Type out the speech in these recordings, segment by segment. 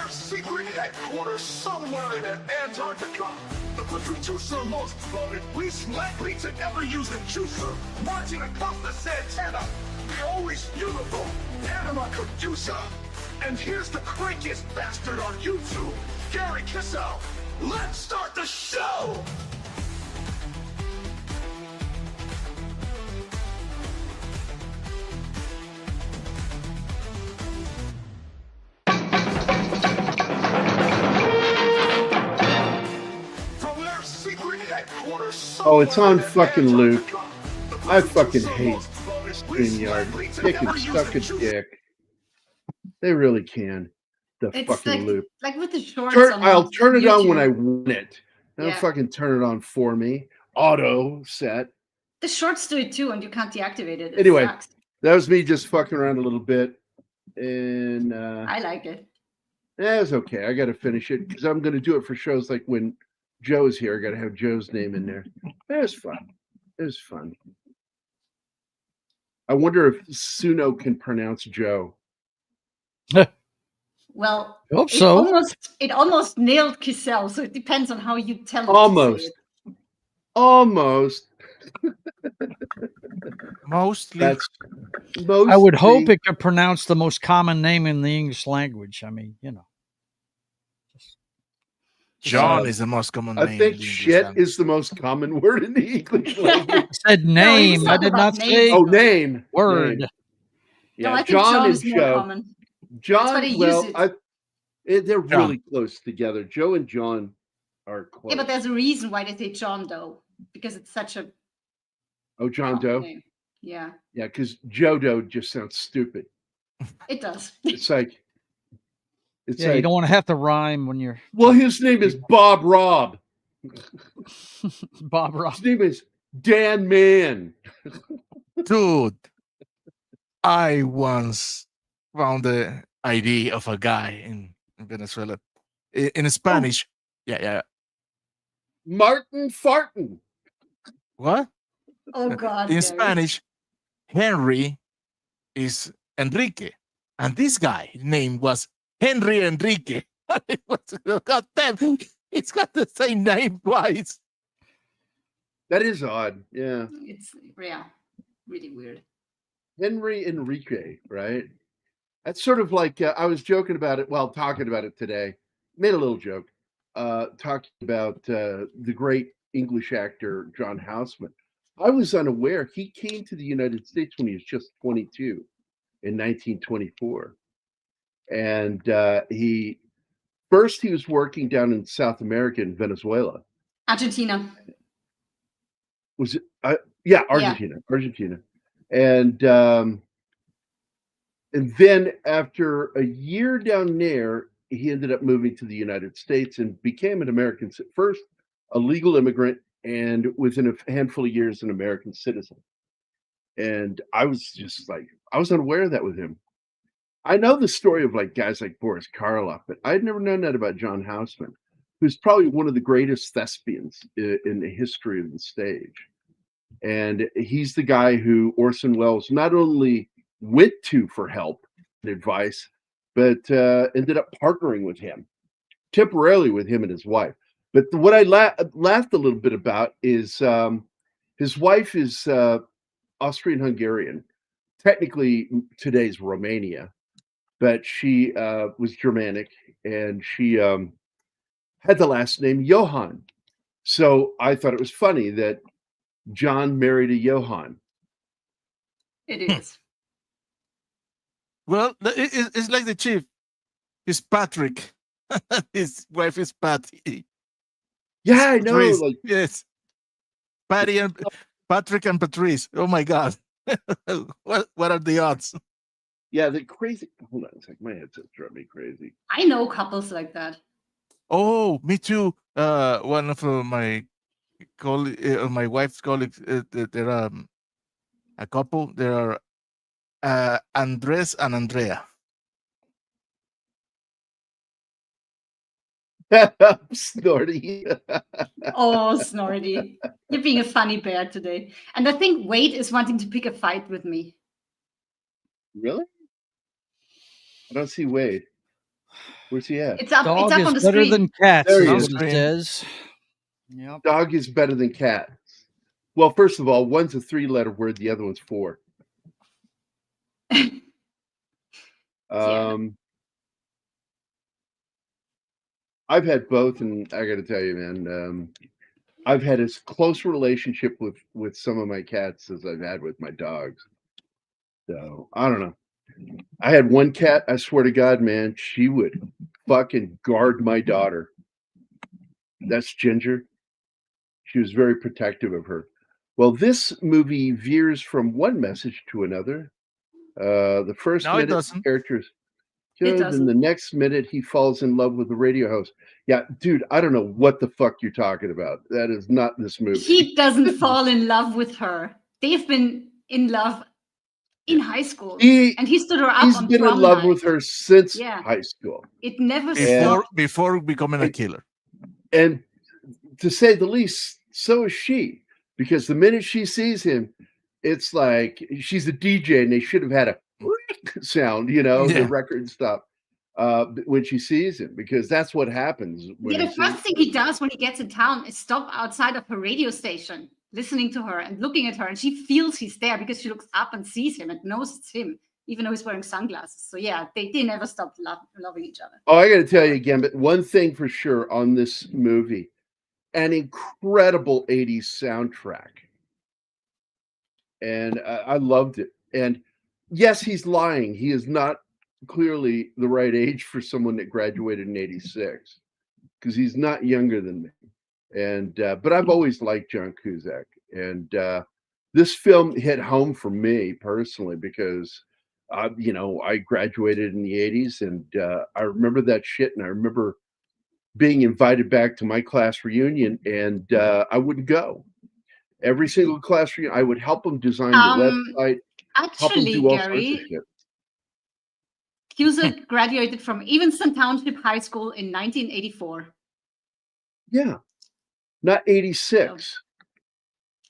their secret headquarters somewhere in Antarctica. The producer-most voted least likely to ever use a juicer, marching across the Santana, the always beautiful Panama producer. And here's the crankiest bastard on YouTube, Gary Kissel. Let's start the show! Oh, it's on fucking loop. I fucking hate StreamYard. They can suck a dick. They really can. It's fucking like, loop. Like with the shorts. I'll turn it YouTube. on when I want it. Don't fucking turn it on for me. Auto set. The shorts do it too, and you can't deactivate it. Anyway, sucks. that was me just fucking around a little bit. And I like it. It was okay. I got to finish it because I'm going to do it for shows like when Joe's here. I got to have Joe's name in there. It was fun. It was fun. I wonder if Suno can pronounce Joe. Well, I hope so. It almost nailed Kissel, so it depends on how you tell it. Almost. Mostly. That's mostly. I would hope it could pronounce the most common name in the English language. I mean, you know. John is the most common name. I think shit is the most common word in the English language. I said name. No, I did not say name. word. Name. Yeah, No, I think John is more Joe. common. John, they're John. really close together. Joe and John are close. Yeah, but there's a reason why they say John Doe, because it's such a John Doe? name. Yeah. Yeah, because Joe Doe just sounds stupid. It does. It's like You don't want to have to rhyme when you're. Well, his name is Bob Rob. Bob Rob. His name is Dan Man. Dude, I once found the ID of a guy in Venezuela. In Spanish. Yeah. Martin Fartin. What? Oh, God. In Spanish, Henry is Enrique. And this guy, his name was Henry Enrique. God damn, it's got the same name twice. That is odd. Yeah. It's really weird. Henry Enrique, right? That's sort of like I was joking about it while talking about it today. Made a little joke, talking about the great English actor John Houseman. I was unaware he came to the United States when he was just 22 in 1924, and he was working down in South America in Venezuela. Argentina. Was it? Argentina. And then after a year down there, he ended up moving to the United States and became an American, first a legal immigrant, and within a handful of years, an American citizen. And I was just like, I was unaware of that with him. I know the story of like guys like Boris Karloff, but I'd never known that about John Houseman, who's probably one of the greatest thespians in the history of the stage. And he's the guy who Orson Welles not only went to for help and advice, but ended up partnering with him temporarily with him and his wife. But what I laughed a little bit about is his wife is Austrian-Hungarian, technically today's Romania, but she was Germanic, and she had the last name Johann. So I thought it was funny that John married a Johann. It is. Well, it's like the chief. It's Patrick. His wife is Patty. Yeah, I know. Patrice. Like, yes. Patty and Patrick and Patrice. Oh my God. What are the odds? yeah, the crazy. Hold on a second. My headset's driving me crazy. I know couples like that. Oh, me too. One of my my wife's colleagues, they're a couple. There are Andres and Andrea. Snorty. Oh, Snorty. You're being a funny bear today. And I think Wade is wanting to pick a fight with me. Really? I don't see Wade. Where's he at? It's up Dog on is the better screen. than cats. There he That's is. what it says. Yep. Dog is better than cat. Well, first of all, one's a 3-letter word, the other one's 4. I've had both, and I got to tell you, man, I've had as close a relationship with some of my cats as I've had with my dogs. So I don't know. I had one cat. I swear to God, man, she would fucking guard my daughter. That's Ginger. She was very protective of her. Well, this movie veers from one message to another. The first No, it minute, doesn't. characters It good, doesn't. and the next minute he falls in love with the radio host. Yeah, dude, I don't know what the fuck you're talking about. That is not this movie. He doesn't fall in love with her. They've been in love in high school, and he stood her up He's on been in prom love night. with her since Yeah. high school. It never Before stopped. before becoming a killer. And to say the least, so is she. Because the minute she sees him, it's like she's a DJ and they should have had a sound, you know, the Yeah. record stuff when she sees him, because that's what happens. When Yeah, he the first sees thing he does when he gets in town is stop outside of her radio station, listening to her and looking at her, and she feels he's there because she looks up and sees him and knows it's him, even though he's wearing sunglasses. So yeah, they never stopped loving each other. Oh, I got to tell you again, but one thing for sure on this movie, an incredible 80s soundtrack. And I loved it. And yes, he's lying. He is not clearly the right age for someone that graduated in 86, because he's not younger than me. And but I've always liked John Cusack. And this film hit home for me personally because you know, I graduated in the 80s, and I remember that shit, and I remember being invited back to my class reunion, and I wouldn't go. Every single class reunion, I would help them design the website, help them Actually, do all sorts of Gary, shit. Cusack graduated from Evanston Township High School in 1984. Yeah, not 86.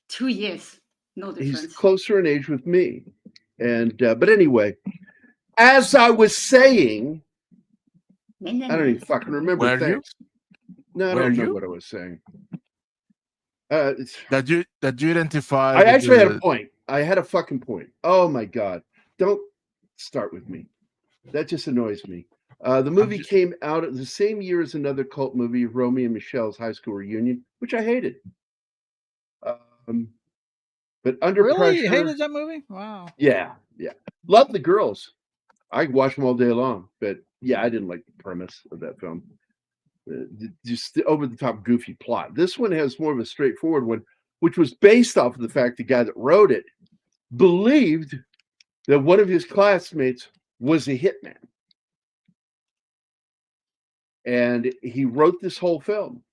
2 years, no difference. He's closer in age with me. And but anyway, as I was saying, I don't even fucking remember. Were you? Thanks. No, I Were don't know you? what I was saying. That you identify. I actually had a point. I had a fucking point. Oh my God. Don't start with me. That just annoys me. The movie came out at the same year as another cult movie, Romeo and Michelle's high school reunion, which I hated. But under Really? You pressure. hated that movie? Wow. Yeah. Love the girls. I could watch them all day long. But yeah, I didn't like the premise of that film. Just the over the top goofy plot. This one has more of a straightforward one, which was based off of the fact the guy that wrote it believed that one of his classmates was a hitman. And he wrote this whole film.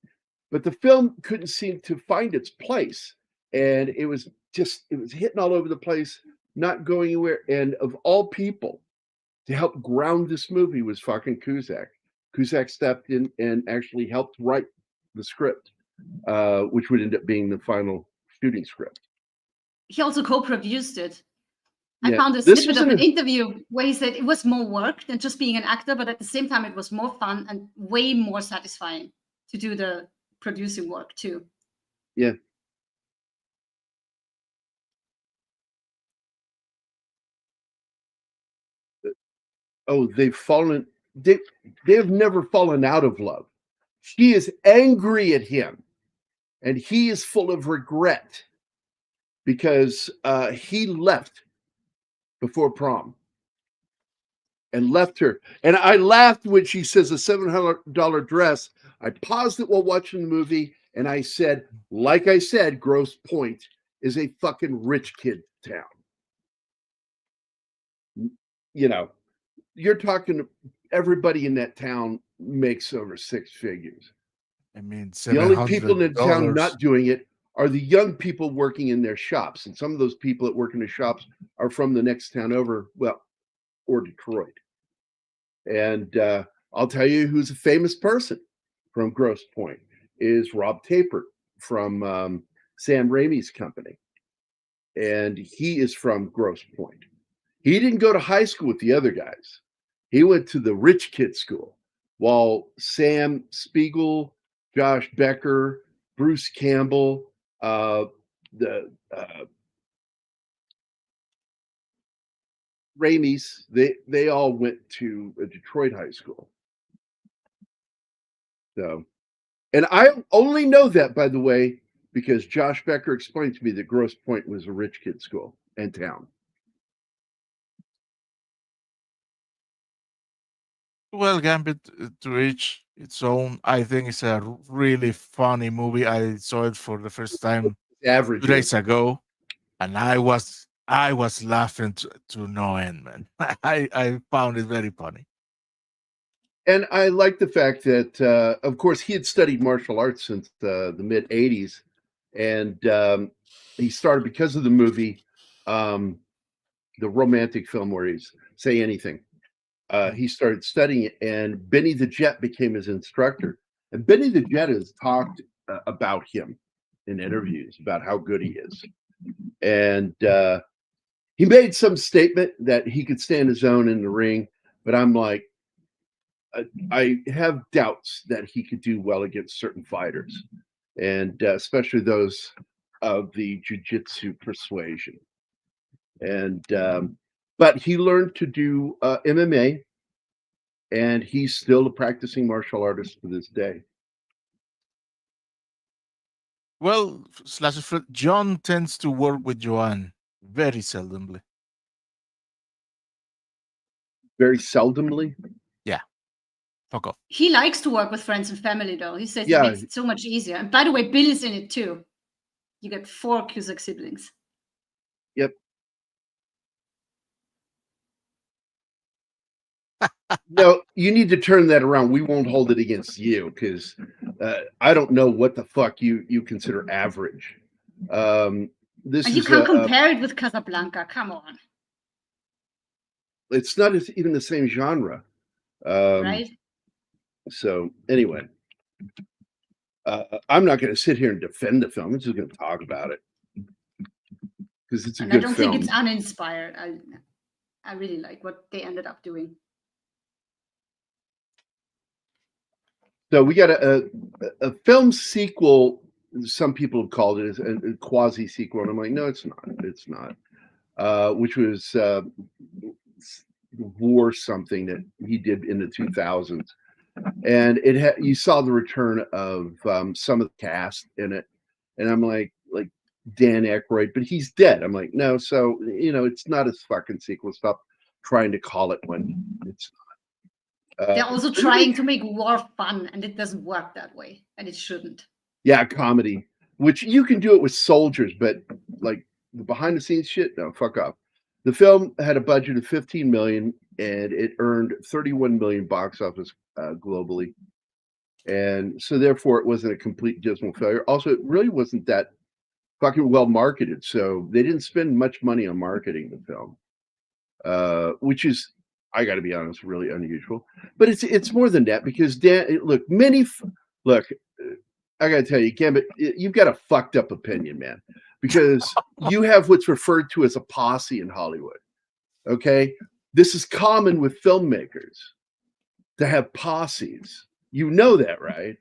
But the film couldn't seem to find its place. And it was hitting all over the place, not going anywhere. And of all people to help ground this movie was fucking Cusack. Cusack stepped in and actually helped write the script, which would end up being the final shooting script. He also co-produced it. Yeah, I found a this snippet was of an an- interview where he said it was more work than just being an actor, but at the same time, it was more fun and way more satisfying to do the producing work too. Yeah. Oh, they've fallen. They have never fallen out of love. She is angry at him, and he is full of regret because he left before prom and left her. And I laughed when she says a $700 dress. I paused it while watching the movie, and I said, like I said, Grosse Pointe is a fucking rich kid town. You know, you're talking, everybody in that town makes over 6 figures. I mean, The only people in the town $700. not doing it are the young people working in their shops. And some of those people that work in the shops are from the next town over, well, or Detroit. And I'll tell you who's a famous person from Grosse Pointe is Rob Tapert from Sam Raimi's company. And he is from Grosse Pointe. He didn't go to high school with the other guys. He went to the rich kid school. while Sam Spiegel, Josh Becker, Bruce Campbell, the Raimis, they all went to a Detroit high school. So, and I only know that, by the way, because Josh Becker explained to me that Grosse Pointe was a rich kid school and town. Well, Gambit to each its own. I think it's a really funny movie. I saw it for the first time Average. 2 days ago, and I was laughing to no end, man. I found it very funny. And I like the fact that, of course, he had studied martial arts since the mid 80s. And he started because of the movie, the romantic film where he's Say Anything. He started studying it, and Benny the Jet became his instructor. And Benny the Jet has talked about him in interviews about how good he is. And he made some statement that he could stand his own in the ring, but I'm like, I have doubts that he could do well against certain fighters, and especially those of the jiu-jitsu persuasion. And but he learned to do MMA, and he's still a practicing martial artist to this day. Well, John tends to work with Joanne very seldomly. Very seldomly. Yeah. Fuck off. He likes to work with friends and family, though. He says Yeah. it makes it so much easier. And by the way, Bill is in it too. You get 4 Cusack siblings. Yep. No, you need to turn that around. We won't hold it against you because I don't know what the fuck you consider average. This And you is can't compare it with Casablanca. Come on. It's not even the same genre. Right? So anyway, I'm not going to sit here and defend the film. I'm just going to talk about it because it's a And good I don't film. think it's uninspired. I really like what they ended up doing. So we got a film sequel. Some people have called it a quasi sequel, and I'm like, no, it's not. It's not. Which was War something that he did in the 2000s, and it had, you saw the return of some of the cast in it, and I'm like Dan Aykroyd, but he's dead. I'm like, no, so it's not a fucking sequel. Stop trying to call it one. It's not. They're also trying to make war fun, and it doesn't work that way, and it shouldn't. Yeah, comedy, which you can do it with soldiers, but like the behind the scenes shit, no, fuck off. The film had a budget of $15 million, and it earned $31 million box office globally, and so therefore it wasn't a complete dismal failure. Also, it really wasn't that fucking well marketed, so they didn't spend much money on marketing the film, which is, I got to be honest, really unusual. But it's more than that because I got to tell you, Gambit, you've got a fucked up opinion, man, because you have what's referred to as a posse in Hollywood. Okay, this is common with filmmakers to have posses. You know that, right?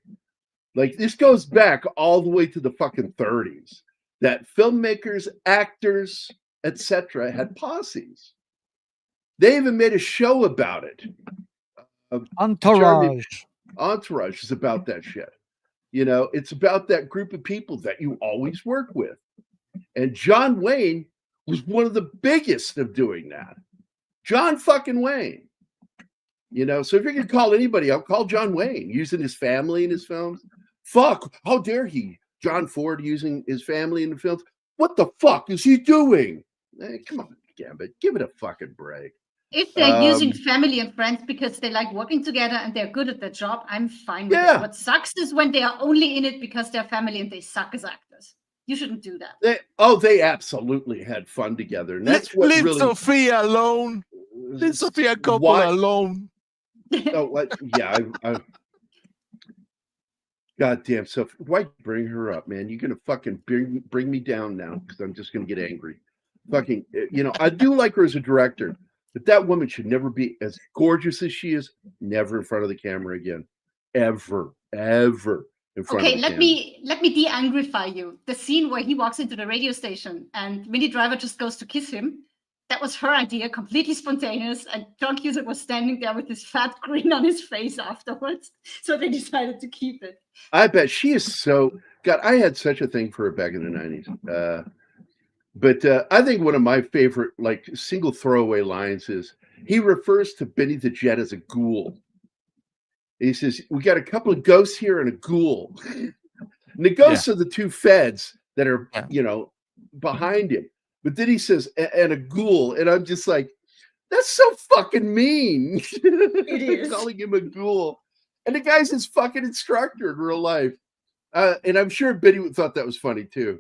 Like this goes back all the way to the fucking 30s. That filmmakers, actors, etc., had posses. They even made a show about it. Entourage. Entourage is about that shit. It's about that group of people that you always work with. And John Wayne was one of the biggest of doing that. John fucking Wayne. So if you're going to call anybody, I'll call John Wayne, using his family in his films. Fuck, how dare he? John Ford using his family in the films. What the fuck is he doing? Come on, Gambit, give it a fucking break. If they're using family and friends because they like working together and they're good at their job, I'm fine with it. What sucks is when they are only in it because they're family and they suck as actors. You shouldn't do that. They absolutely had fun together. And that's what leave really... Sophia alone. Leave Sophia Coppola alone. Yeah. God damn, so why bring her up, man? You're gonna fucking bring me down now because I'm just gonna get angry. Fucking, I do like her as a director, But that woman should never be as gorgeous as she is, never in front of the camera again. Ever in front of Okay, the let camera. me de-angrify you. The scene where he walks into the radio station and Minnie Driver just goes to kiss him, that was her idea, completely spontaneous, and John Cusack was standing there with this fat grin on his face afterwards, so they decided to keep it. I bet she is so... God, I had such a thing for her back in the 90s. But I think one of my favorite, like, single throwaway lines is he refers to Benny the Jet as a ghoul. He says, we got a couple of ghosts here and a ghoul. And the ghosts are the two feds that are, behind him. But then he says, and a ghoul. And I'm just like, that's so fucking mean. It is. Calling him a ghoul. And the guy's his fucking instructor in real life. And I'm sure Benny thought that was funny too.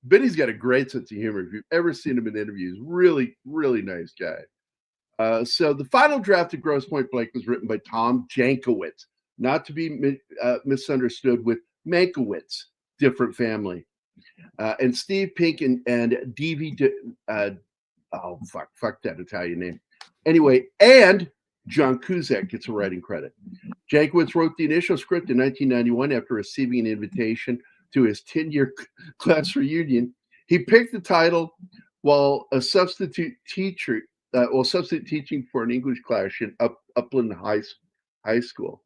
Benny's got a great sense of humor. If you've ever seen him in interviews, really, really nice guy. So the final draft of Grosse Pointe Blank was written by Tom Jankiewicz, not to be misunderstood with Mankiewicz, different family. And Steve Pink and D.V. Fuck that Italian name. Anyway, and John Cusack gets a writing credit. Jankiewicz wrote the initial script in 1991 after receiving an invitation to his 10-year class reunion. He picked the title while a substitute teacher, substitute teaching for an English class in Upland High School,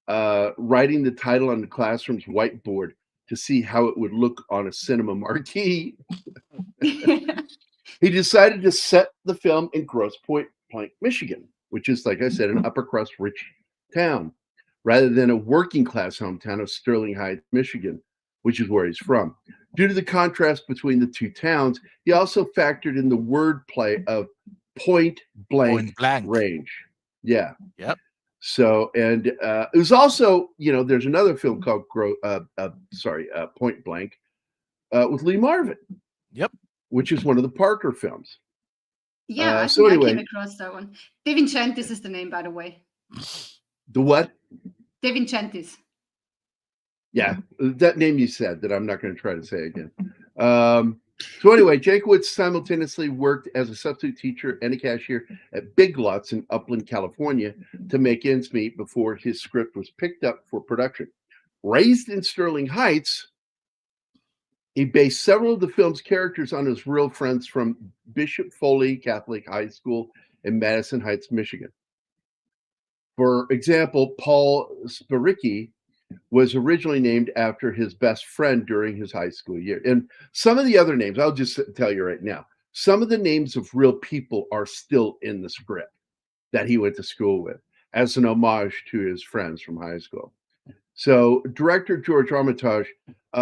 writing the title on the classroom's whiteboard to see how it would look on a cinema marquee. He decided to set the film in Grosse Pointe Blank, Michigan, which is, like I said, an upper crust rich town, rather than a working class hometown of Sterling Heights, Michigan, which is where he's from. Due to the contrast between the two towns, he also factored in the wordplay of point blank range. Yeah. Yep. So, and it was also, there's another film called Point Blank with Lee Marvin. Yep. Which is one of the Parker films. Yeah, I came across that one. De Vincentis is the name, by the way. The what? De Vincentis. Yeah, that name you said that I'm not going to try to say again. So anyway, Jankiewicz simultaneously worked as a substitute teacher and a cashier at Big Lots in Upland, California, to make ends meet before his script was picked up for production. Raised in Sterling Heights, he based several of the film's characters on his real friends from Bishop Foley Catholic High School in Madison Heights, Michigan. For example, Paul Spiricki was originally named after his best friend during his high school year. And some of the other names, I'll just tell you right now, some of the names of real people are still in the script that he went to school with as an homage to his friends from high school. So director George Armitage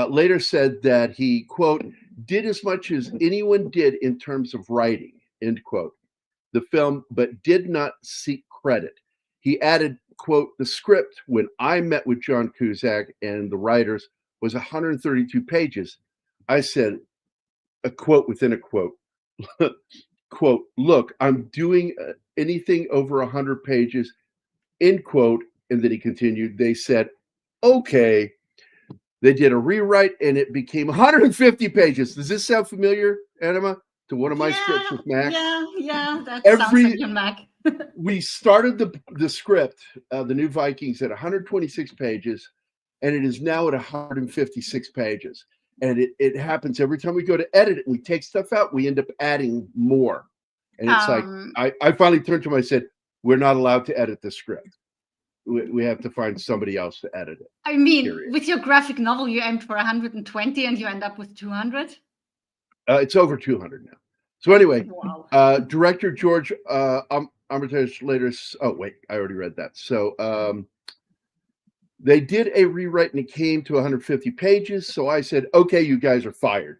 later said that he, quote, did as much as anyone did in terms of writing, end quote, the film, but did not seek credit. He added, quote, the script when I met with John Cusack and the writers was 132 pages. I said, a quote within a quote, quote, look, I'm doing anything over 100 pages, end quote. And then he continued, they said, okay. They did a rewrite and it became 150 pages. Does this sound familiar, Anima, to one of my scripts with Mac? Yeah, that sounds like your Mac. We started the script, The New Vikings, at 126 pages, and it is now at 156 pages. And it happens every time we go to edit it. We take stuff out, we end up adding more. And it's like, I finally turned to him, I said, we're not allowed to edit the script. We have to find somebody else to edit it. I mean, with your graphic novel, you aimed for 120 and you end up with 200? It's over 200 now. So anyway, wow. Director George Armitage later... Oh, wait, I already read that. So they did a rewrite and it came to 150 pages. So I said, okay, you guys are fired.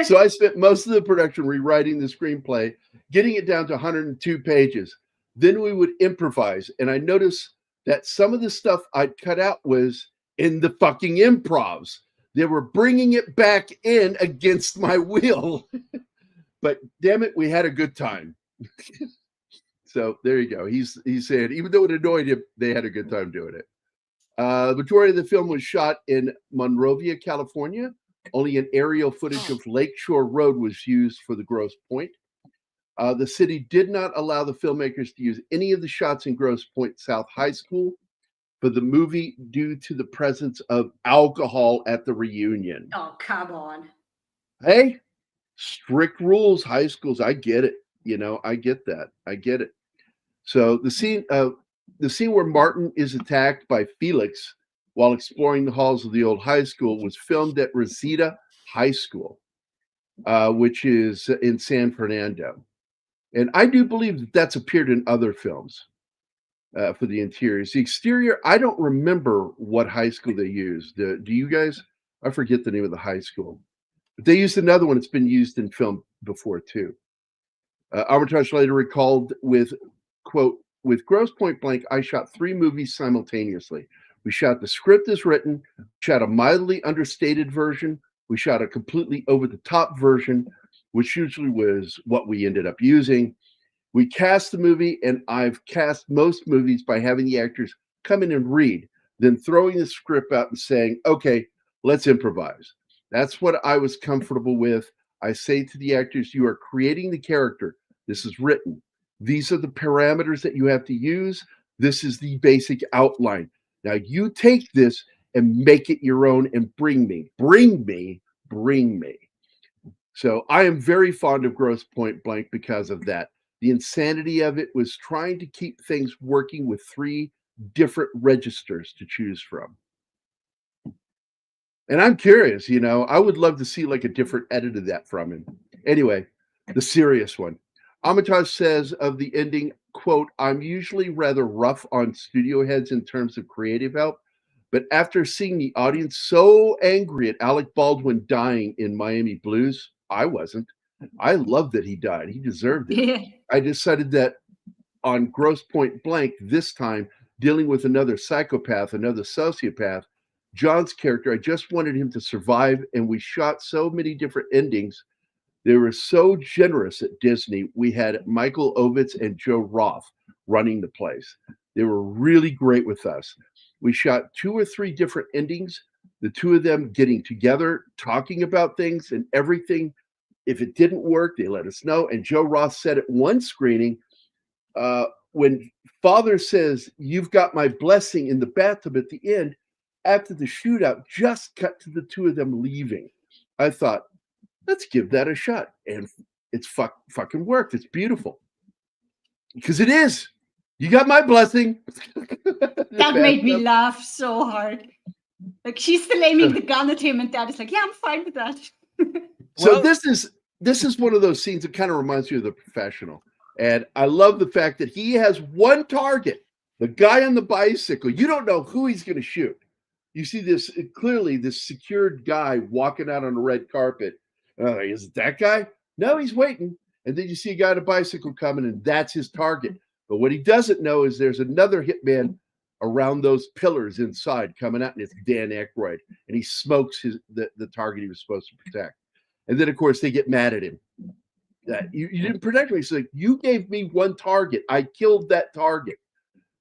So I spent most of the production rewriting the screenplay, getting it down to 102 pages. Then we would improvise. And I noticed that some of the stuff I'd cut out was in the fucking improvs. They were bringing it back in against my will. But damn it, we had a good time. So there you go. He's saying, even though it annoyed him, they had a good time doing it. The majority of the film was shot in Monrovia, California. Only an aerial footage of Lakeshore Road was used for the Grosse Pointe. The city did not allow the filmmakers to use any of the shots in Grosse Pointe South High School for the movie due to the presence of alcohol at the reunion. Oh, come on. Hey, strict rules, high schools. I get it. I get that. I get it. So the scene where Martin is attacked by Felix while exploring the halls of the old high school was filmed at Reseda High School, which is in San Fernando. And I do believe that that's appeared in other films for the interiors. The exterior, I don't remember what high school they used. Do you guys? I forget the name of the high school. But they used another one that's been used in film before, too. Armitage later recalled with, quote, "With Grosse Pointe Blank, I shot 3 movies simultaneously. We shot the script as written, shot a mildly understated version, we shot a completely over-the-top version, which usually was what we ended up using. We cast the movie, and I've cast most movies by having the actors come in and read, then throwing the script out and saying, okay, let's improvise. That's what I was comfortable with. I say to the actors, you are creating the character. This is written. These are the parameters that you have to use. This is the basic outline. Now you take this and make it your own and bring me. So I am very fond of Grosse Pointe Blank because of that. The insanity of it was trying to keep things working with 3 different registers to choose from. And I'm curious, I would love to see like a different edit of that from him. Anyway, the serious one. Armitage says of the ending, quote, I'm usually rather rough on studio heads in terms of creative help, but after seeing the audience so angry at Alec Baldwin dying in Miami Blues, I wasn't. I love that he died. He deserved it. Yeah. I decided that on Grosse Pointe Blank, this time, dealing with another psychopath, another sociopath, John's character, I just wanted him to survive, and we shot so many different endings. They were so generous at Disney. We had Michael Ovitz and Joe Roth running the place. They were really great with us. We shot 2 or 3 different endings, the 2 of them getting together, talking about things and everything. If it didn't work, they let us know. And Joe Roth said at one screening, when Father says, you've got my blessing in the bathtub at the end, after the shootout, just cut to the 2 of them leaving. I thought, let's give that a shot. And it's fucking worked. It's beautiful. Because it is. You got my blessing. That made me laugh so hard. Like she's still aiming the gun at him, and Dad is like, yeah, I'm fine with that. So this is one of those scenes that kind of reminds me of The Professional. And I love the fact that he has one target, the guy on the bicycle. You don't know who he's going to shoot. You see this clearly, this secured guy walking out on the red carpet. Is it that guy? No, he's waiting. And then you see a guy on a bicycle coming, and that's his target. But what he doesn't know is there's another hitman around those pillars inside coming out, and it's Dan Aykroyd. And he smokes the target he was supposed to protect. And then, of course, they get mad at him. That you didn't protect me. He's like, you gave me one target. I killed that target.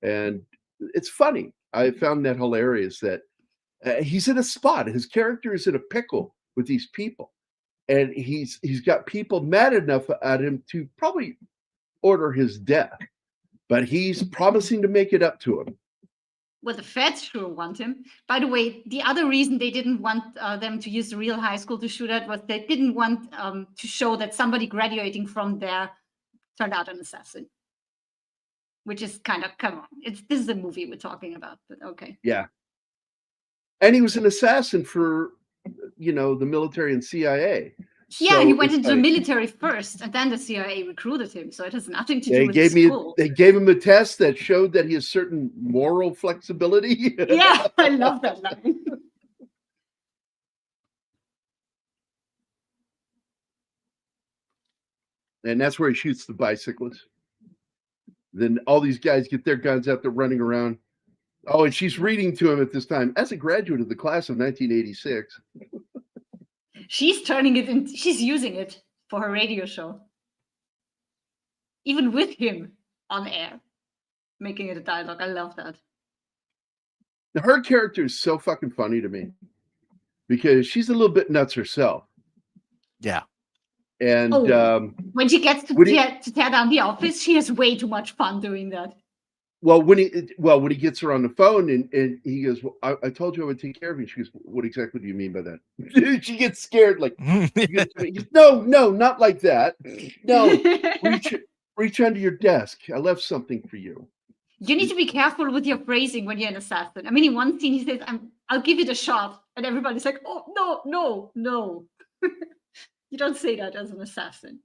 And it's funny. I found that hilarious that he's in a spot. His character is in a pickle with these people. And he's got people mad enough at him to probably order his death. But he's promising to make it up to him. Well, the feds sure want him. By the way, the other reason they didn't want them to use the real high school to shoot at was they didn't want to show that somebody graduating from there turned out an assassin. Which is kind of, come on. This is a movie we're talking about, but okay. Yeah. And he was an assassin for, the military and CIA. Yeah, So he went into the like, military first, and then the CIA recruited him. So it has nothing to do with the school. They gave him a test that showed that he has certain moral flexibility. Yeah, I love that line. And that's where he shoots the bicyclist. Then all these guys get their guns out, they're running around. Oh, and she's reading to him at this time as a graduate of the class of 1986. She's turning it in, she's using it for her radio show. Even with him on air, making it a dialogue. I love that. Now, her character is so fucking funny to me because she's a little bit nuts herself. Yeah. And when she gets to tear down the office, she has way too much fun doing that. Well, when he gets her on the phone and he goes, well, I told you I would take care of you. She goes, what exactly do you mean by that? She gets scared, like, no, not like that. No, reach under your desk. I left something for you. You need to be careful with your phrasing when you're an assassin. I mean, in one scene he says, I'll give it a shot. And everybody's like, oh, no. You don't say that as an assassin.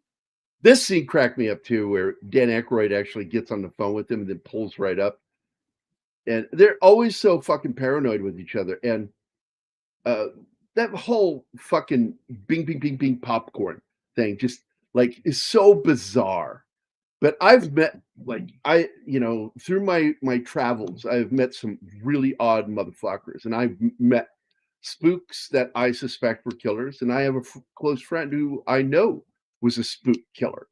This scene cracked me up too, where Dan Aykroyd actually gets on the phone with him and then pulls right up. And they're always so fucking paranoid with each other. And that whole fucking bing, bing, bing, bing popcorn thing just like is so bizarre. But I've met through my travels, I've met some really odd motherfuckers. And I've met spooks that I suspect were killers. And I have a close friend who I know was a spook killer.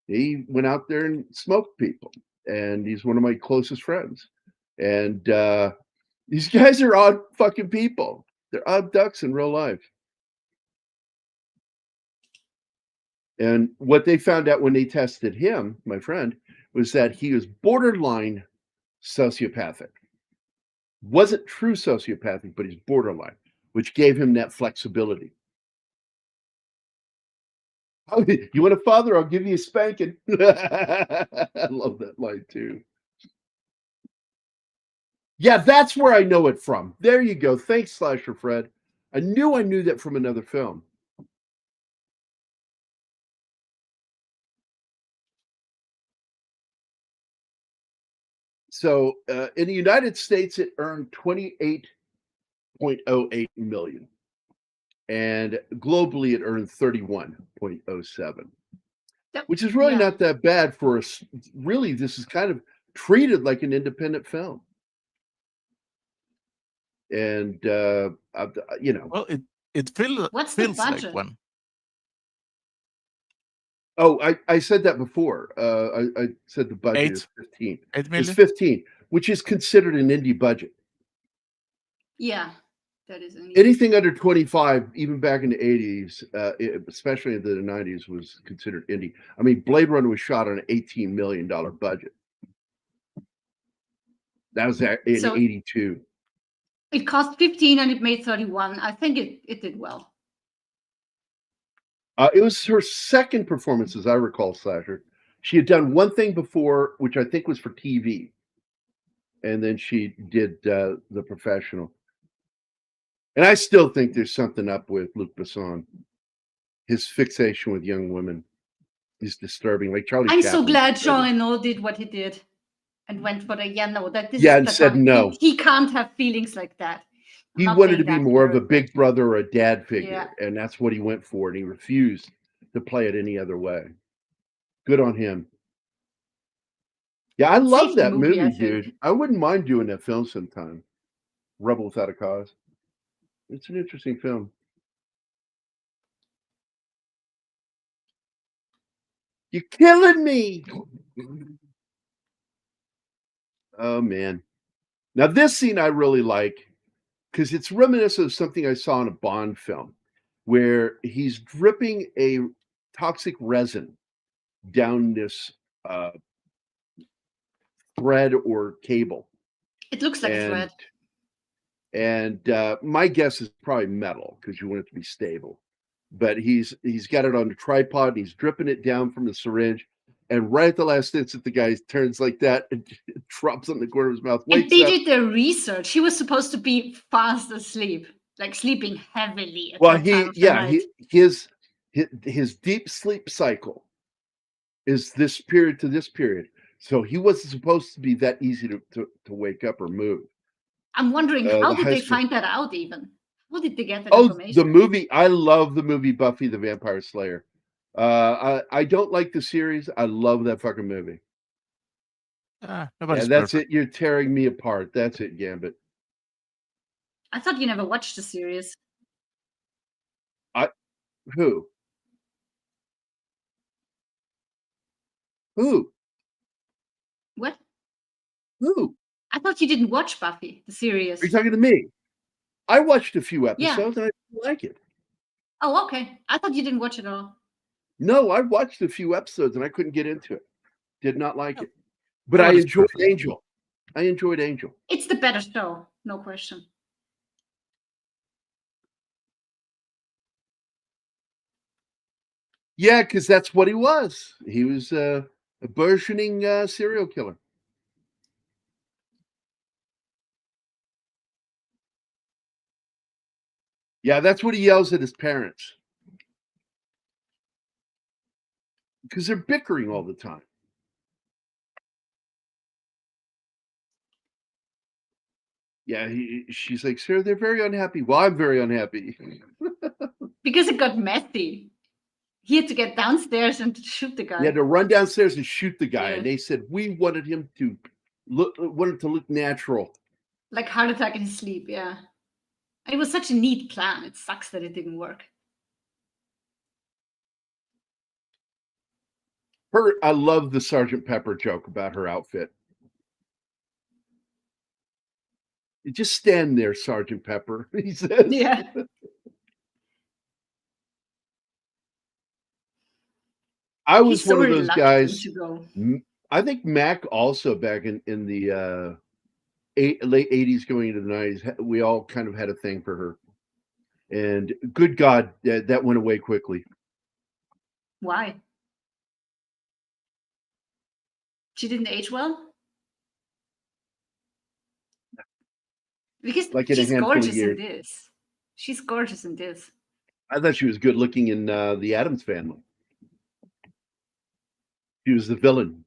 He went out there and smoked people, and he's one of my closest friends. And these guys are odd fucking people. They're odd ducks in real life. And what they found out when they tested him, my friend, was that he was borderline sociopathic. Wasn't true sociopathic, but he's borderline, which gave him that flexibility. Oh, you want a father? I'll give you a spanking. I love that line too. Yeah, that's where I know it from. There you go. Thanks, Slasher Fred. I knew that from another film. So in the United States, it earned $28.08 million. And globally, it earned 31.07, which is really not that bad for us. Really, this is kind of treated like an independent film. And, well, it feels like one. Oh, I said that before. I said the budget is 15. It's 15, which is considered an indie budget. Yeah. That is anything under 25, even back in the 80s, especially in the 90s, was considered indie. I mean, Blade Runner was shot on an $18 million budget. That was in 82. It cost 15 and it made 31. I think it did well. It was her second performance, as I recall, Slasher. She had done one thing before, which I think was for TV. And then she did The Professional. And I still think there's something up with Luc Besson. His fixation with young women is disturbing. Like Charlie I'm Chaplin so glad Jean Reno did what he did and went for the and said no. He can't have feelings like that. He wanted to be more of a big brother or a dad figure, and that's what he went for, and he refused to play it any other way. Good on him. Yeah, I love that movie, dude. I wouldn't mind doing that film sometime. Rebel Without a Cause. It's an interesting film. You're killing me. Oh, man. Now, this scene I really like because it's reminiscent of something I saw in a Bond film where he's dripping a toxic resin down this thread or cable. It looks like a thread. And my guess is probably metal because you want it to be stable. But he's got it on the tripod. And he's dripping it down from the syringe. And right at the last instant, the guy turns like that and drops on the corner of his mouth. And they did their research. He was supposed to be fast asleep, like sleeping heavily. Well, his deep sleep cycle is this period to this period. So he wasn't supposed to be that easy to wake up or move. I'm wondering, how did they find that out even? How did they get that information? The movie, I love the movie Buffy the Vampire Slayer. I don't like the series. I love that fucking movie. That's perfect. It. You're tearing me apart. That's it, Gambit. I thought you never watched the series. Who? What? Who? I thought you didn't watch Buffy, the series. Are you talking to me? I watched a few episodes and I didn't like it. Oh, okay. I thought you didn't watch it all. No, I watched a few episodes and I couldn't get into it. Did not like it. But Oh, I it's enjoyed perfect. Angel. I enjoyed Angel. It's the better show, no question. Yeah, because that's what he was. He was a burgeoning serial killer. Yeah, that's what he yells at his parents. Because they're bickering all the time. Yeah, she's like, sir, they're very unhappy. Well, I'm very unhappy. Because it got messy. He had to get downstairs and shoot the guy. He had to run downstairs and shoot the guy, Yeah. and they said we wanted him to look natural. Like heart attack in his sleep, yeah. And it was such a neat plan. It sucks that it didn't work. I love the Sergeant Pepper joke about her outfit. You just stand there, Sergeant Pepper, he says. Yeah. I was He's so one of those reluctant guys. to go. I think Mac also back in the late 80s going into the 90s, we all kind of had a thing for her. And good God, that went away quickly. Why? She didn't age well? Because Like in a she's handful of gorgeous in years. this. She's gorgeous in this. I thought she was good looking in the Addams Family. She was the villain.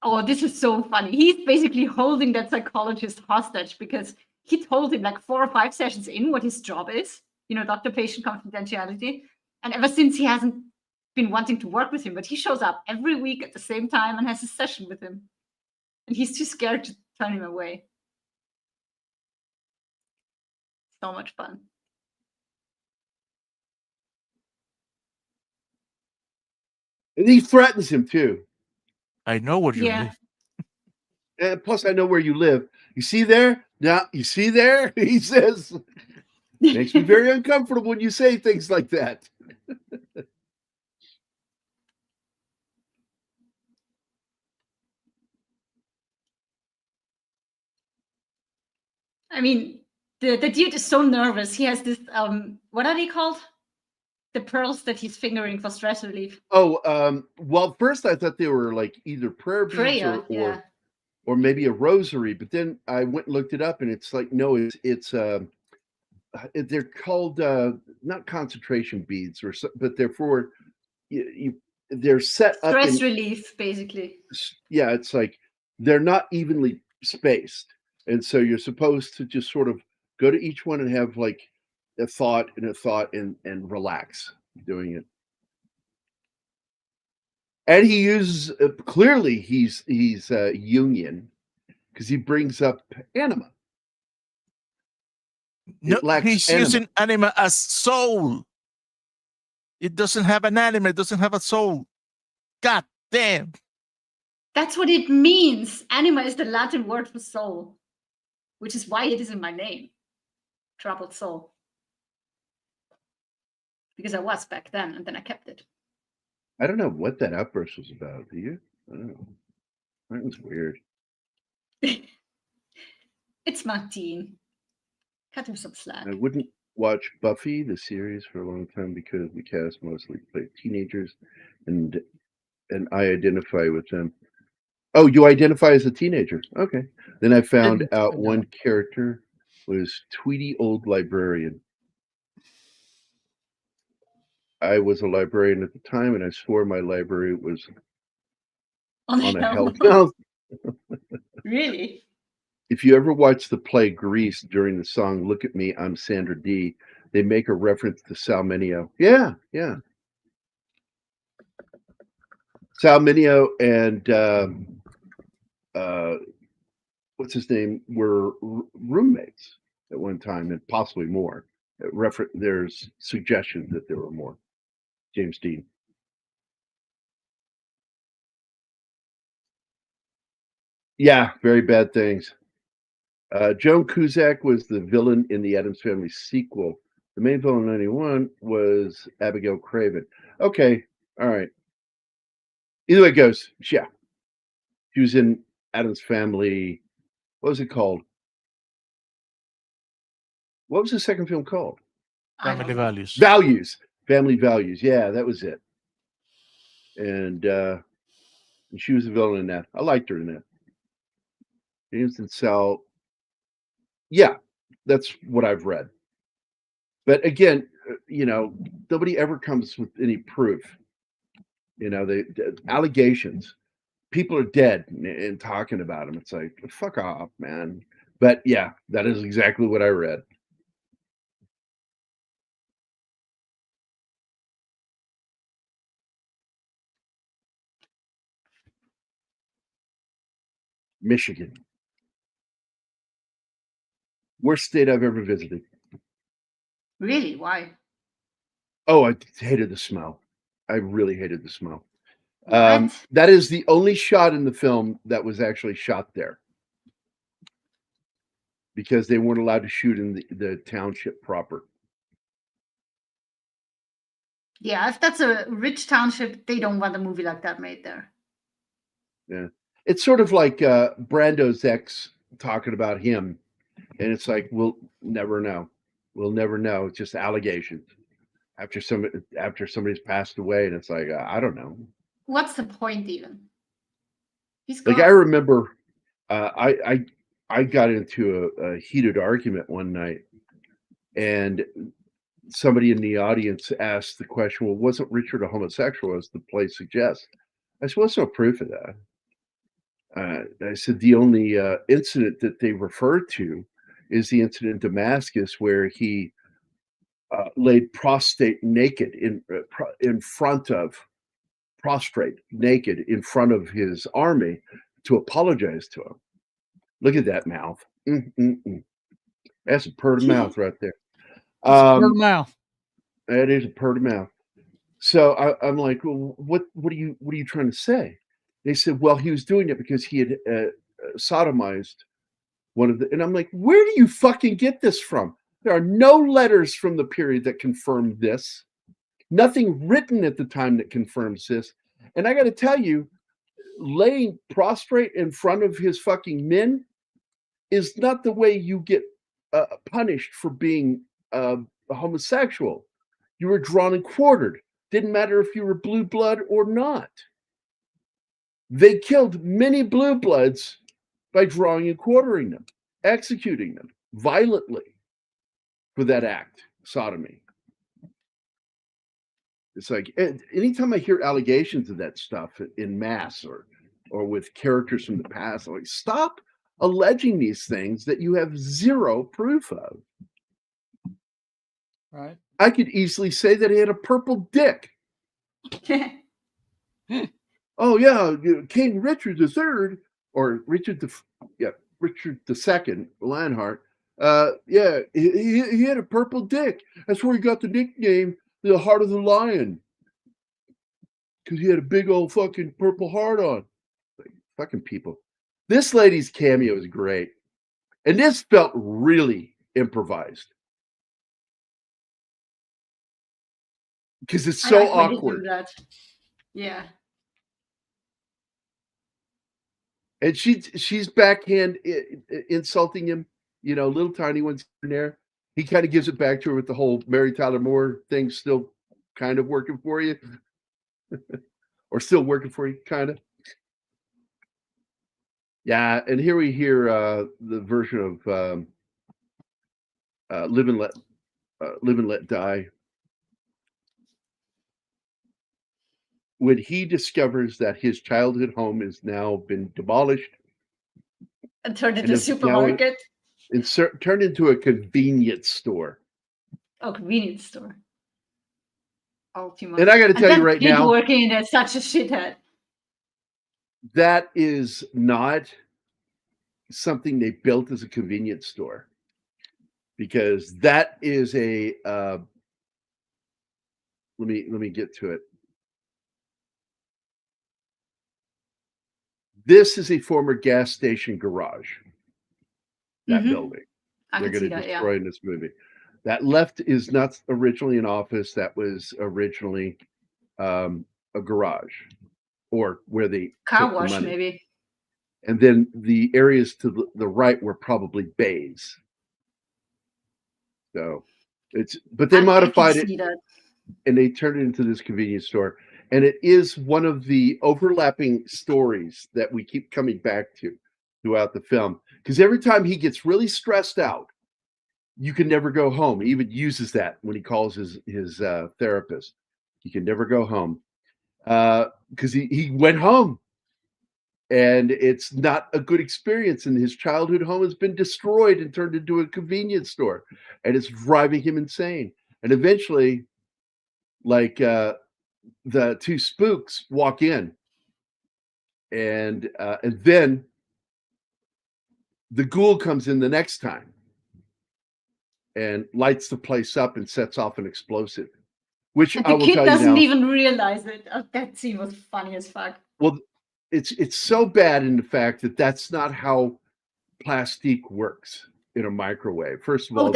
Oh, this is so funny. He's basically holding that psychologist hostage because he told him like 4 or 5 sessions in what his job is, doctor-patient confidentiality. And ever since he hasn't been wanting to work with him, but he shows up every week at the same time and has a session with him. And he's too scared to turn him away. So much fun. And he threatens him too. I know where you Yeah. live. And plus, I know where you live. You see there? Now, you see there? He says, makes me very uncomfortable when you say things like that. I mean, the dude is so nervous. He has this, what are they called? The pearls that he's fingering for stress relief. Oh, well, first I thought they were like either prayer beads Prayer, yeah. or maybe a rosary, but then I went and looked it up, and it's like no, it's they're called not concentration beads, but they're for they're set up Stress in, relief, basically. yeah, it's like they're not evenly spaced, and so you're supposed to just sort of go to each one and have like a thought and relax doing it. And he uses clearly he's Jungian because he brings up anima. No, It lacks he's anima. using anima as soul. It doesn't have an anima. It doesn't have a soul. God damn. That's what it means. Anima is the Latin word for soul, which is why it is in my name. Troubled soul. Because I was back then, and then I kept it. I don't know what that outburst was about. Do you? I don't know. That was weird. It's Martin. Cut him some slack. I wouldn't watch Buffy the series for a long time because the cast mostly played teenagers, and I identify with them. Oh, you identify as a teenager? Okay. Then I found out one character was Tweety Old Librarian. I was a librarian at the time, and I swore my library was on a hell mouth. Really? If you ever watch the play Grease during the song "Look at Me, I'm Sandra Dee," they make a reference to Sal Mineo. Yeah. Sal Mineo and what's his name were roommates at one time, and possibly more. There's suggestions that there were more. James Dean. Yeah, very bad things. John Cusack was the villain in the Addams Family sequel, The main villain in 91 was Abigail Craven. Okay, all right. Either way it goes, yeah. She was in Addams Family. What was it called? What was the second film called? Family Values. Values. Family Values. Yeah, that was it. And she was a villain in that. I liked her in that. James and Sal. Yeah, that's what I've read. But again, nobody ever comes with any proof. The allegations. People are dead and talking about them. It's like, fuck off, man. But yeah, that is exactly what I read. Michigan. Worst state I've ever visited. Really? Why? Oh, I hated the smell. I really hated the smell. What? That is the only shot in the film that was actually shot there, because they weren't allowed to shoot in the township proper. Yeah, if that's a rich township, they don't want a movie like that made there. Yeah. It's sort of like Brando's ex talking about him, and it's like, we'll never know. We'll never know. It's just allegations after somebody's passed away, and it's like, I don't know. What's the point even? He's Like, gone. I remember I got into a heated argument one night, and somebody in the audience asked the question, well, wasn't Richard a homosexual, as the play suggests? I said, well, there's no proof of that. I said, the only incident that they refer to is the incident in Damascus where he laid prostrate naked in front of his army to apologize to him. Look at that mouth. That's a purr mouth right there. Word mouth. That is a purr mouth. So I'm like, well, what are you trying to say? They said, well, he was doing it because he had sodomized one of the, and I'm like, where do you fucking get this from? There are no letters from the period that confirm this. Nothing written at the time that confirms this. And I got to tell you, laying prostrate in front of his fucking men is not the way you get punished for being a homosexual. You were drawn and quartered. Didn't matter if you were blue blood or not. They killed many blue bloods by drawing and quartering them, executing them violently for that act, sodomy. It's like, anytime I hear allegations of that stuff in mass or with characters from the past, I'm like, stop alleging these things that you have zero proof of. Right. I could easily say that he had a purple dick. Oh yeah, King Richard III or Richard II, Lionheart. Yeah, he had a purple dick. That's where he got the nickname, the Heart of the Lion, because he had a big old fucking purple heart on. Like, fucking people. This lady's cameo is great, and this felt really improvised because it's so awkward. Yeah. And she's backhand insulting him, little tiny ones in there. He kind of gives it back to her with the whole Mary Tyler Moore thing still kind of working for you. Or still working for you, kind of. Yeah, and here we hear the version of Live and Let Die. When he discovers that his childhood home has now been demolished and turned into a supermarket. Turned into a convenience store. Oh, convenience store. Ultimate. And I got to tell you right now, working in there, such a shithead. That is not something they built as a convenience store, because that is a. Let me get to it. This is a former gas station garage. That building. They're going to destroy in this movie. That left is not originally an office. That was originally a garage, or where they Car took the wash, money. maybe. And then the areas to the right were probably bays. So but they I can modified it see that. and they turned it into this convenience store. And it is one of the overlapping stories that we keep coming back to throughout the film. Because every time he gets really stressed out, you can never go home. He even uses that when he calls his therapist. You can never go home. Because he went home. And it's not a good experience. And his childhood home has been destroyed and turned into a convenience store. And it's driving him insane. And eventually, like the two spooks walk in, and then the ghoul comes in the next time and lights the place up and sets off an explosive, which And I the will kid tell you doesn't now. even realize it. Oh, that scene was funny as fuck. Well, it's so bad in the fact that that's not how plastique works in a microwave. First of all,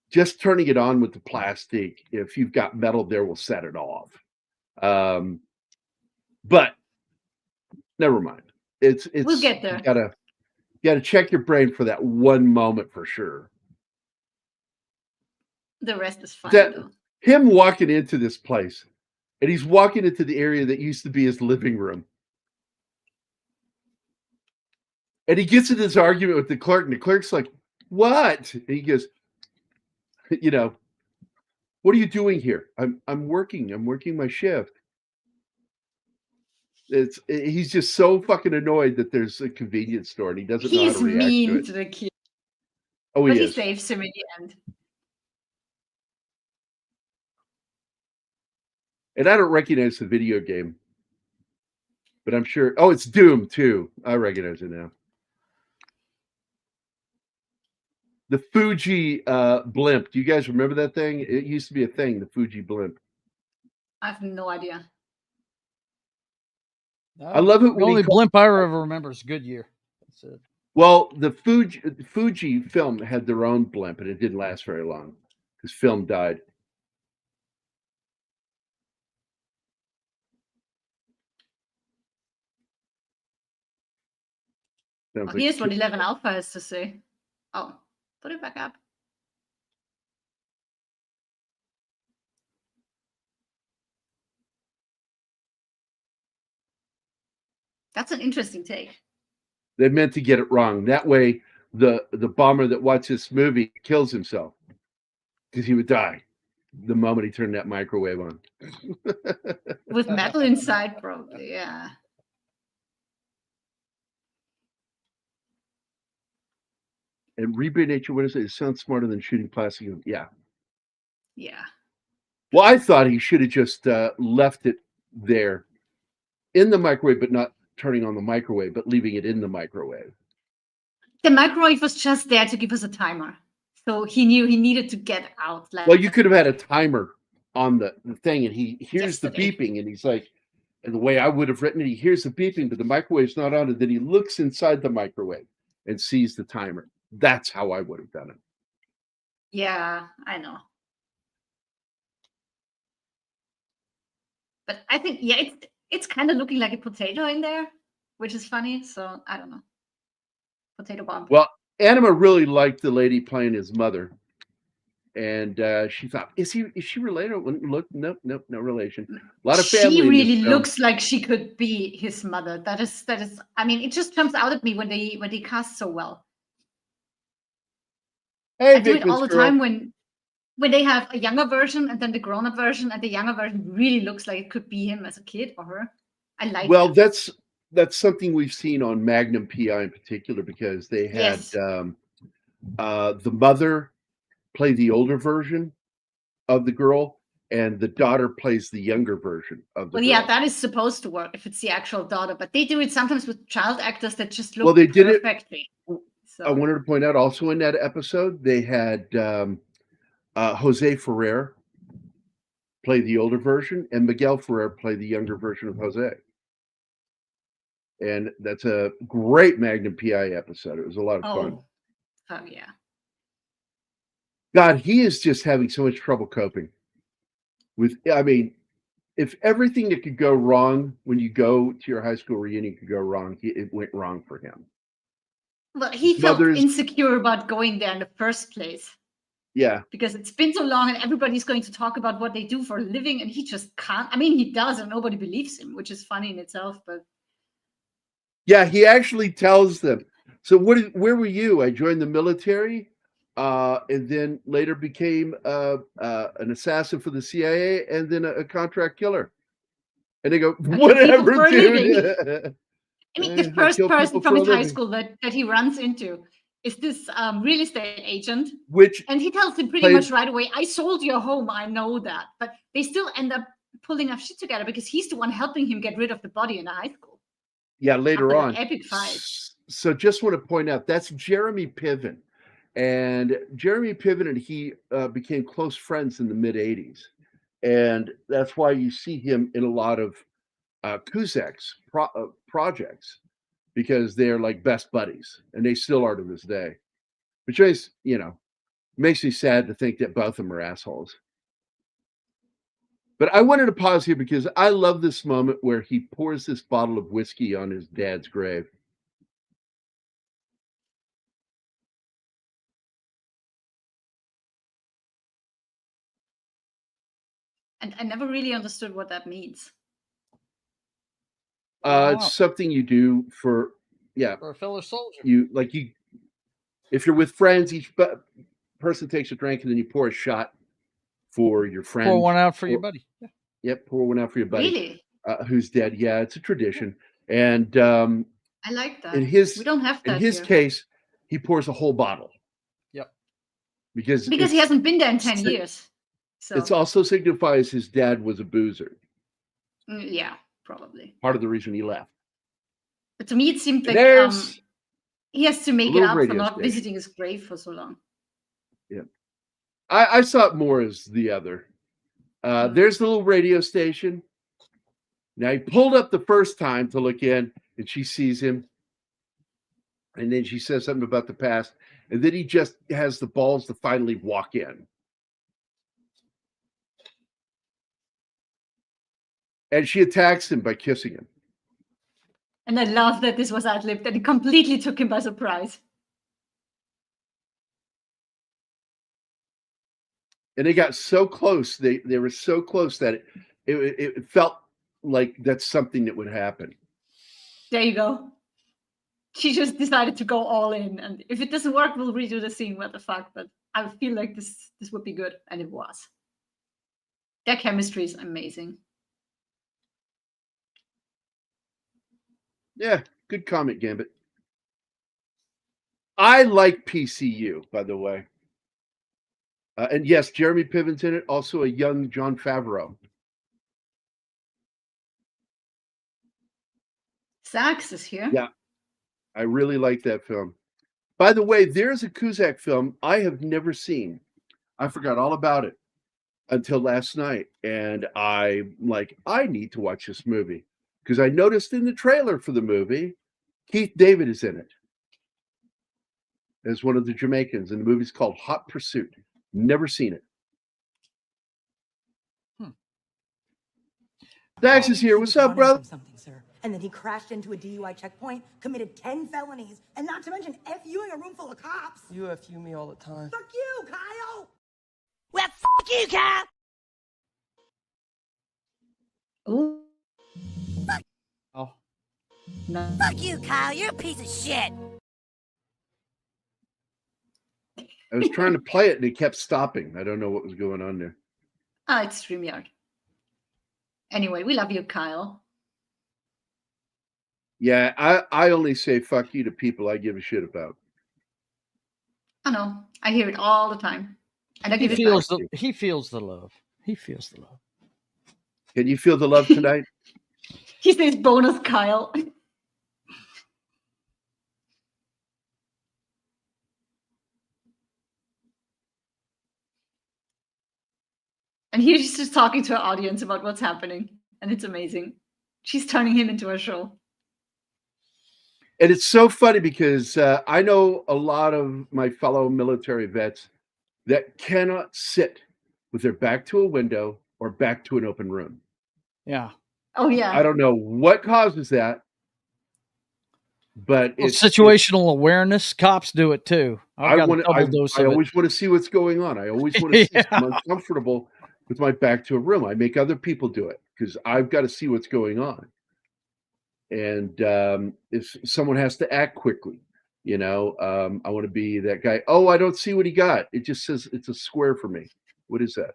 just turning it on with the plastic, if you've got metal there, will set it off. But never mind. It's We'll get there. You gotta check your brain for that one moment for sure. The rest is fine, That though. him walking into this place, and he's walking into the area that used to be his living room. And he gets in this argument with the clerk, and the clerk's like, "What?" And he goes, "You know, what are you doing here?" I'm working. I'm working my shift. He's just so fucking annoyed that there's a convenience store, and he doesn't know how He's to react to mean it. to the kid, Oh, but he he is. saves him in the end. And I don't recognize the video game, but I'm sure. Oh, it's Doom too. I recognize it now. The Fuji blimp. Do you guys remember that thing? It used to be a thing, the Fuji blimp. I have no idea. I love it The when only he blimp I ever remember is Goodyear. That's it. Well, the Fuji film had their own blimp, and it didn't last very long because film died. Sounds like Here's what 11 Alpha has to say. Oh, put it back up. That's an interesting take. they meant to get it wrong. That way, the bomber that watched this movie kills himself because he would die the moment he turned that microwave on. With metal inside, probably, yeah. And Rebate Nature, what is it? It sounds smarter than shooting plastic. Yeah. Yeah. Well, I thought he should have just left it there in the microwave, but not turning on the microwave, but leaving it in the microwave. The microwave was just there to give us a timer. So he knew he needed to get out. Like, Well, you could have had a timer on the thing, and he hears the Yesterday. beeping, and he's like, and the way I would have written it, he hears the beeping, but the microwave's not on, and then he looks inside the microwave and sees the timer. That's how I would have done it. Yeah, I know. But I think, yeah, it's kind of looking like a potato in there, which is funny. So I don't know. Potato bomb. Well, Anima really liked the lady playing his mother, and she thought, "Is she related?" Look, nope, no relation. A lot of family. She in really this film. looks like she could be his mother. That is. I mean, it just jumps out at me when they cast so well. Hey, I do it all the Vickman's girl. time when they have a younger version and then the grown-up version, and the younger version really looks like it could be him as a kid or her. I like. Well, that. that's something we've seen on Magnum PI in particular, because they had Yes. the mother play the older version of the girl, and the daughter plays the younger version of the Well, girl. yeah, that is supposed to work if it's the actual daughter, but they do it sometimes with child actors that just look Well, they did it- perfectly. I wanted to point out also in that episode, they had Jose Ferrer play the older version, and Miguel Ferrer play the younger version of Jose. And that's a great Magnum PI episode. It was a lot of fun. Oh yeah. God, he is just having so much trouble coping with. I mean, if everything that could go wrong when you go to your high school reunion could go wrong, it went wrong for him. Well, he His felt mother's- insecure about going there in the first place Yeah, because it's been so long and everybody's going to talk about what they do for a living and he just can't. I mean, he does and nobody believes him, which is funny in itself, but yeah. He actually tells them. So, where were you? I joined the military, and then later became an assassin for the CIA, and then a contract killer. And they go, whatever, for a dude. I mean, the I first kill person people from for a his high living. school that he runs into is this real estate agent. Which And he tells him pretty plays- much right away, I sold your home, I know that. But they still end up pulling up shit together because he's the one helping him get rid of the body in the high school. Yeah, later After on. that epic fight. So just want to point out that's Jeremy Piven. And Jeremy Piven and he became close friends in the mid 80s. And that's why you see him in a lot of Cusack's projects, because they're like best buddies and they still are to this day. Which is, makes me sad to think that both of them are assholes. But I wanted to pause here because I love this moment where he pours this bottle of whiskey on his dad's grave. And I never really understood what that means. It's something you do for For a fellow soldier. If you're with friends, each person takes a drink and then you pour a shot for your friend. Pour one out for your buddy. Yeah. Yep, pour one out for your buddy. Really? Who's dead. Yeah, it's a tradition. And I like that. We don't have that in his here. case, he pours a whole bottle. Yep. Because he hasn't been there in 10 years. So It also signifies his dad was a boozer. yeah, probably. Part of the reason he left. But to me, it seemed like There's he has to make a it little up for radio not station. visiting his grave for so long. Yeah. I saw it more as the other. There's the little radio station. Now he pulled up the first time to look in, and she sees him. And then she says something about the past. And then he just has the balls to finally walk in. And she attacks him by kissing him. And I love that this was ad-libbed, that it completely took him by surprise. And they got so close. They were so close that it felt like that's something that would happen. There you go. She just decided to go all in. And if it doesn't work, we'll redo the scene. What the fuck? But I feel like this would be good. And it was. Their chemistry is amazing. Yeah, good comment, Gambit. I like PCU, by the way. And yes, Jeremy Piven's in it. Also a young Jon Favreau. Sax is here. Yeah. I really like that film. By the way, there's a Cusack film I have never seen. I forgot all about it until last night. And I'm like, I need to watch this movie. Because I noticed in the trailer for the movie, Keith David is in it as one of the Jamaicans. And the movie's called Hot Pursuit. Never seen it. Dax is here. What's up, brother? Something, sir. And then he crashed into a DUI checkpoint, committed 10 felonies, and not to mention FUing a room full of cops. You FU me all the time. Fuck you, Kyle! Well, fuck you, Kyle! Ooh. Oh. No. Fuck you, Kyle. You're a piece of shit. I was trying to play it and it kept stopping. I don't know what was going on there. It's StreamYard. Anyway, we love you, Kyle. Yeah, I only say fuck you to people I give a shit about. I know. I hear it all the time. And I He give it feels back. he feels the love. He feels the love. Can you feel the love tonight? He says bonus Kyle. And here she's just talking to her audience about what's happening. And it's amazing. She's turning him into a show. And it's so funny because I know a lot of my fellow military vets that cannot sit with their back to a window or back to an open room. Yeah. Oh yeah. I don't know what causes that, but Well, it's situational awareness. Cops do it too. I've got a double dose I of it. always want to see what's going on. I always want to see if I'm Yeah. uncomfortable with my back to a room. I make other people do it because I've got to see what's going on. And if someone has to act quickly, I want to be that guy. Oh, I don't see what he got. It just says it's a square for me. What is that?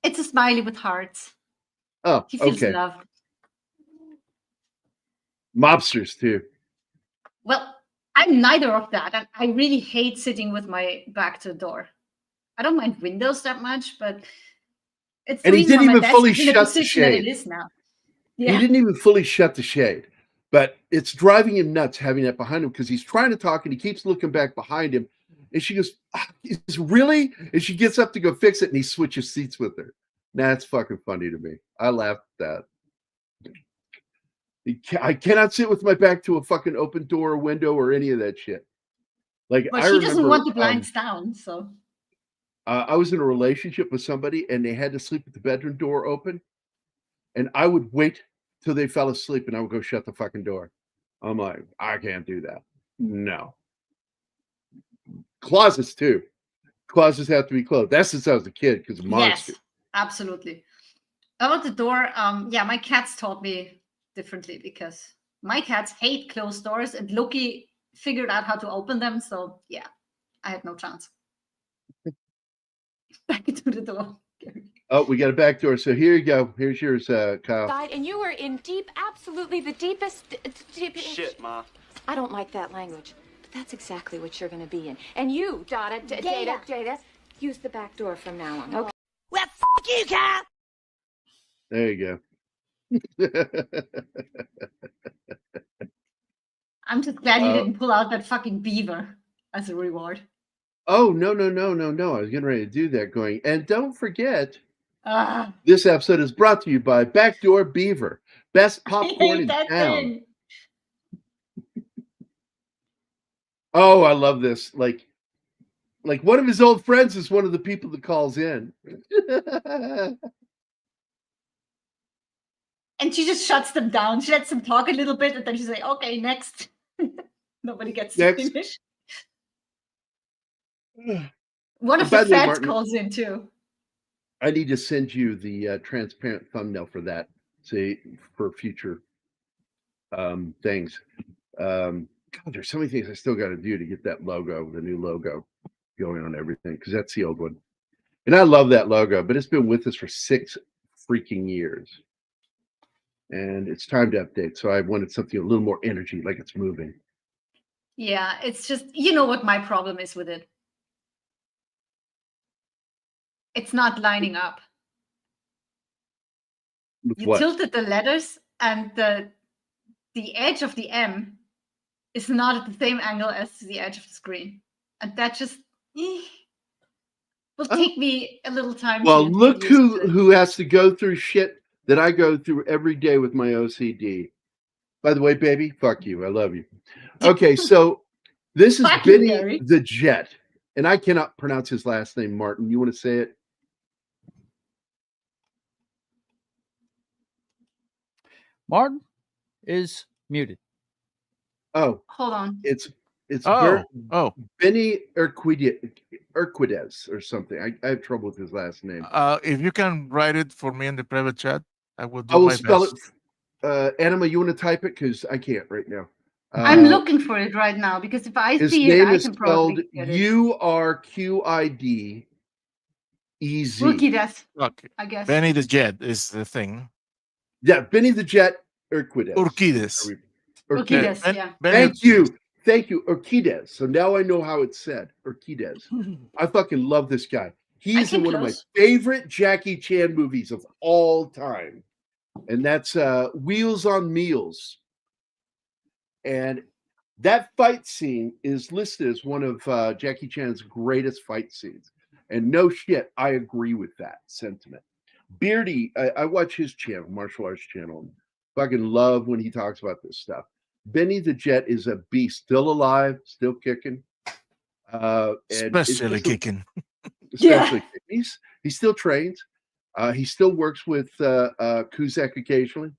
It's a smiley with hearts. Oh, He feels okay. loved. Mobsters too. Well, I'm neither of that, and I really hate sitting with my back to the door. I don't mind windows that much, but it's the And he reason didn't why my even desk fully is in the shut the position that it shade. is now. He Yeah. didn't even fully shut the shade, but it's driving him nuts having that behind him because he's trying to talk and he keeps looking back behind him. And she goes, "Is really?" And she gets up to go fix it and he switches seats with her. That's fucking funny to me. I laughed at that. I cannot sit with my back to a fucking open door or window or any of that shit. Like But I she doesn't remember, want the blinds down, so I was in a relationship with somebody and they had to sleep with the bedroom door open. And I would wait till they fell asleep and I would go shut the fucking door. I'm like, I can't do that. No. Closets too. Closets have to be closed. That's since I was a kid because of yes, monster. absolutely. About the door, yeah, my cats taught me differently because my cats hate closed doors, and Loki figured out how to open them. So yeah, I had no chance. Back to the door. Oh, we got a back door. So here you go. Here's yours, Kyle. Died, and you were in deep, absolutely the deepest. Shit, Ma. I don't like that language, but that's exactly what you're going to be in. And you, Jada, use the back door from now on. Okay. Well, fuck you, Kyle. There you go. I'm just glad you didn't pull out that fucking beaver as a reward. Oh, no. I was getting ready to do that going. And don't forget, Ah, this episode is brought to you by Backdoor Beaver. Best I popcorn hate in that town. thing. Oh, I love this. Like one of his old friends is one of the people that calls in. And she just shuts them down. She lets them talk a little bit, and then she's like, "Okay, next." Nobody gets to Next. finish. One of By the the way, feds Martin, calls in too. I need to send you the transparent thumbnail for that, say, for future things. God, there's so many things I still got to do to get that logo, the new logo, going on everything, because that's the old one. And I love that logo, but it's been with us for 6 freaking years. And it's time to update. So I wanted something a little more energy, like it's moving. Yeah, it's just, you know what my problem is with it. It's not lining up. With You what? tilted the letters, and the edge of the M is not at the same angle as the edge of the screen. And that just will take me a little time Well, to look get used to it. who has to go through shit that I go through every day with my OCD. By the way, baby, fuck you. I love you. Okay, so this is Fuck you, Benny Gary. the Jet. And I cannot pronounce his last name, Martin. You want to say it? Martin is muted. Oh, Hold on. it's Benny Urquidez or something. I have trouble with his last name. If you can write it for me in the private chat, I will do I will my spell best. it. Anima, you want to type it? Because I can't right now. I'm looking for it right now because if I His see it, name I is can spelled probably get it. Urquidez. Urquidez, Okay. I guess. Benny the Jet is the thing. Yeah, Benny the Jet Urquidez. Urquidez. Urquidez, Ben- yeah. Benny Thank you, Urquidez. So now I know how it's said, Urquidez. I fucking love this guy. He's came in one of my close. favorite Jackie Chan movies of all time, and that's Wheels on Meals. And that fight scene is listed as one of Jackie Chan's greatest fight scenes. And no shit, I agree with that sentiment. Beardy, I watch his channel, martial arts channel, and fucking love when he talks about this stuff. Benny the Jet is a beast, still alive, still kicking. And it's Especially just a- kicking. especially he still trains. He still works with Cusack occasionally.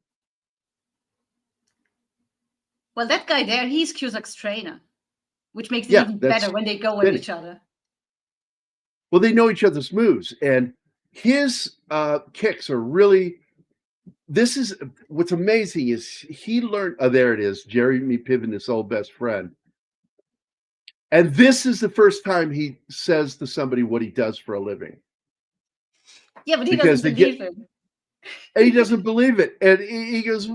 Well, that guy there, he's Cusack's trainer, which makes it Yeah, even that's better when they go at Benny. each other. Well, they know each other's moves, and his kicks are really. This is what's amazing is he learned. Oh, there it is, Jeremy Piven, his old best friend. And this is the first time he says to somebody what he does for a living. Yeah, but he Because doesn't they believe him. And he doesn't believe it. And he goes,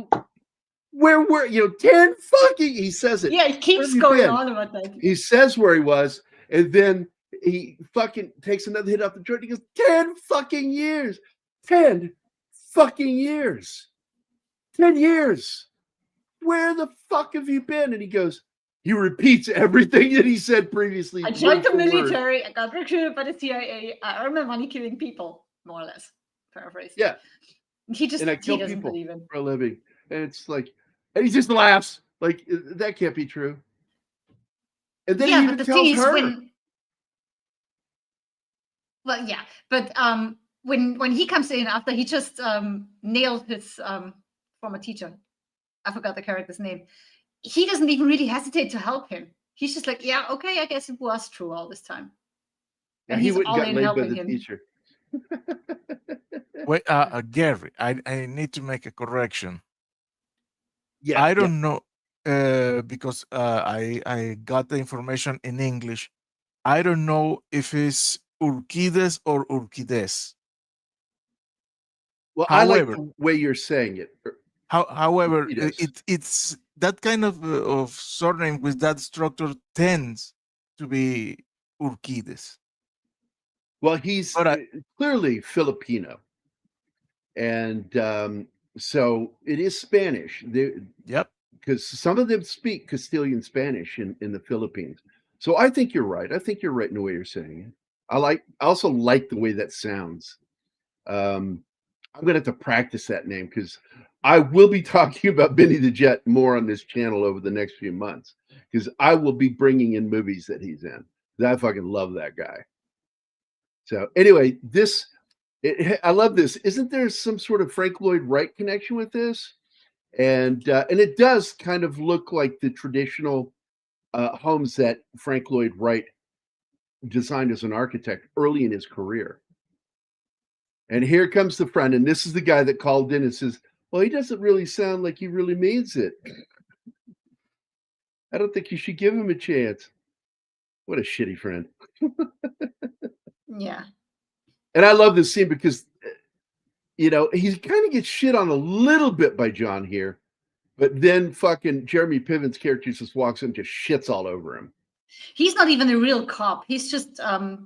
where were you? 10 fucking, he says it. Yeah, he Where keeps have you going been? on about that. He says where he was, and then he fucking takes another hit off the joint. He goes, 10 fucking years. 10 fucking years. 10 years. Where the fuck have you been? And he goes, he repeats everything that he said previously. I joined the word for word. military. I got recruited by the CIA. I earn my money killing people, more or less. Paraphrase. Yeah. He just And I he kill doesn't people believe him. for a living. And it's like, and he just laughs. Like, that can't be true. And then he Yeah, even but the tells thing is her. when well, yeah, but when he comes in after he just nailed his former teacher, I forgot the character's name. He doesn't even really hesitate to help him. He's just like, yeah, okay, I guess it was true all this time. Yeah, And he he's wouldn't all got in laid by helping the him. teacher. Wait, Gary, I need to make a correction. Yeah, I don't know because I got the information in English. I don't know if it's Urquides or Urquides. Well, I like However, the way you're saying it. however, Urquides. it's that kind of surname with that structure tends to be Urquides. Well, he's But clearly Filipino. And so it is Spanish. Yep. Because some of them speak Castilian Spanish in the Philippines. So I think you're right. I think you're right in the way you're saying it. I also like the way that sounds. I'm gonna have to practice that name because I will be talking about Benny the Jet more on this channel over the next few months because I will be bringing in movies that he's in. I fucking love that guy. So anyway, I love this. Isn't there some sort of Frank Lloyd Wright connection with this? And it does kind of look like the traditional homes that Frank Lloyd Wright designed as an architect early in his career. And here comes the friend, and this is the guy that called in and says, well, he doesn't really sound like he really means it. I don't think you should give him a chance. What a shitty friend. Yeah. And I love this scene because, he kind of gets shit on a little bit by John here, but then fucking Jeremy Piven's character just walks in and just shits all over him. He's not even a real cop. He's just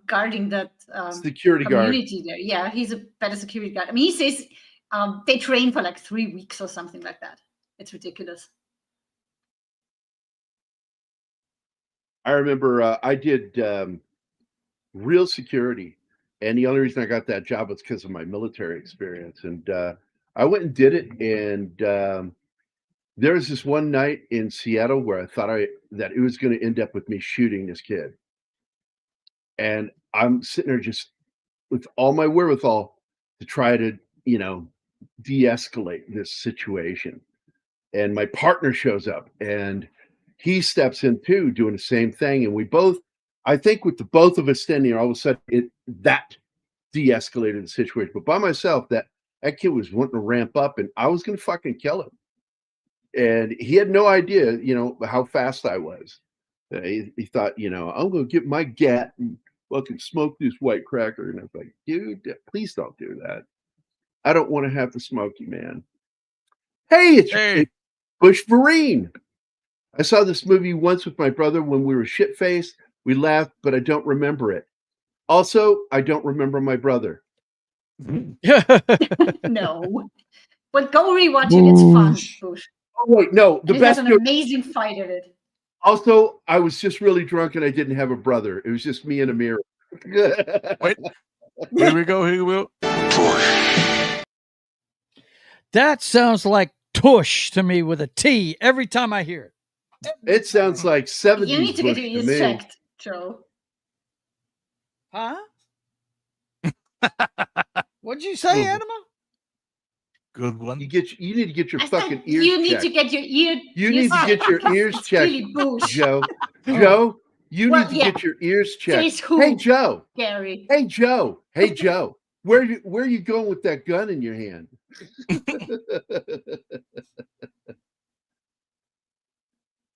guarding that Security guard. community there. Yeah, he's a better security guard. I mean, he says they train for like 3 weeks or something like that. It's ridiculous. I remember I did real security, and the only reason I got that job was because of my military experience. And I went and did it, and there was this one night in Seattle where I thought that it was going to end up with me shooting this kid. And I'm sitting there just with all my wherewithal to try to, de-escalate this situation. And my partner shows up and he steps in too, doing the same thing. And we both, I think with the both of us standing there, all of a sudden that de-escalated the situation. But by myself, that kid was wanting to ramp up and I was going to fucking kill him. And he had no idea, how fast I was. He thought, I'm going to get my gat and fucking smoke this white cracker. And I was like, dude, please don't do that. I don't want to have to smoke you, man. Hey, it's Bush Vereen. I saw this movie once with my brother when we were shit-faced. We laughed, but I don't remember it. Also, I don't remember my brother. No. But go rewatch it. It's fun, Bush. Oh, wait, no. The best has an amazing fight in it. Also, I was just really drunk and I didn't have a brother. It was just me in a mirror. Wait. Here we go. Here we go. That sounds like tush to me with a T every time I hear it. It sounds like 70s You need to get Bush your to ears me. checked, Joe. Huh? What'd you say, Anima? Good one. You need to get your I fucking said ears you need checked. to get your ear. You need to get your ears It's checked, really boosh. Joe. Oh. Joe, you Well, need to yeah. get your ears checked. Says who? Hey, Joe. Gary. Hey, Joe. Hey, Joe. Where are you going with that gun in your hand?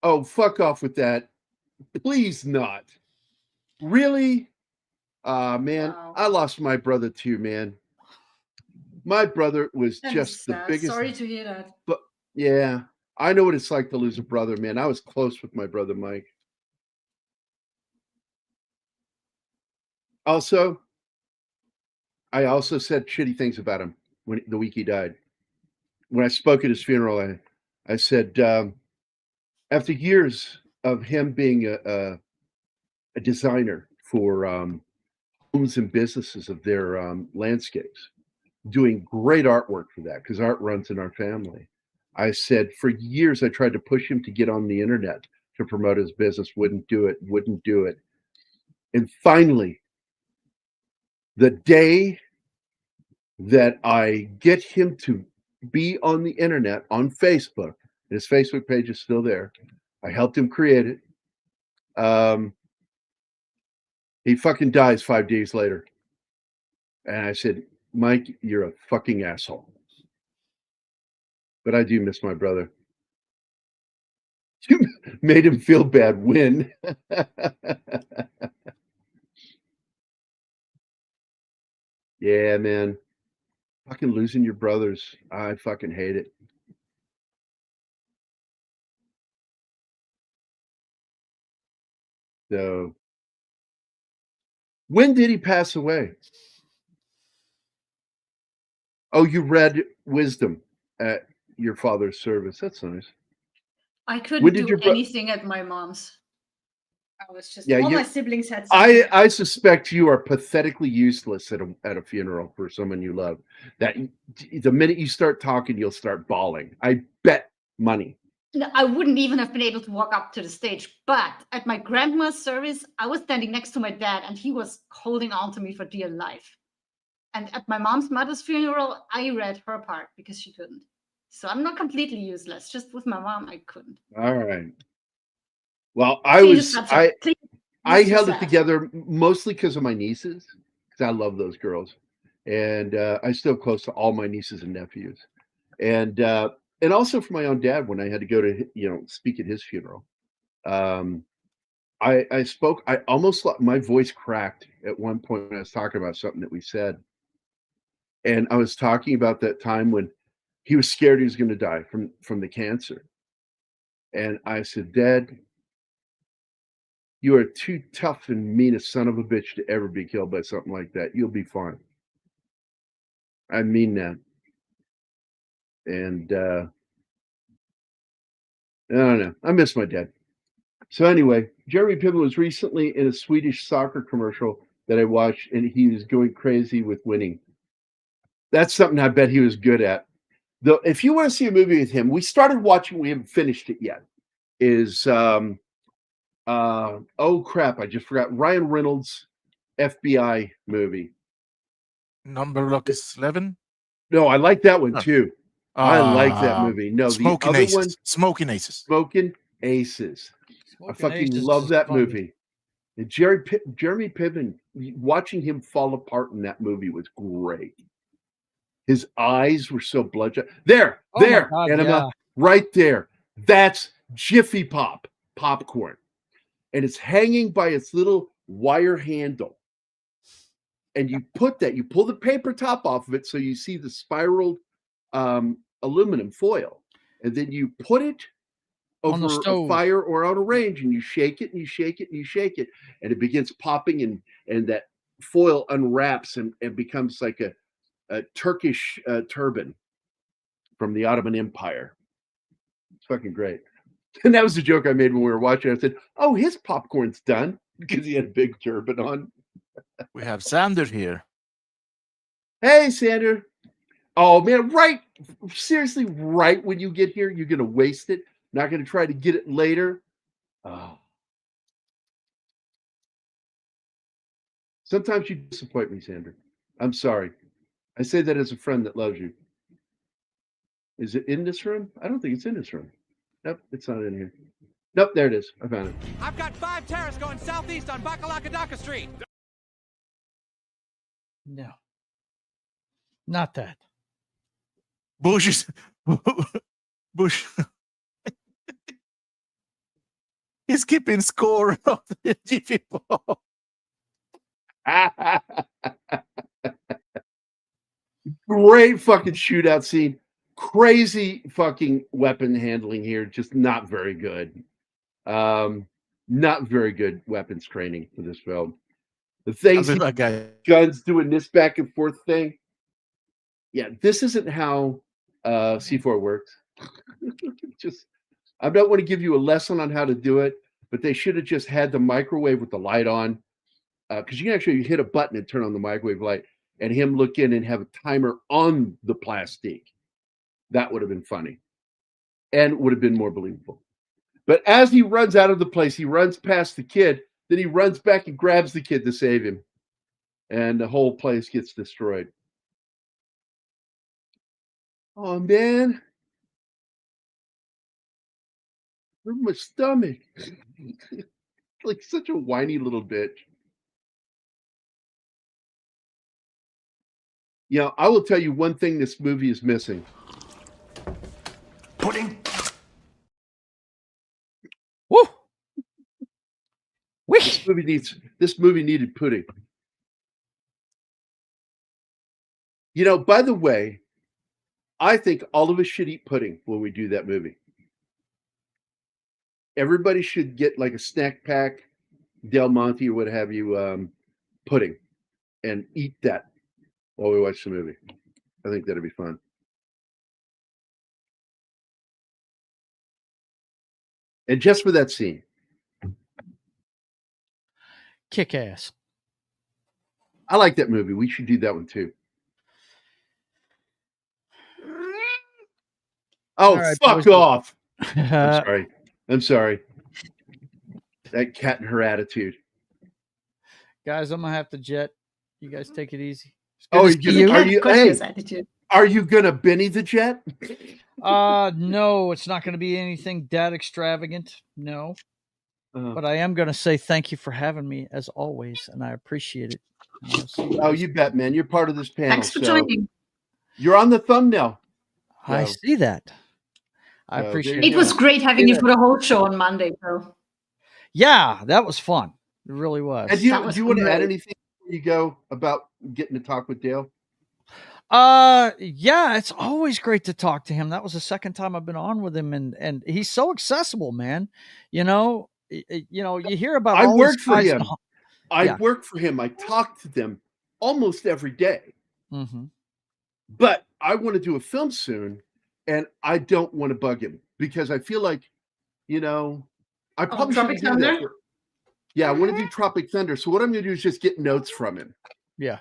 Oh, fuck off with that. Please not. Really? Man, Wow. I lost my brother too, man. My brother was That just is the sad. biggest. Sorry to hear that. But yeah, I know what it's like to lose a brother, man. I was close with my brother Mike. Also, I also said shitty things about him when the week he died. When I spoke at his funeral, I said, after years of him being a designer for homes and businesses of their landscapes, doing great artwork for that, because art runs in our family. I said, for years, I tried to push him to get on the internet to promote his business, wouldn't do it. And finally, the day that I get him to be on the internet on Facebook, his Facebook page is still there. I helped him create it. He fucking dies 5 days later. And I said, Mike, you're a fucking asshole. But I do miss my brother. You made him feel bad. Win. Yeah, man. Fucking losing your brothers. I fucking hate it. So, when did he pass away? Oh, you read Wisdom at your father's service. That's nice. I couldn't When did do your bro- anything at my mom's. I was just Yeah, all you- my siblings had something. I suspect you are pathetically useless at a funeral for someone you love. That the minute you start talking, you'll start bawling. I bet money. No, I wouldn't even have been able to walk up to the stage. But at my grandma's service, I was standing next to my dad, and he was holding on to me for dear life. And at my mother's funeral, I read her part because she couldn't. So I'm not completely useless. Just with my mom, I couldn't. All right. Well, Change the subject. Please. I It's too held it sad. together mostly because of my nieces, because I love those girls, and I'm still close to all my nieces and nephews, and also for my own dad when I had to go to speak at his funeral. I spoke. I almost my voice cracked at one point when I was talking about something that we said, and I was talking about that time when he was scared he was going to die from the cancer, and I said, Dad, you are too tough and mean a son of a bitch to ever be killed by something like that. You'll be fine. I mean that. And I don't know. I miss my dad. So anyway, Jeremy Piven was recently in a Swedish soccer commercial that I watched, and he was going crazy with winning. That's something I bet he was good at. Though, if you want to see a movie with him, we started watching. We haven't finished it yet. Is oh crap! I just forgot. Ryan Reynolds' FBI movie. Number Lock is 11. No, I like that one Huh. too. I like that movie. No, the Smoking other Aces. one, Smoking Aces. Smoking Aces. I fucking Aces love is that funny. movie. And Jeremy Piven, watching him fall apart in that movie was great. His eyes were so bloodshot. There, Oh my there, God, Anima, yeah. right there. That's Jiffy Pop popcorn, and it's hanging by its little wire handle. And you pull the paper top off of it so you see the spiraled aluminum foil, and then you put it On the over a stove. fire or on a range, and you shake it and you shake it and you shake it, and it begins popping, and that foil unwraps and becomes like a Turkish turban from the Ottoman Empire. It's fucking great. And that was the joke I made when we were watching. I said, "Oh, his popcorn's done," because he had a big turban on. We have Sander here. Hey, Sander. Oh man, right. Seriously, right when you get here, you're gonna waste it. Not gonna try to get it later. Oh. Sometimes you disappoint me, Sandra. I'm sorry. I say that as a friend that loves you. Is it in this room? I don't think it's in this room. Nope, it's not in here. Nope, there it is. I found it. I've got 5 terrace going southeast on Bakalakadaka Street. No. Not that. Bush. He's keeping score of the GP ball. Great fucking shootout scene. Crazy fucking weapon handling here. Just not very good. Not very good weapons training for this film. The things guns doing this back and forth thing. Yeah, this isn't how C4 works. Just, I don't want to give you a lesson on how to do it, but they should have just had the microwave with the light on, because you can actually hit a button and turn on the microwave light, and him look in and have a timer on the plastic. That would have been funny, and would have been more believable. But as he runs out of the place, he runs past the kid, then he runs back and grabs the kid to save him, and the whole place gets destroyed. Oh, man. Hurt my stomach. Like such a whiny little bitch. You know, I will tell you one thing this movie is missing. Pudding. Woo! This movie needed pudding. You know, by the way, I think all of us should eat pudding when we do that movie. Everybody should get like a snack pack, Del Monte or what have you, pudding, and eat that while we watch the movie. I think that'd be fun. And just for that scene. Kick ass. I like that movie. We should do that one too. Oh, right, fuck off. I'm sorry. That cat and her attitude. Guys, I'm going to have to jet. You guys take it easy. Oh, are you going to Benny the jet? No, it's not going to be anything that extravagant. No. But I am going to say thank you for having me as always, and I appreciate it. Oh, you bet, man. You're part of this panel. Thanks for joining. You're on the thumbnail. I see that. I appreciate it. It was great having you for the whole show on Monday, bro. Yeah, that was fun. It really was. And do you want to add anything before you go about getting to talk with Dale? Yeah, it's always great to talk to him. That was the second time I've been on with him, and he's so accessible, man. You know, you hear about. I worked for him. I worked for him. I talked to them almost every day. Mm-hmm. But I want to do a film soon, and I don't want to bug him because I feel like, I probably should do that. I want to do Tropic Thunder. So what I'm going to do is just get notes from him. Yeah.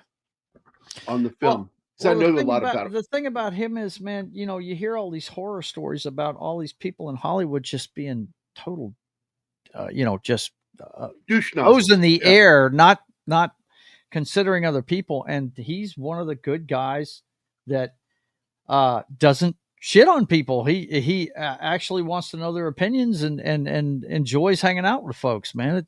On the film. Because I know a lot about it. The thing about him is, man, you hear all these horror stories about all these people in Hollywood just being total, just nose in the air, not considering other people. And he's one of the good guys that doesn't shit on people. He actually wants to know their opinions and enjoys hanging out with folks, man.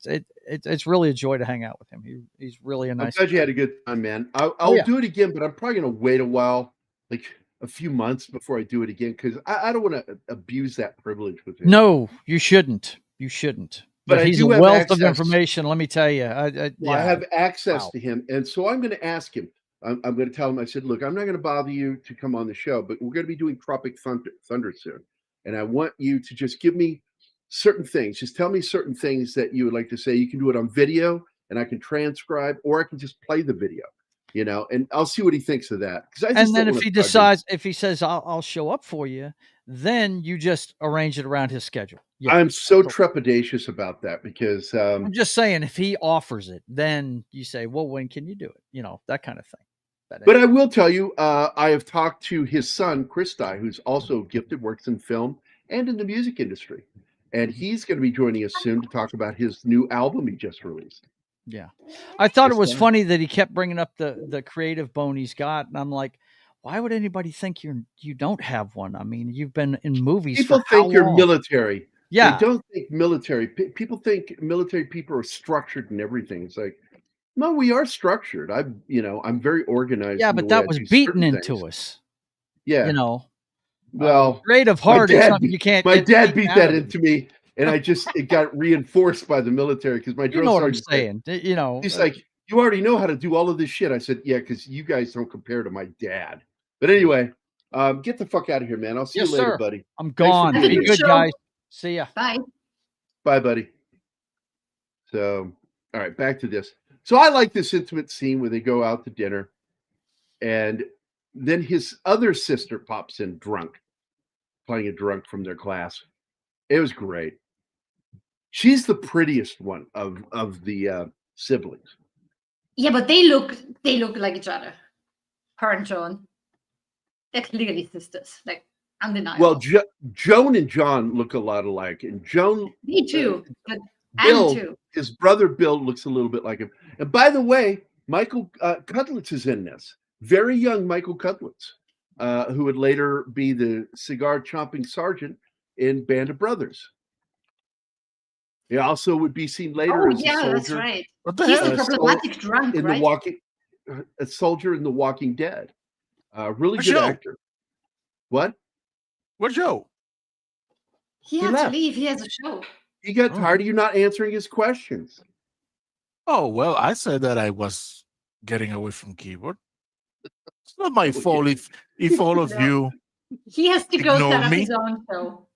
It's really a joy to hang out with him. He's really a nice guy. I'm glad you had a good time, man. I'll do it again, but I'm probably going to wait a while, like a few months before I do it again, because I don't want to abuse that privilege with him. No, you shouldn't. You shouldn't. But he's a wealth of information, let me tell you. I have access to him, and so I'm going to ask him. I'm going to tell him, I said, look, I'm not going to bother you to come on the show, but we're going to be doing Tropic Thunder soon. And I want you to just give me certain things. Just tell me certain things that you would like to say. You can do it on video and I can transcribe, or I can just play the video, and I'll see what he thinks of that. And then if he decides, if he says, I'll show up for you, then you just arrange it around his schedule. Yeah. I'm so trepidatious about that because I'm just saying, if he offers it, then you say, well, when can you do it? That kind of thing. But I will tell you, I have talked to his son, Chris Dye, who's also gifted, works in film and in the music industry. And he's going to be joining us soon to talk about his new album he just released. Yeah. I thought it was funny that he kept bringing up the creative bone he's got. And I'm like, why would anybody think you don't have one? I mean, you've been in movies People for how think you're long? military. Yeah. They don't think military. People think military people are structured and everything. It's like, no, we are structured. I'm very organized. Yeah, in the but way that I was do beaten certain into things. us. Yeah. You know. Well, Great of my heart is dad something you can't my get dad beaten beat out that of into me, and it got reinforced by the military because my You drill know what I'm sergeant said, saying? You know. he's like, "You already know how to do all of this shit." I said, "Yeah, because you guys don't compare to my dad." But anyway, get the fuck out of here, man. I'll see Yes, you later, sir. buddy. I'm Thanks for gone. being Be here. good, guys. See ya. Bye. Bye, buddy. So, all right, back to this. So I like this intimate scene where they go out to dinner, and then his other sister pops in drunk, playing a drunk from their class. It was great. She's the prettiest one of the siblings. Yeah, but they look like each other. Her and Joan. They're clearly sisters. Like undeniable. Well, Joan and John look a lot alike, and Joan. Me too. But Bill, Anne too. his brother Bill, looks a little bit like him. And by the way, Michael Cudlitz is in this. Very young Michael Cudlitz, who would later be the cigar chomping sergeant in Band of Brothers. He also would be seen later as a soldier. That's right. What the He's hell? the problematic drunk, in right? a soldier in The Walking Dead. Really Where's good Joe? actor. What? Where's Joe? He had to leave. He has a show. He got tired of you not answering his questions. Oh, well, I said that I was getting away from keyboard. It's not my fault if all of you He has to go ignore set up me. his own show.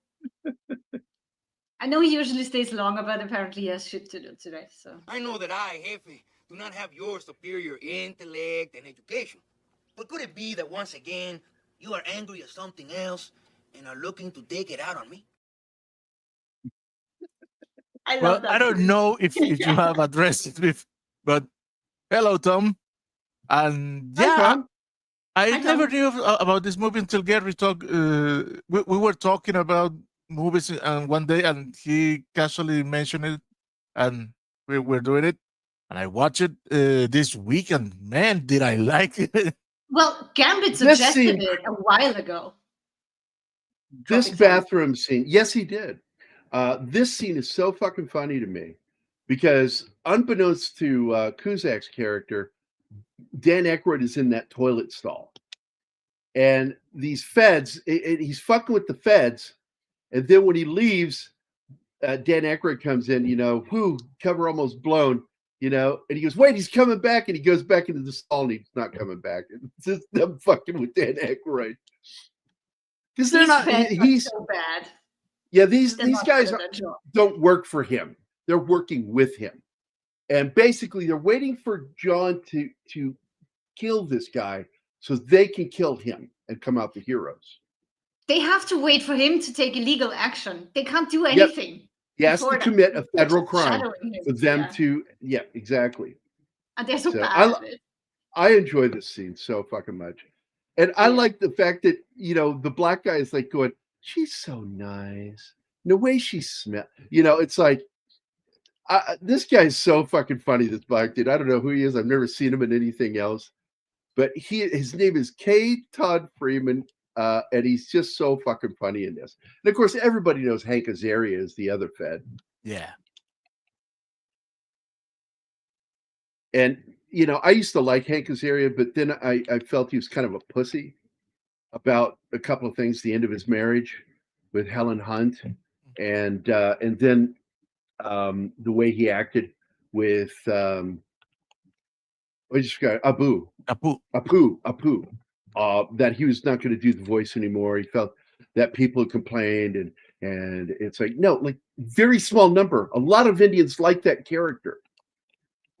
I know he usually stays longer, but apparently he has shit to do today. So I know that I, Jefe, do not have your superior intellect and education. But could it be that once again you are angry at something else and are looking to take it out on me? I love Well, that. I don't know if you have addressed it with, but hello, Tom. And Hi, yeah, Tom. I never knew about this movie until Gary talked. We were talking about movies one day, and he casually mentioned it, and we were doing it. And I watched it this week, and man, did I like it! Well, Gambit suggested it a while ago. This bathroom scene, yes, he did. This scene is so fucking funny to me because, unbeknownst to Cusack's character, Dan Aykroyd is in that toilet stall, and these feds, he's fucking with the feds, and then when he leaves, Dan Aykroyd comes in, cover almost blown, and he goes, wait, he's coming back, and he goes back into the stall, and he's not coming back. It's just them fucking with Dan Aykroyd because they're not. He's so bad. Yeah, these guys don't work for him. They're working with him. And basically they're waiting for John to kill this guy so they can kill him and come out the heroes. They have to wait for him to take illegal action. They can't do anything. Yep. He has to commit a federal crime for them to, exactly. And they're so bad at it. I enjoy this scene so fucking much. And I like the fact that, the black guy is like going, she's so nice. The way she smells, it's like, this guy's so fucking funny, this black dude. I don't know who he is. I've never seen him in anything else. But his name is K. Todd Freeman, and he's just so fucking funny in this. And of course, everybody knows Hank Azaria is the other Fed. Yeah. And, I used to like Hank Azaria, but then I felt he was kind of a pussy about a couple of things, the end of his marriage with Helen Hunt, and then the way he acted with I just forgot Apu, that he was not going to do the voice anymore. He felt that people had complained, and it's like, no, like very small number. A lot of Indians like that character.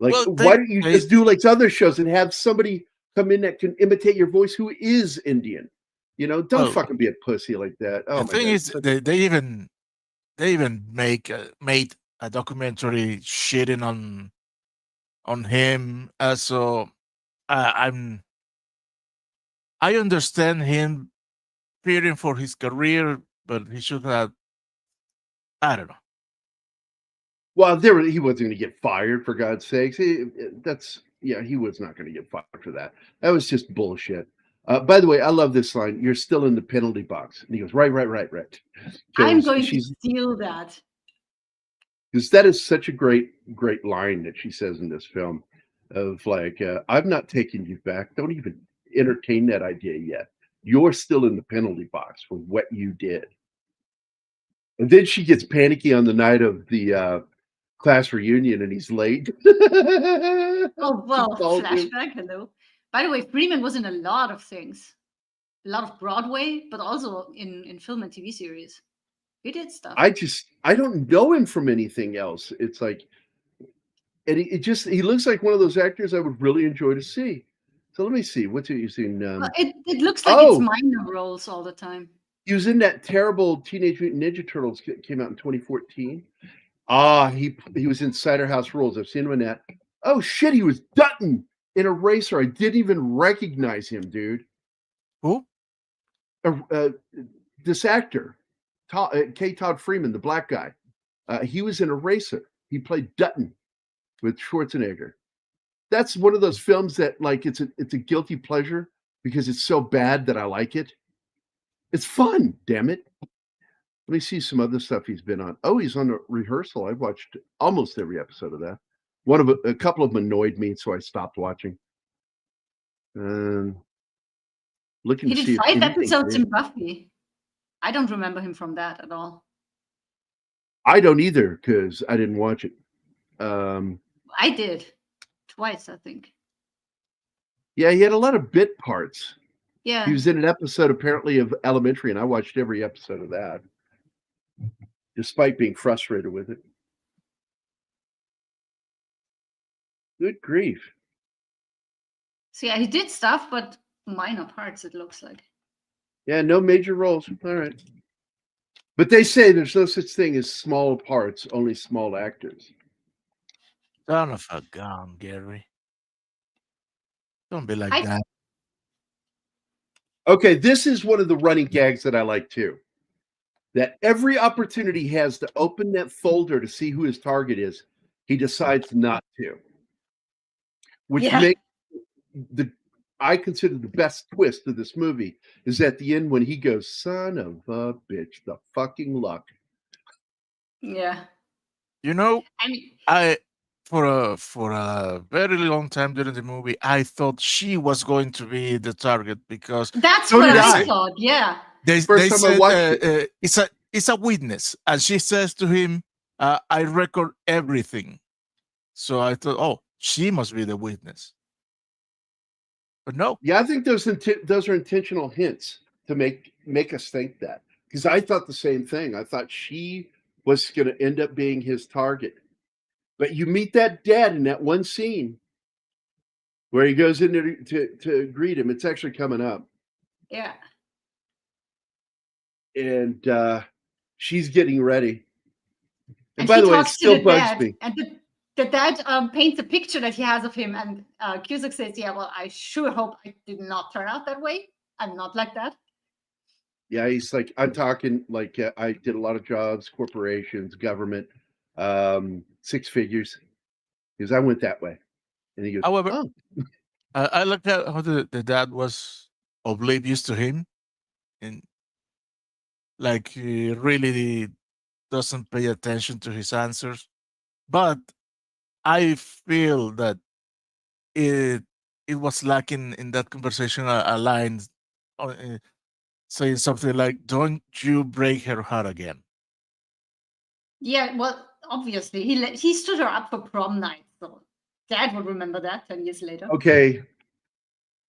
Like, why don't you just do like other shows and have somebody come in that can imitate your voice who is Indian? Don't fucking be a pussy like that. Oh, the thing is, they even made a documentary shitting on him. So I understand him fearing for his career, but he should have. I don't know. Well, he wasn't going to get fired, for God's sakes. He was not going to get fired for that. That was just bullshit. By the way, I love this line. You're still in the penalty box. And he goes, right. I'm going to steal that. Because that is such a great line that she says in this film of like, I've not taken you back. Don't even entertain that idea yet. You're still in the penalty box for what you did. And then she gets panicky on the night of the class reunion and he's late. Oh, well, flashback, hello. By the way, Freeman was in a lot of things. A lot of Broadway, but also in film and TV series. He did stuff. I don't know him from anything else. It's like, and he looks like one of those actors I would really enjoy to see. So let me see. What's it you seen? It looks like it's minor roles all the time. He was in that terrible Teenage Mutant Ninja Turtles came out in 2014. He was in Cider House Rules. I've seen him in that. Oh shit, he was Dutton in Eraser. I didn't even recognize him, dude. Who? This actor, K. Todd Freeman, the black guy. He was in Eraser. He played Dutton with Schwarzenegger. That's one of those films that like it's a guilty pleasure because it's so bad that I like it. It's fun, damn it. Let me see some other stuff he's been on. Oh, he's on a Rehearsal. I've watched almost every episode of that. A couple of them annoyed me, so I stopped watching. Looking he to did see 5 episodes in Buffy. I don't remember him from that at all. I don't either because I didn't watch it. I did twice, I think. Yeah, he had a lot of bit parts. Yeah, he was in an episode apparently of Elementary, and I watched every episode of that, despite being frustrated with it. Good grief! So yeah, he did stuff, but minor parts. It looks like. Yeah, no major roles. All right. But they say there's no such thing as small parts, only small actors. Son of a gun, Gary. Don't be like that. Okay, this is one of the running gags that I like too. That every opportunity he has to open that folder to see who his target is, he decides not to. Which makes I consider the best twist of this movie is at the end when he goes, son of a bitch, the fucking luck. Yeah. You know, I for a very long time during the movie, I thought she was going to be the target because that's what I thought. Yeah. They said it's a witness, and she says to him, "I record everything." So I thought, oh, she must be the witness. But no. Yeah, I think those are intentional hints to make us think that. Because I thought the same thing. I thought she was going to end up being his target. But you meet that dad in that one scene where he goes in to greet him. It's actually coming up. Yeah. And she's getting ready. And by the way, it still bugs me. And the dad paints a picture that he has of him, and Cusack says, yeah, well, I sure hope I did not turn out that way. I'm not like that. Yeah, he's like, I'm talking like I did a lot of jobs, corporations, government, 6 figures. Because I went that way. And he goes, however, oh. I like how the dad was oblivious to him. And like he really doesn't pay attention to his answers. But I feel that it was lacking in that conversation a line saying something like, "Don't you break her heart again." Yeah, well, obviously he stood her up for prom night, so Dad would remember that 10 years later. Okay,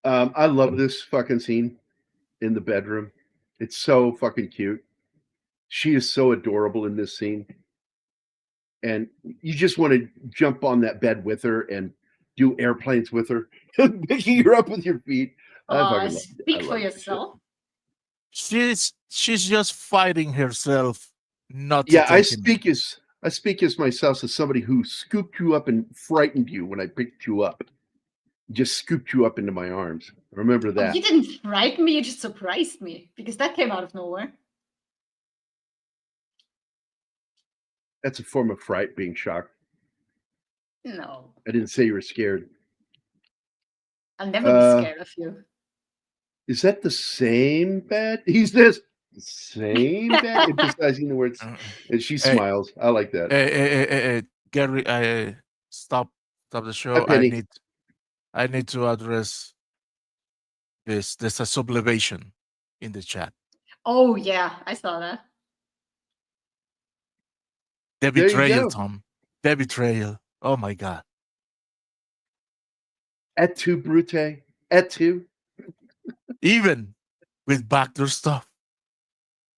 I love this fucking scene in the bedroom. It's so fucking cute. She is so adorable in this scene. And you just want to jump on that bed with her and do airplanes with her, picking her up with your feet. Speak for yourself. She's just fighting herself not to Yeah, I speak as myself as somebody who scooped you up and frightened you when I picked you up. Just scooped you up into my arms. Remember that. You didn't frighten me, you just surprised me, because that came out of nowhere. That's a form of fright, being shocked. No. I didn't say you were scared. I'll never be scared of you. Is that the same bed? He's this same bed, emphasizing the words. And she smiles. I like that. Gary, stop the show. Hi, Penny. I need to address this. There's a sublimation in the chat. Oh yeah, I saw that. The betrayal, Tom. The betrayal. Oh my God. Et tu, Brute? Et tu? Even with backdoor stuff.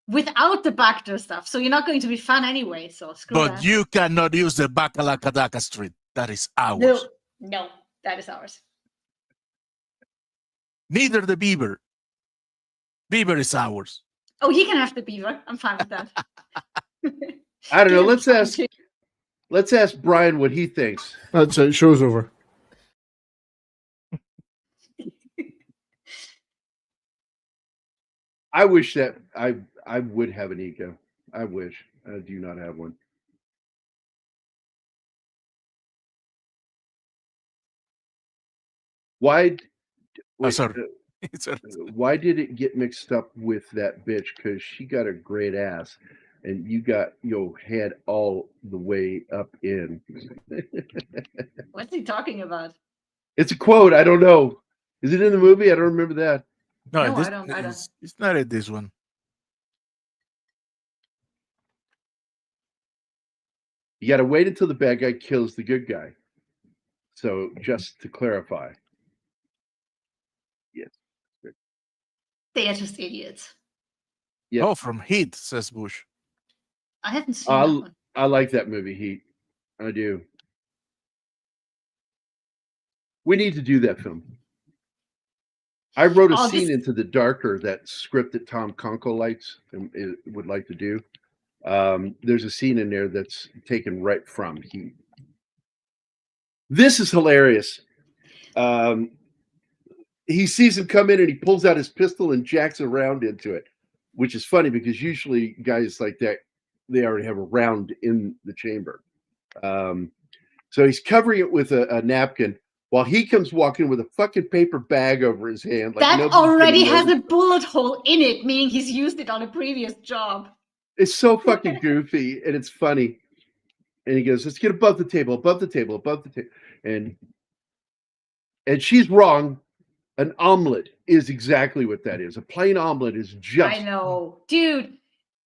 Without the backdoor stuff. So you're not going to be fun anyway. So screw But that. you cannot use the Bakalakadaka Street. That is ours. No, that is ours. Neither the beaver. Beaver is ours. Oh, he can have the beaver. I'm fine with that. I don't know. Let's ask Brian what he thinks. That's it. Show's over. I wish that I would have an ego. I wish. I do not have one. Why? Wait, sorry. Why did it get mixed up with that bitch? Because she got a great ass, and you got your head all the way up in. What's he talking about? It's a quote. I don't know. Is it in the movie? I don't remember that. No, I don't. It's not in this one. You got to wait until the bad guy kills the good guy. So just to clarify. Yes. They are just idiots. Yeah. Oh, from Heat, says Bush. I haven't seen that one. I like that movie, Heat. I do. We need to do that film. I wrote a scene into The Darker, that script that Tom Conkle likes and would like to do. There's a scene in there that's taken right from Heat. This is hilarious. He sees him come in and he pulls out his pistol and jacks a round into it, which is funny because usually guys like that, they already have a round in the chamber. So he's covering it with a napkin while he comes walking with a fucking paper bag over his hand. Like that already has a bullet hole in it, meaning he's used it on a previous job. It's so fucking goofy and it's funny. And he goes, let's get above the table, above the table, above the table. And she's wrong. An omelet is exactly what that is. A plain omelet is just. I know. Dude,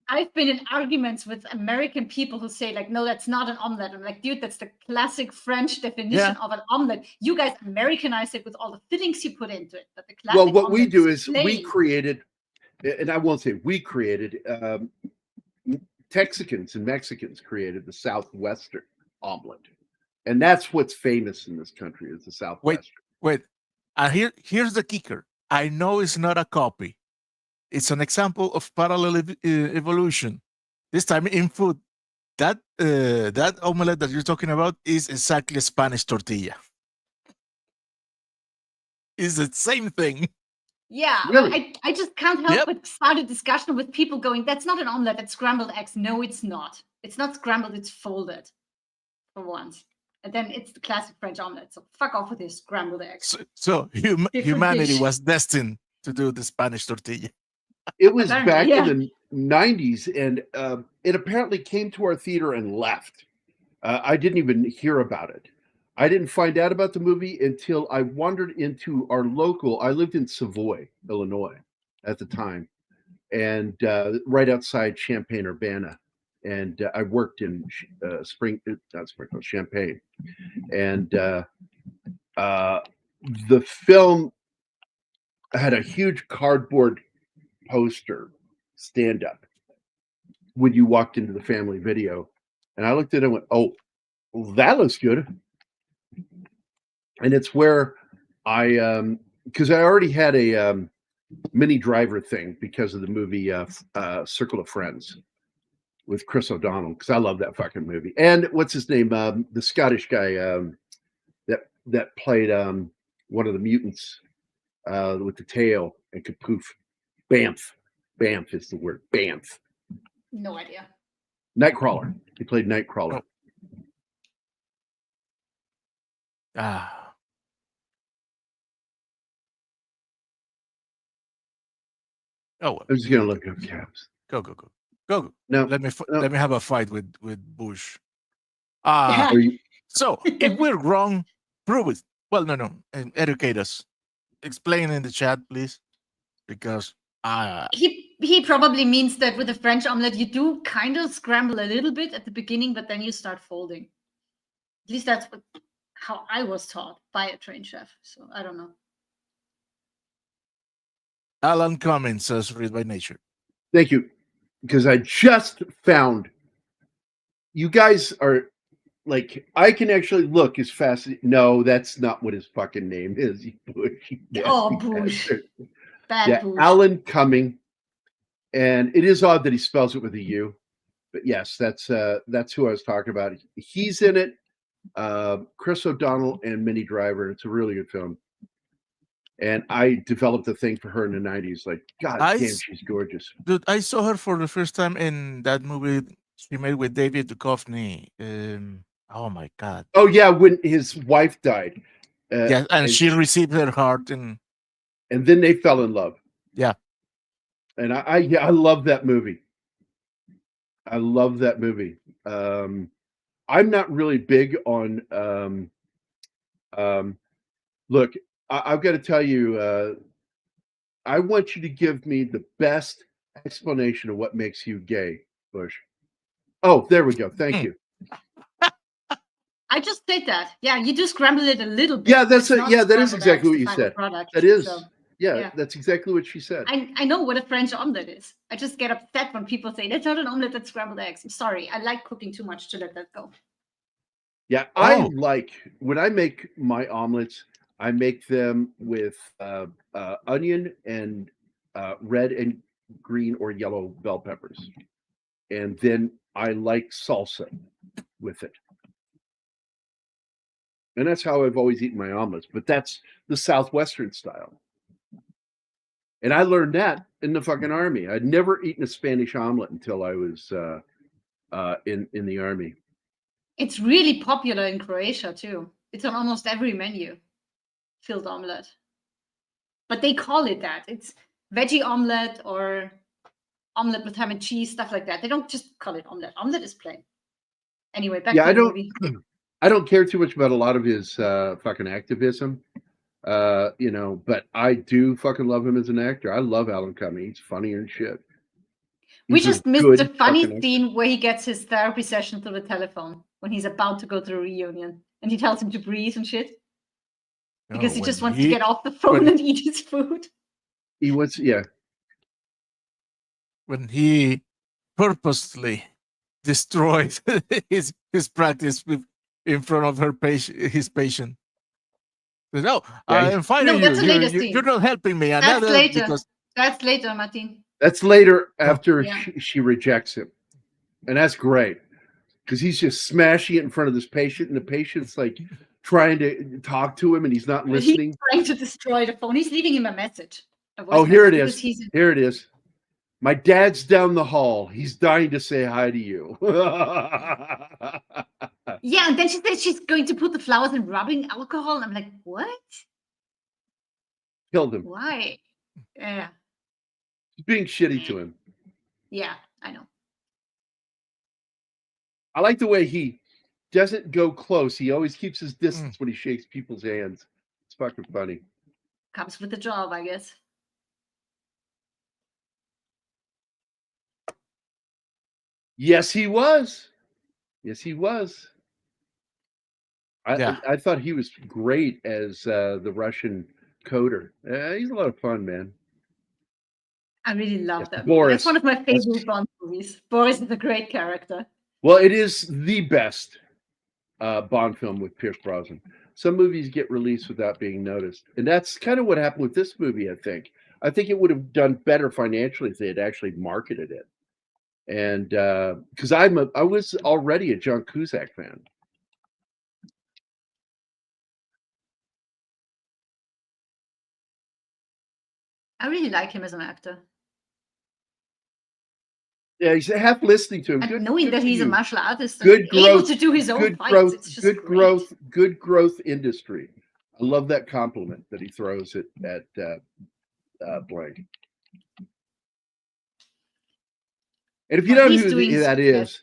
I've been in arguments with American people who say, like, no, that's not an omelet. I'm like, dude, that's the classic French definition of an omelet. You guys Americanized it with all the fillings you put into it. But the classic well, what we do is plain. we created, and I won't say we created, Texicans and Mexicans created the Southwestern omelet. And that's what's famous in this country is the Southwestern. Wait. Here's the kicker. I know it's not a copy. It's an example of parallel evolution. This time in food. That omelette that you're talking about is exactly a Spanish tortilla. It's the same thing. Yeah, really? I just can't help but start a discussion with people going, that's not an omelette, that's scrambled eggs. No, it's not. It's not scrambled, it's folded for once. And then it's the classic French omelette. So fuck off with this scrambled eggs. So humanity was destined to do the Spanish tortilla. It was back in the 90s, and it apparently came to our theater and left. I didn't even hear about it. I didn't find out about the movie until I wandered into our local. I lived in Savoy, Illinois at the time, and right outside Champaign-Urbana. And I worked in Champaign. And the film had a huge cardboard poster stand up when you walked into the family video. And I looked at it and went, oh, well, that looks good. And it's where because I already had a Minnie Driver thing because of the movie Circle of Friends with Chris O'Donnell, because I love that fucking movie. And what's his name? The Scottish guy that played one of the mutants with the tail and could poof. Bamf. Bamf is the word. Bamf. No idea. Nightcrawler. He played Nightcrawler. Ah. Oh, well. I'm just gonna look up Caps. Go. No, let me have a fight with Bush. You... So if we're wrong, prove it. Well, no, and educate us. Explain in the chat, please, because he probably means that with a French omelet you do kind of scramble a little bit at the beginning, but then you start folding. At least that's how I was taught by a trained chef. So I don't know. Alan Cummins says, "Read by nature." Thank you, because I just found you guys are like I can actually look as fast as no, that's not what his fucking name is. Bush. Bush. Bad Bush. Alan Cumming, and it is odd that he spells it with a U, but yes, that's who I was talking about. He's in it. Chris O'Donnell and Minnie Driver. It's a really good film. And I developed a thing for her in the 90s. Like, God damn, she's gorgeous. Dude, I saw her for the first time in that movie she made with David Duchovny. Oh my God. Oh yeah, when his wife died. Yeah, and she received her heart, and then they fell in love. Yeah. And I love that movie. I love that movie. I'm not really big on look, I've got to tell you, I want you to give me the best explanation of what makes you gay, Bush. Oh, there we go. Thank you. I just said that. Yeah, you do scramble it a little bit. Yeah, that is exactly what you said. That is, so, that's exactly what she said. I know what a French omelet is. I just get upset when people say that's not an omelet, that's scrambled eggs. I'm sorry. I like cooking too much to let that go. Yeah, I like when I make my omelets, I make them with onion and red and green or yellow bell peppers. And then I like salsa with it. And that's how I've always eaten my omelets. But that's the Southwestern style. And I learned that in the fucking army. I'd never eaten a Spanish omelet until I was in the army. It's really popular in Croatia too. It's on almost every menu. Filled omelet. But they call it that. It's veggie omelet or omelet with ham and cheese, stuff like that. They don't just call it omelet. Omelet is plain. Anyway, back to the movie. I don't care too much about a lot of his fucking activism. But I do fucking love him as an actor. I love Alan Cumming. He's funny and shit. We just missed the funny scene where he gets his therapy session through the telephone when he's about to go to a reunion and he tells him to breathe and shit. Because he just wants to get off the phone and eat his food. He wants, yeah. When he purposely destroyed his practice in front of his patient. No, I'm fighting you. You're not helping me. That's later. That's later, Martin. That's later after she rejects him. And that's great. Because he's just smashing it in front of this patient, and the patient's like trying to talk to him, and he's not listening. He's trying to destroy the phone. He's leaving him a message. Oh, here it is. Here it is. My dad's down the hall. He's dying to say hi to you. Yeah, and then she says she's going to put the flowers in rubbing alcohol. And I'm like, what? Killed him. Why? Yeah. She's being shitty to him. Yeah, I know. I like the way he doesn't go close. He always keeps his distance when he shakes people's hands. It's fucking funny. Comes with the job, I guess. Yes, he was. Yes, he was. I thought he was great as the Russian coder. He's a lot of fun, man. I really love that. Boris. That's one of my favorite Bond movies. Boris is a great character. Well, it is the best Bond film with Pierce Brosnan. Some movies get released without being noticed. And that's kind of what happened with this movie, I think. I think it would have done better financially if they had actually marketed it. And because I was already a John Cusack fan. I really like him as an actor. Yeah, he's half listening to him. And knowing that he's a martial artist and good able growth, to do his own good fights, growth, it's just good great. growth, good growth industry. I love that compliment that he throws at Blank. And if you don't know who that is,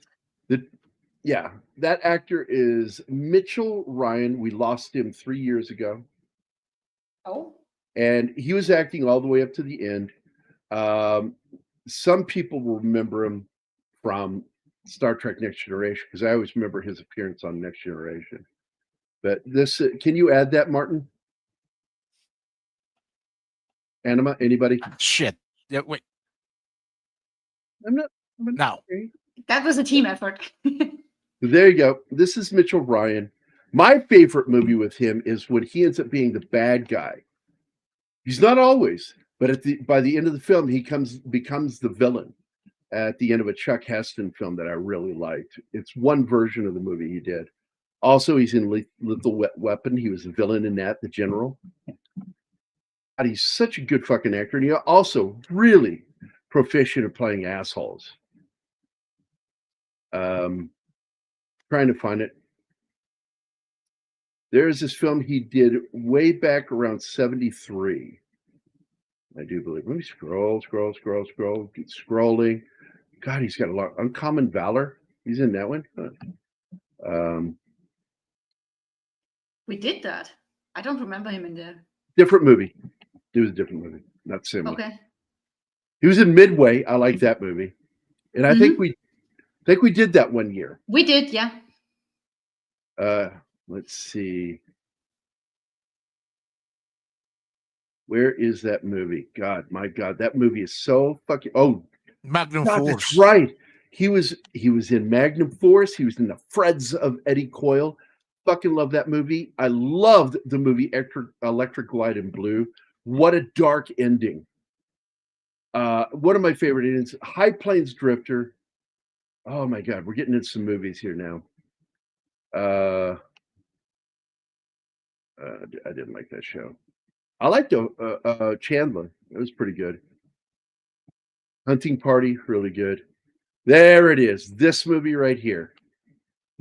that actor is Mitchell Ryan. We lost him 3 years ago. Oh. And he was acting all the way up to the end. Some people will remember him from Star Trek Next Generation, because I always remember his appearance on Next Generation. But this, can you add that, Martin? Anima, anybody? Shit. Yeah, wait. I'm not. No. That was a team effort. There you go. This is Mitchell Ryan. My favorite movie with him is when he ends up being the bad guy. He's not always, but by the end of the film, he becomes the villain at the end of a Chuck Heston film that I really liked. It's one version of the movie he did. Also, he's in Lethal Weapon. He was the villain in that, the general. And he's such a good fucking actor. And he's also really proficient at playing assholes. Trying to find it. There's this film he did way back around 73. I do believe. Let me scroll. Keep scrolling. God, he's got a lot. Uncommon Valor. He's in that one. We did that. I don't remember him in there. Different movie. It was a different movie. Not similar. Okay. He was in Midway. I like that movie. And I think we did that one year. We did, yeah. Let's see. Where is that movie? God, my God, that movie is so fucking. Oh, Magnum God, Force. that's right. He was in Magnum Force. He was in the Freds of Eddie Coyle. Fucking love that movie. I loved the movie Electric Light and Blue. What a dark ending. One of my favorite endings, High Plains Drifter. Oh my God, we're getting into some movies here now. I didn't like that show. I liked Chandler. It was pretty good. Hunting Party, really good. There it is. This movie right here.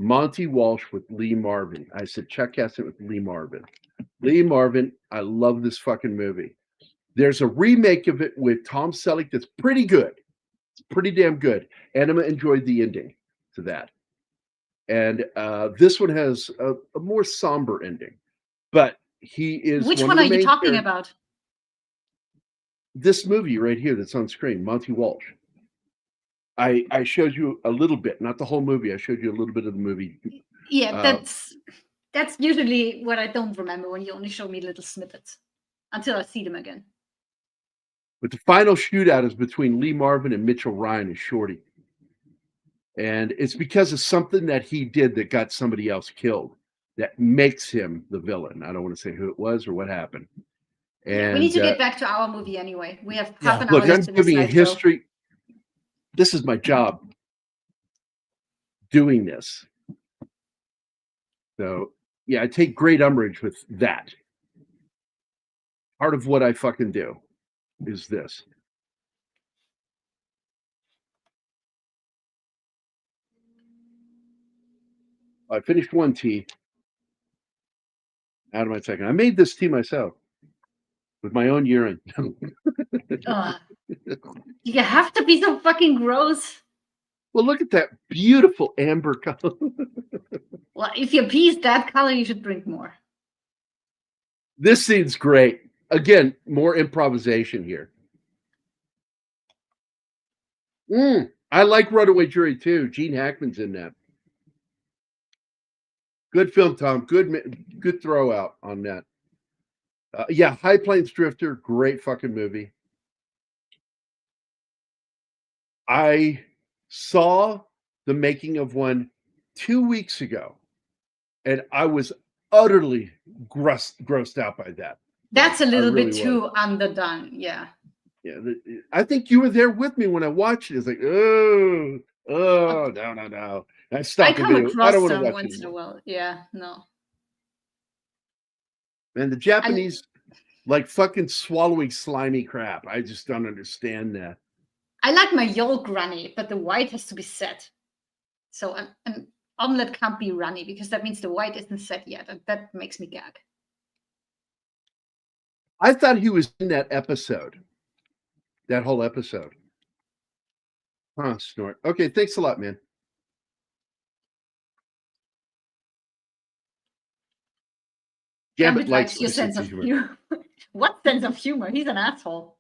Monty Walsh with Lee Marvin. I said Chuck Heston with Lee Marvin. Lee Marvin, I love this fucking movie. There's a remake of it with Tom Selleck that's pretty good. It's pretty damn good. Anima enjoyed the ending to that. And this one has a more somber ending. But he is. Which one are you talking about? This movie right here that's on screen, Monty Walsh. I showed you a little bit, not the whole movie. I showed you a little bit of the movie. Yeah, that's usually what I don't remember, when you only show me little snippets until I see them again. But the final shootout is between Lee Marvin and Mitchell Ryan and Shorty. And it's because of something that he did that got somebody else killed that makes him the villain. I don't want to say who it was or what happened. And we need to get back to our movie anyway. We have half an hour. Look, I'm giving a history. This is my job doing this. So, yeah, I take great umbrage with that. Part of what I fucking do is this. I finished one tea. Out of my second. I made this tea myself with my own urine. You have to be so fucking gross. Well, look at that beautiful amber color. Well, if your pee is that color, you should drink more. This scene's great. Again, more improvisation here. I like Runaway Jury too. Gene Hackman's in that. Good film, Tom. Good throw out on that. Yeah, High Plains Drifter, great fucking movie. I saw the making of one 2 weeks ago, and I was utterly grossed out by that. That's a little bit too underdone. Yeah. Yeah, I think you were there with me when I watched it. It's like, no. I stopped the video. I don't want to watch once in a while. Yeah, no. And the Japanese like fucking swallowing slimy crap. I just don't understand that. I like my yolk runny, but the white has to be set. So an omelet can't be runny because that means the white isn't set yet, and that makes me gag. I thought he was in that episode. That whole episode. Huh, snort. Okay, thanks a lot, man. Gambit likes your sense of humor. What sense of humor? He's an asshole.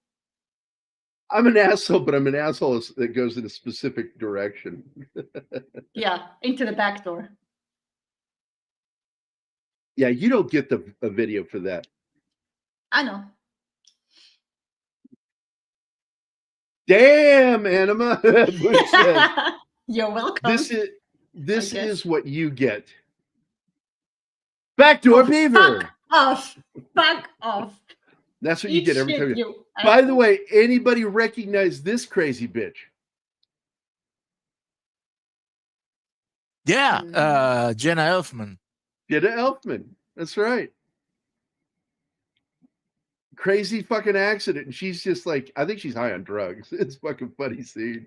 I'm an asshole, but I'm an asshole that goes in a specific direction. Yeah, into the back door. Yeah, you don't get a video for that. I know. Damn, Anima. You're welcome. This is what you get. Backdoor Beaver. Fuck off. That's what you get every time. By the way, anybody recognize this crazy bitch? Yeah, Jenna Elfman. Jenna Elfman. That's right. Crazy fucking accident. And she's just like, I think she's high on drugs. It's fucking funny scene.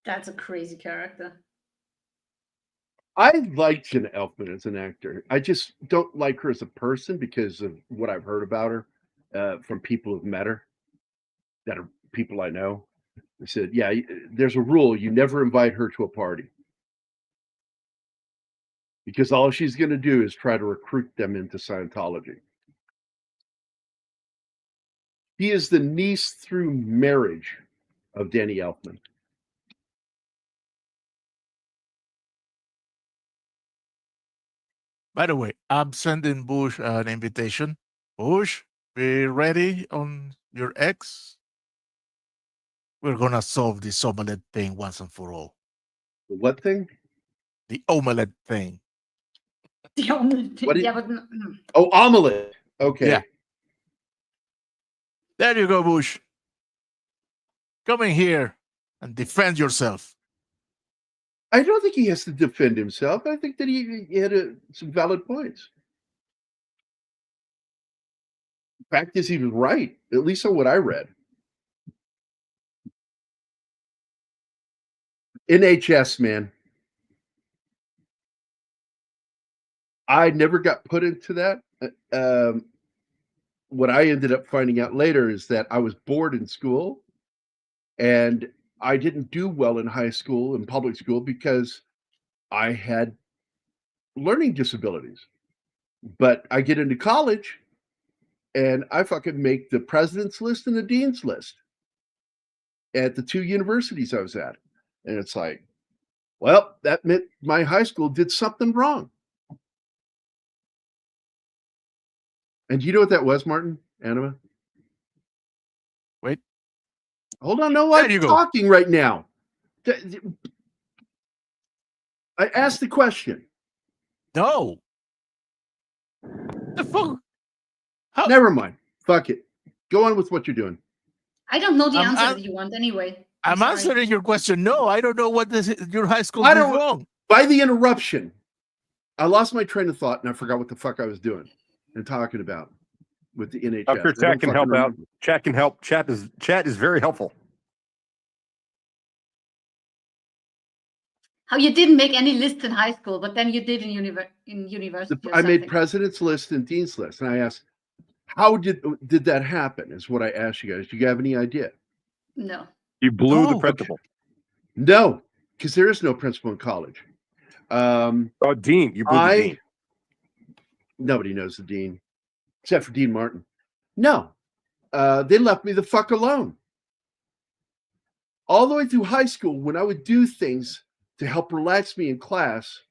That's a crazy character. I like Jenna Elfman as an actor. I just don't like her as a person because of what I've heard about her from people who've met her, that are people I know. They said, yeah, there's a rule. You never invite her to a party. Because all she's going to do is try to recruit them into Scientology. He is the niece through marriage of Danny Elfman. By the way, I'm sending Bush an invitation. Bush, be ready on your ex. We're going to solve this omelette thing once and for all. The what thing? The omelette thing. The omelette thing. Yeah, but oh, omelette. Okay. Yeah. There you go, Bush. Come in here and defend yourself. I don't think he has to defend himself. I think that he had some valid points. The fact is, he was right, at least on what I read. NHS, man. I never got put into that. What I ended up finding out later is that I was bored in school, and I didn't do well in high school and public school because I had learning disabilities. But I get into college and I fucking make the president's list and the dean's list at the two universities I was at. And it's like, well, that meant my high school did something wrong. And do you know what that was, Martin? Anima? Wait. Hold on, no, I'm talking right now. I asked the question. No. The fuck? Never mind. Fuck it. Go on with what you're doing. I don't know the answer that you want anyway. I'm answering your question. No, I don't know what your high school did wrong. By the interruption, I lost my train of thought and I forgot what the fuck I was doing and talking about with the NHS. I'm sure chat can help out. Chat can help. Chat is very helpful. How you didn't make any lists in high school, but then you did in university. I made president's list and dean's list, and I asked, "How did that happen?" Is what I asked you guys. Do you have any idea? No. You blew the principal. Okay. No, because there is no principal in college. Dean. You blew the dean. Nobody knows the dean, except for Dean Martin. No, they left me the fuck alone. All the way through high school, when I would do things to help relax me in class,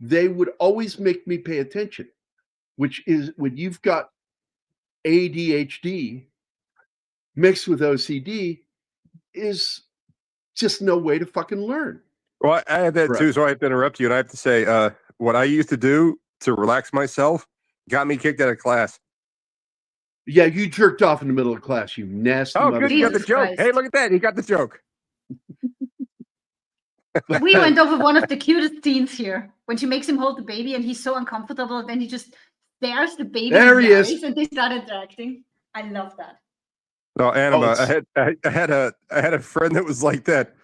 they would always make me pay attention, which is when you've got ADHD mixed with OCD is just no way to fucking learn. Well, I have that too, so I have to interrupt you, and I have to say, what I used to do to relax myself got me kicked out of class. Yeah, you jerked off in the middle of class, you nasty motherfucker. Good, you got the joke. Christ. Hey, look at that. He got the joke. We went over one of the cutest scenes here when she makes him hold the baby and he's so uncomfortable, and then he just stares the baby there in he the is. eyes and they start interacting. I love that. No, Anima. I had a friend that was like that.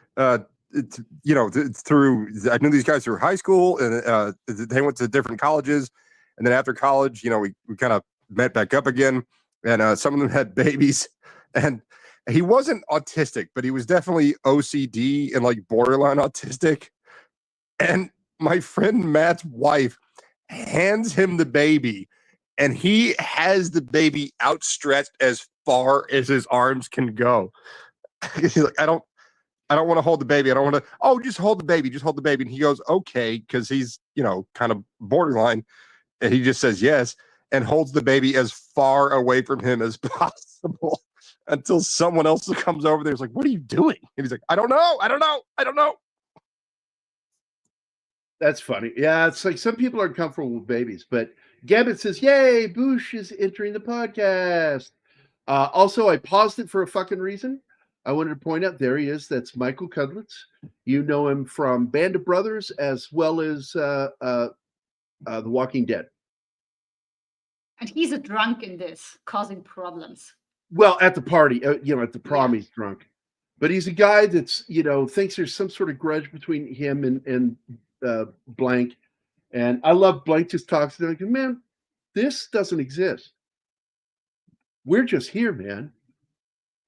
It's through. I knew these guys through high school, and they went to different colleges, and then after college, we kind of met back up again, and some of them had babies, and he wasn't autistic, but he was definitely OCD and like borderline autistic. And my friend Matt's wife hands him the baby, and he has the baby outstretched as far as his arms can go. He's like, I don't want to hold the baby. I don't want to. Oh, just hold the baby. Just hold the baby. And he goes, okay, because he's kind of borderline, and he just says yes and holds the baby as far away from him as possible until someone else comes over there. Is like, what are you doing? And he's like, I don't know. That's funny. Yeah, it's like some people aren't comfortable with babies, but Gambit says, yay, Boosh is entering the podcast. Also, I paused it for a fucking reason. I wanted to point out, there he is. That's Michael Cudlitz. You know him from Band of Brothers as well as The Walking Dead. And he's a drunk in this, causing problems. Well, at the party, at the prom, he's drunk. But he's a guy that's, thinks there's some sort of grudge between him and Blank. And I love Blank just talks to him. Man, this doesn't exist. We're just here, man.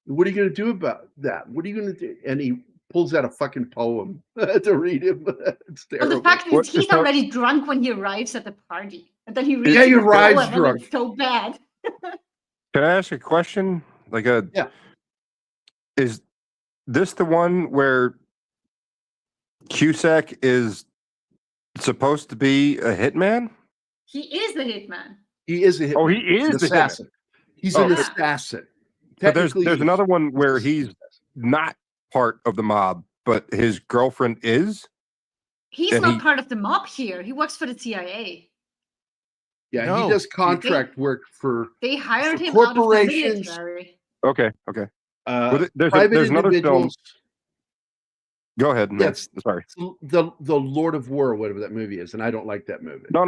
What are you going to do about that? What are you going to do? And he pulls out a fucking poem to read him. It's terrible. Well, the fact is, he's already drunk when he arrives at the party. And then he reads he arrives drunk. It's so bad. Can I ask a question? Is this the one where Cusack is supposed to be a hitman? He is the hitman. He is a hitman. Oh, he is the assassin. He's an assassin. But there's another one where he's not part of the mob, but his girlfriend is. He's not part of the mob here. He works for the CIA. Yeah, he does contract work for. They hired him corporations. Out of the military. Okay. There's another film. Go ahead. Yes, sorry. The Lord of War, whatever that movie is, and I don't like that movie. No.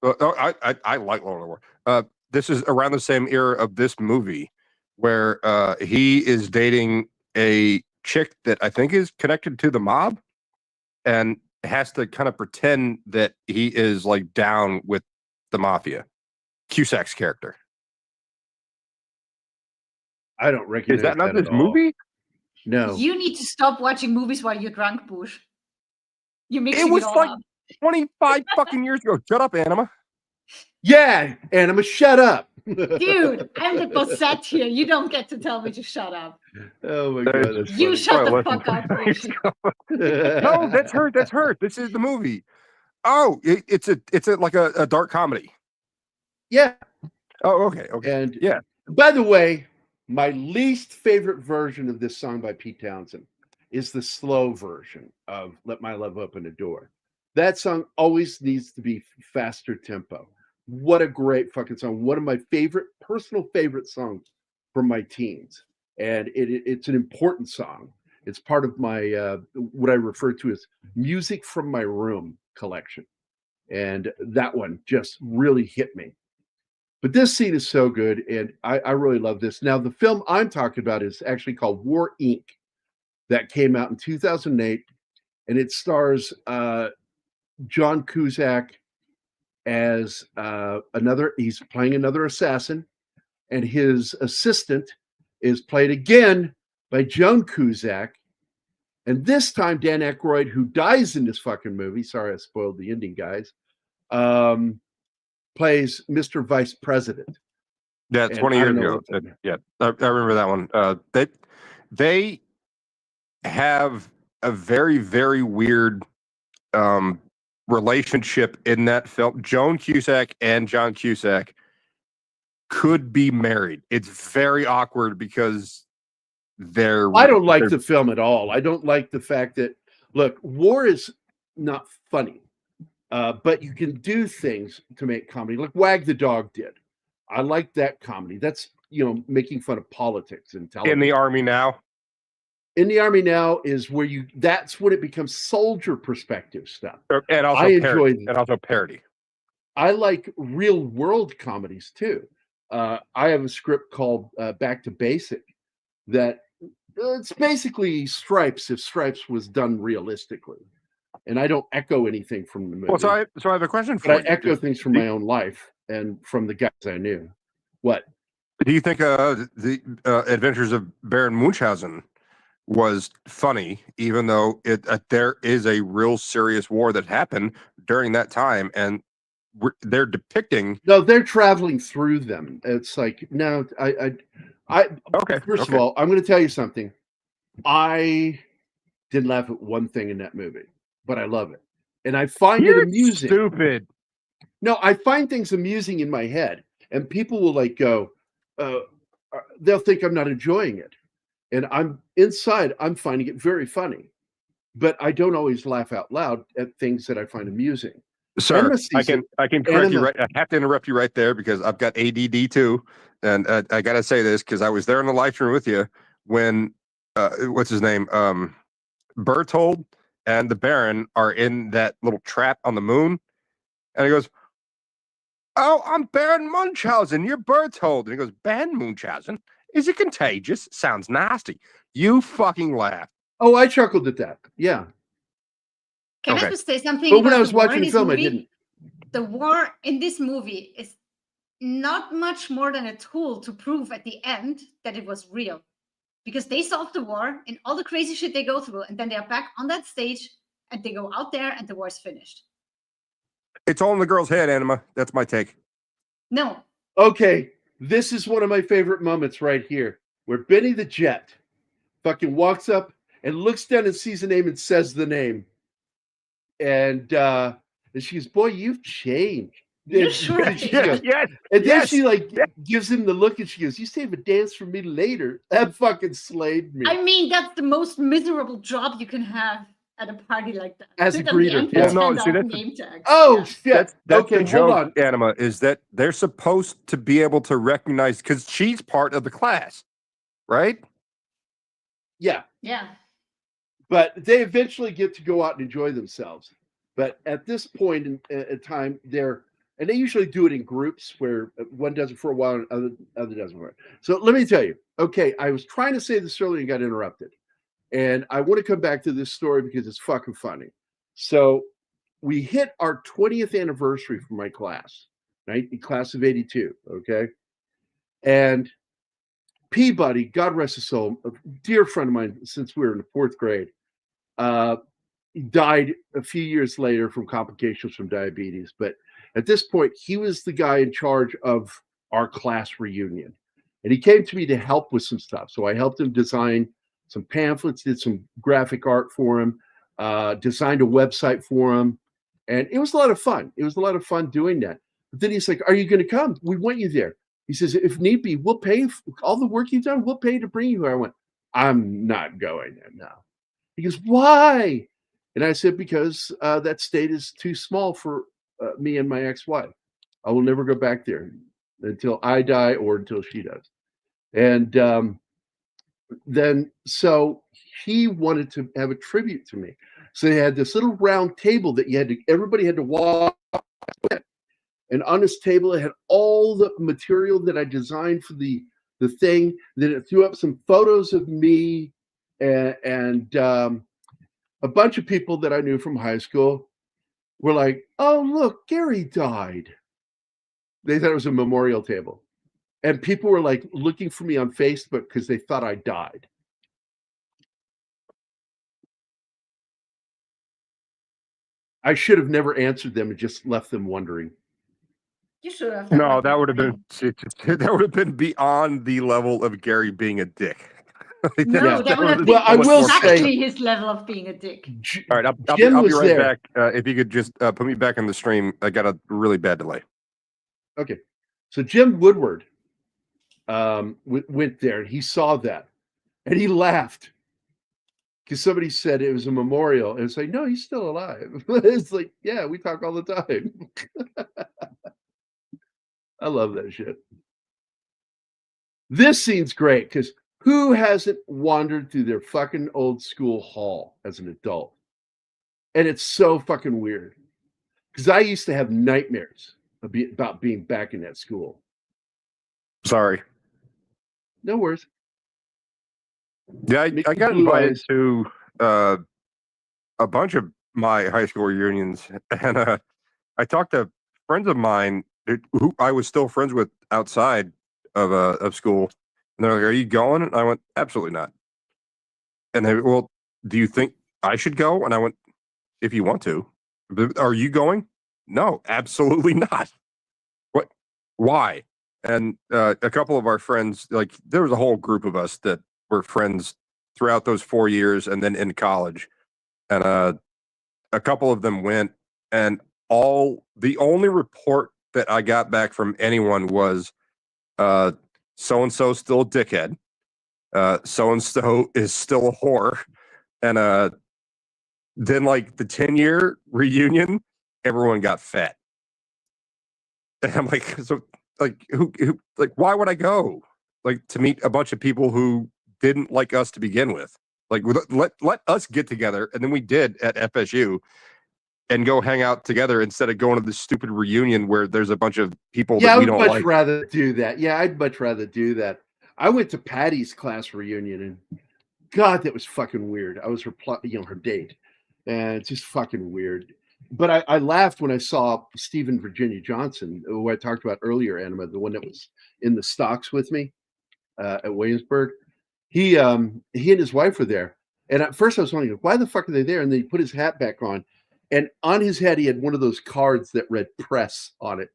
I like Lord of War. This is around the same era of this movie, where he is dating a chick that I think is connected to the mob, and has to kind of pretend that he is like down with the mafia. Cusack's character. I don't recognize. Is that not this movie? No. You need to stop watching movies while you're drunk, Bush. You're mixing it was all like up. 25 fucking years ago. Shut up, Anima. Yeah, Anima, shut up. Dude, I'm the bossette here. You don't get to tell me to shut up. Oh my god. You shut the fuck up, Bush. No, that's her. That's her. This is the movie. Oh, it's like a dark comedy. Yeah. Oh, okay. And yeah. By the way, my least favorite version of this song by Pete Townsend is the slow version of Let My Love Open a Door. That song always needs to be faster tempo. What a great fucking song. One of my personal favorite songs from my teens. And it's an important song. It's part of my, what I refer to as music from my room collection. And that one just really hit me. But this scene is so good, and I really love this. Now, the film I'm talking about is actually called War, Inc. That came out in 2008, and it stars John Cusack as he's playing another assassin, and his assistant is played again by John Cusack, and this time Dan Aykroyd, who dies in this fucking movie, sorry I spoiled the ending, guys, plays Mr. Vice President. Yeah, 20 years ago. Yeah, I remember that one. They have a very, very weird relationship in that film. Joan Cusack and John Cusack could be married. It's very awkward because I don't like the film at all. I don't like the fact that, look, war is not funny. But you can do things to make comedy, like Wag the Dog did. I like that comedy. That's, making fun of politics and television. In the Army Now? In the Army Now is where that's when it becomes soldier perspective stuff. And also parody. I like real world comedies too. I have a script called Back to Basic that it's basically Stripes if Stripes was done realistically. And I don't echo anything from the movie. Well, so I have a question for but you. I echo things from my own life and from the guys I knew. What? Do you think the Adventures of Baron Munchausen was funny, even though there is a real serious war that happened during that time, and they're depicting? No, they're traveling through them. It's like no, I. Okay. First of all, I'm going to tell you something. I didn't laugh at one thing in that movie, but I love it, and I find it amusing. Stupid. No, I find things amusing in my head, and people will like go. They'll think I'm not enjoying it, and I'm inside. I'm finding it very funny, but I don't always laugh out loud at things that I find amusing. Sir, I can correct you right. I have to interrupt you right there because I've got ADD too, and I got to say this because I was there in the live stream with you when what's his name, Berthold and the Baron are in that little trap on the moon, and he goes, "Oh, I'm Baron Munchausen. You're Berthold," and he goes, "Baron Munchausen? Is it contagious? Sounds nasty." You fucking laugh. Oh, I chuckled at that. Yeah. Can I just say something? But when I was watching the film, I didn't. The war in this movie is not much more than a tool to prove at the end that it was real. Because they solved the war and all the crazy shit they go through, and then they're back on that stage and they go out there and the war's finished. It's all in the girl's head, Anima. That's my take. No. Okay, this is one of my favorite moments right here, where Benny the Jet fucking walks up and looks down and sees the name and says the name. And she goes, "Boy, you've changed." You sure and did. and then she gives him the look and she goes, "You save a dance for me later." That fucking slayed me. I mean, that's the most miserable job you can have at a party like that. As a greeter. Well, no, see, that's name tags. Oh, shit. That's okay, the joke, hold on. Anima, is that they're supposed to be able to recognize, because she's part of the class, right? Yeah. Yeah. But they eventually get to go out and enjoy themselves. But at this point in time, and they usually do it in groups where one does it for a while and other doesn't for it. So let me tell you. Okay, I was trying to say this earlier and got interrupted. And I want to come back to this story because it's fucking funny. So we hit our 20th anniversary for my class, right? The class of 82, okay? And Peabody, God rest his soul, a dear friend of mine since we were in the 4th grade, he died a few years later from complications from diabetes. But at this point, he was the guy in charge of our class reunion. And he came to me to help with some stuff. So I helped him design some pamphlets, did some graphic art for him, designed a website for him. And it was a lot of fun. It was a lot of fun doing that. But then he's like, "Are you going to come? We want you there." He says, "If need be, we'll pay all the work you've done. We'll pay to bring you here." I went, "I'm not going there now." He goes, "Why?" And I said, "Because that state is too small for me and my ex-wife. I will never go back there until I die or until she does." And then so he wanted to have a tribute to me. So they had this little round table that everybody had to walk with. And on this table, it had all the material that I designed for the thing. Then it threw up some photos of me and a bunch of people that I knew from high school were like, "Oh, look, Gary died." They thought it was a memorial table. And people were like looking for me on Facebook because they thought I died. I should have never answered them and just left them wondering. You should have. No, that would have been beyond the level of Gary being a dick. No, that would have been Well, I will say exactly his level of being a dick. All right, I'll be right back. If you could just put me back in the stream, I got a really bad delay. Okay, so Jim Woodward went there and he saw that and he laughed because somebody said it was a memorial and it's like, "No, he's still alive." It's like, yeah, we talk all the time. I love that shit. This scene's great because who hasn't wandered through their fucking old school hall as an adult? And it's so fucking weird because I used to have nightmares about being back in that school. Sorry. No worries. Yeah, I got invited to a bunch of my high school reunions, and I talked to friends of mine who I was still friends with outside of school, and they're like, "Are you going?" And I went, "Absolutely not." And they, well, do you think I should go? And I went, "If you want to." "But are you going?" "No, absolutely not." "What? Why?" And a couple of our friends, like there was a whole group of us that were friends throughout those 4 years, and then in college, and a couple of them went, and the only report that I got back from anyone was so and so still a dickhead, so and so is still a whore, and then like the 10-year reunion, everyone got fat. And I'm like, so like who like why would I go? Like to meet a bunch of people who didn't like us to begin with. Like let us get together, and then we did at FSU, and go hang out together instead of going to this stupid reunion where there's a bunch of people that we don't like. Yeah, I'd much rather do that. Yeah, I'd much rather do that. I went to Patty's class reunion, and God, that was fucking weird. I was her date, and it's just fucking weird. But I laughed when I saw Stephen Virginia Johnson, who I talked about earlier, Anima, the one that was in the stocks with me at Williamsburg. He and his wife were there, and at first I was wondering why the fuck are they there? And then he put his hat back on, and on his head he had one of those cards that read "press" on it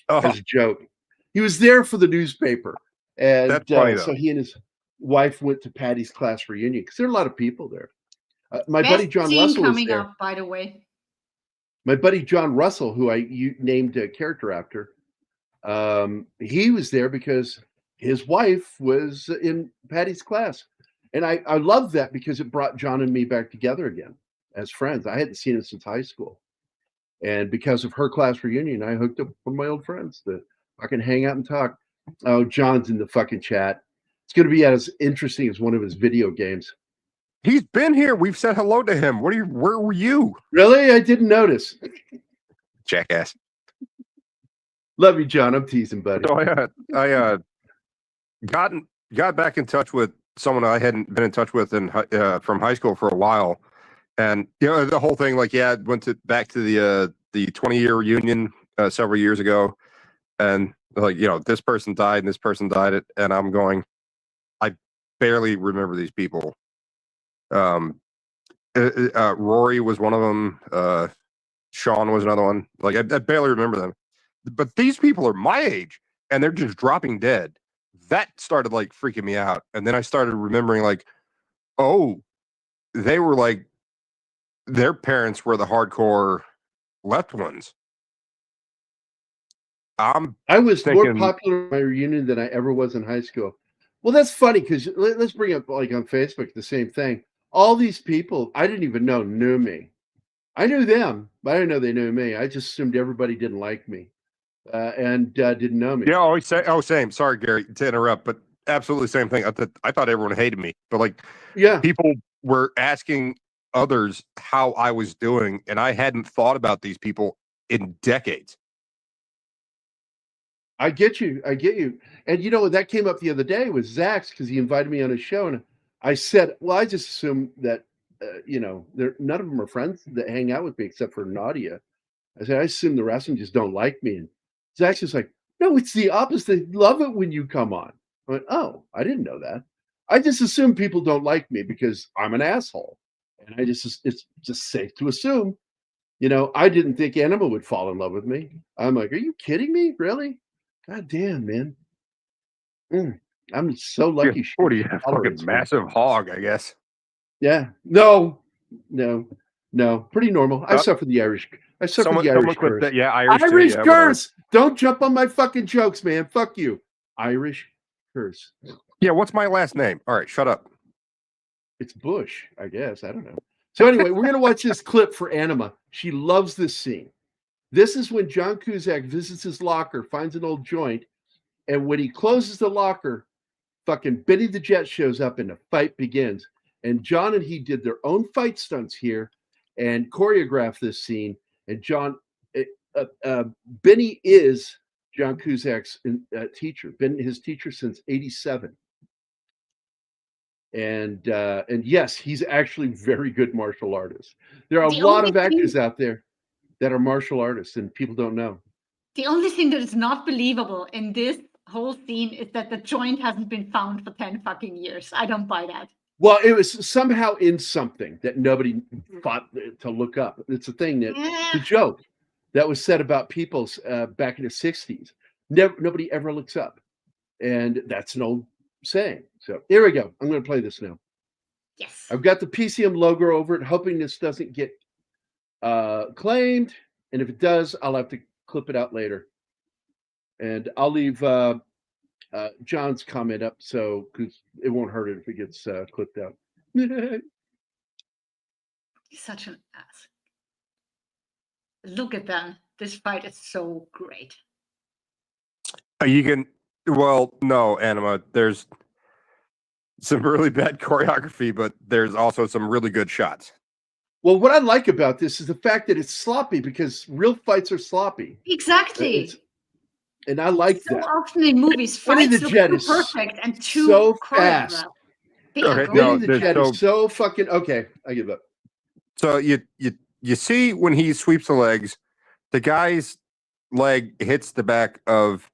as a joke. He was there for the newspaper, and that's funny, so he and his wife went to Patty's class reunion because there are a lot of people there. My Best buddy John scene Russell was coming there. up, by the way. My buddy John Russell, who you named a character after, he was there because his wife was in Patty's class. And I love that because it brought John and me back together again as friends. I hadn't seen him since high school. And because of her class reunion, I hooked up with my old friends to fucking hang out and talk. Oh, John's in the fucking chat. It's going to be as interesting as one of his video games. He's been here. We've said hello to him. Where were you? Really? I didn't notice. Jackass. Love you, John. I'm teasing, buddy. So I got back in touch with someone I hadn't been in touch with from high school for a while, and the whole thing, like, went back to the 20-year reunion several years ago, and like this person died and this person died, and I'm going, I barely remember these people. Rory was one of them. Sean was another one. Like I barely remember them, but these people are my age and they're just dropping dead. That started like freaking me out, and then I started remembering like, oh, they were like, their parents were the hardcore left ones. I was more popular in my reunion than I ever was in high school. Well, that's funny because let's bring up like on Facebook the same thing. All these people I didn't even know knew me. I knew them, but I didn't know they knew me. I just assumed everybody didn't like me and didn't know me. Yeah, same. Sorry, Gary, to interrupt, but absolutely same thing. I thought everyone hated me, but like, people were asking others how I was doing, and I hadn't thought about these people in decades. I get you. And that came up the other day with Zach's because he invited me on his show, and I said, well, I just assume that none of them are friends that hang out with me except for Nadia. I said, I assume the rest of them just don't like me. And Zach's just like, no, it's the opposite. They love it when you come on. I went, oh, I didn't know that. I just assume people don't like me because I'm an asshole. And it's just safe to assume. I didn't think Anima would fall in love with me. I'm like, are you kidding me? Really? God damn, man. I'm so lucky. What do you have? Fucking massive hog, I guess. Yeah. No. Pretty normal. I suffer the Irish. I suffer the Irish curse. Irish curse. Don't jump on my fucking jokes, man. Fuck you. Irish curse. Yeah. What's my last name? All right. Shut up. It's Bush, I guess. I don't know. So anyway, we're going to watch this clip for Anima. She loves this scene. This is when John Cusack visits his locker, finds an old joint, and when he closes the locker, fucking Benny the Jet shows up and the fight begins. And John and he did their own fight stunts here and choreographed this scene. And John, Benny is John Cusack's teacher, been his teacher since '87. And yes, he's actually very good martial artist. There are a lot of actors out there that are martial artists, and people don't know. The only thing that is not believable in this whole scene is that the joint hasn't been found for 10 fucking years. I don't buy that. Well, it was somehow in something that nobody thought to look up. It's a thing that the joke that was said about people back in the '60s. Nobody ever looks up, and that's an old saying. So here we go. I'm going to play this now. Yes. I've got the PCM logo over it, hoping this doesn't get claimed, and if it does, I'll have to clip it out later. And I'll leave John's comment up, so because it won't hurt it if it gets clipped out. He's such an ass. Look at them. This fight is so great. You can, well, no, Anima. There's some really bad choreography, but there's also some really good shots. Well, what I like about this is the fact that it's sloppy, because real fights are sloppy. Exactly. And I like so that. Often in movies, fights look too perfect and too so fast. Okay, Minnie the Jet is so fucking okay. I give up. So you see when he sweeps the legs, the guy's leg hits the back of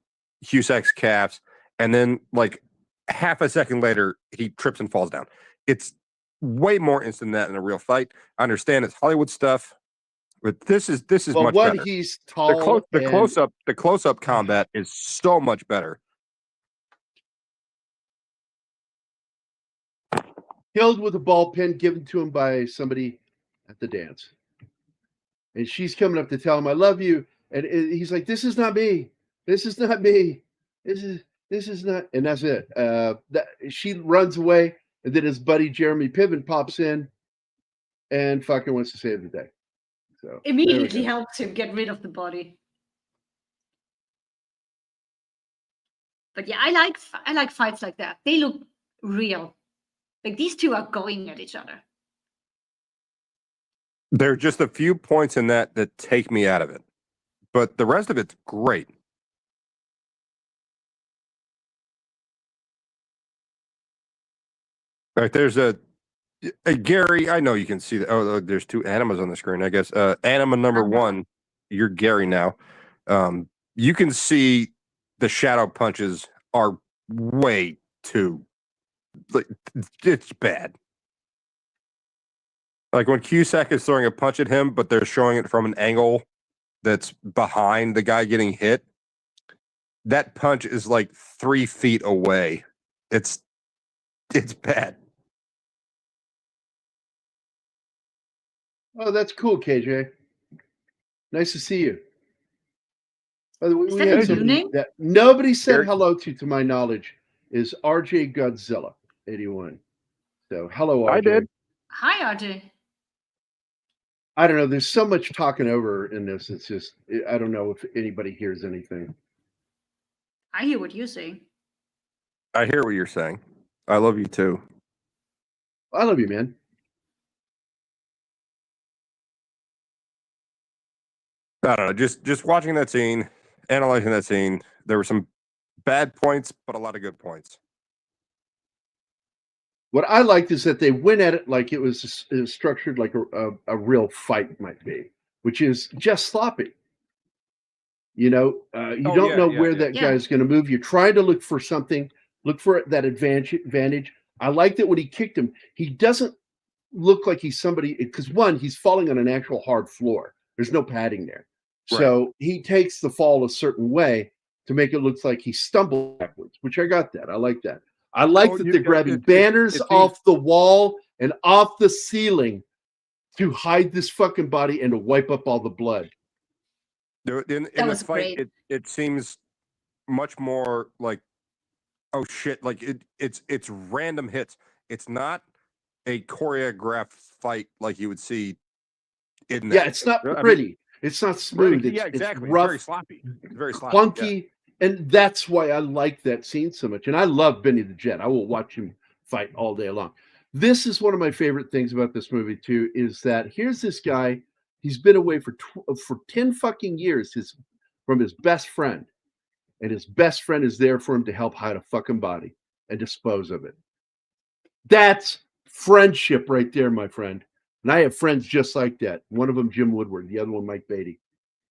Cusack's calves, and then like half a second later, he trips and falls down. It's way more instant than that in a real fight. I understand it's Hollywood stuff, but this is well, much one, better. He's tall. The close up combat is so much better. Killed with a ball pin given to him by somebody at the dance, and she's coming up to tell him, "I love you," and he's like, "This is not me. This is not me. This is not." And that's it. She runs away, and then his buddy Jeremy Piven pops in, and fucking wants to save the day. So immediately helps him get rid of the body. But yeah, I like fights like that. They look real. Like these two are going at each other. There are just a few points in that take me out of it, but the rest of it's great. All right, there's a Gary. I know you can see that. Oh, there's two animas on the screen. I guess anima number one. You're Gary now. You can see the shadow punches are way too. Like, it's bad. Like when Cusack is throwing a punch at him, but they're showing it from an angle that's behind the guy getting hit. That punch is like 3 feet away. It's bad. Oh, that's cool, KJ. Nice to see you. By the way, is we that had your somebody name? that nobody said hello to my knowledge, is RJ Godzilla 81. So hello, RJ. I did. Hi, RJ. I don't know. There's so much talking over in this. It's just, I don't know if anybody hears anything. I hear what you're saying. I hear what you're saying. I love you too. I love you, man. I don't know. Just watching that scene, analyzing that scene, there were some bad points, but a lot of good points. What I liked is that they went at it like it was structured like a real fight might be, which is just sloppy. You know, you don't know where that guy's going to move. You're trying to look for something, look for that advantage. I like that when he kicked him, he doesn't look like he's somebody, because one, he's falling on an actual hard floor. There's no padding there. Right. So he takes the fall a certain way to make it look like he stumbled backwards, which I got that. I like that. I like that they're grabbing banners off the wall and off the ceiling to hide this fucking body and to wipe up all the blood. In this fight, it seems much more like, oh shit, like it's random hits. It's not a choreographed fight like you would see in that. Yeah, it's not pretty. It's not smooth. Yeah, exactly. It's rough, very sloppy. Very sloppy. Clunky. Yeah. And that's why I like that scene so much. And I love Benny the Jet. I will watch him fight all day long. This is one of my favorite things about this movie, too, is that here's this guy. He's been away for 10 fucking years from his best friend. and his best friend is there for him to help hide a fucking body and dispose of it. That's friendship right there, my friend. And I have friends just like that. One of them, Jim Woodward. The other one, Mike Beatty.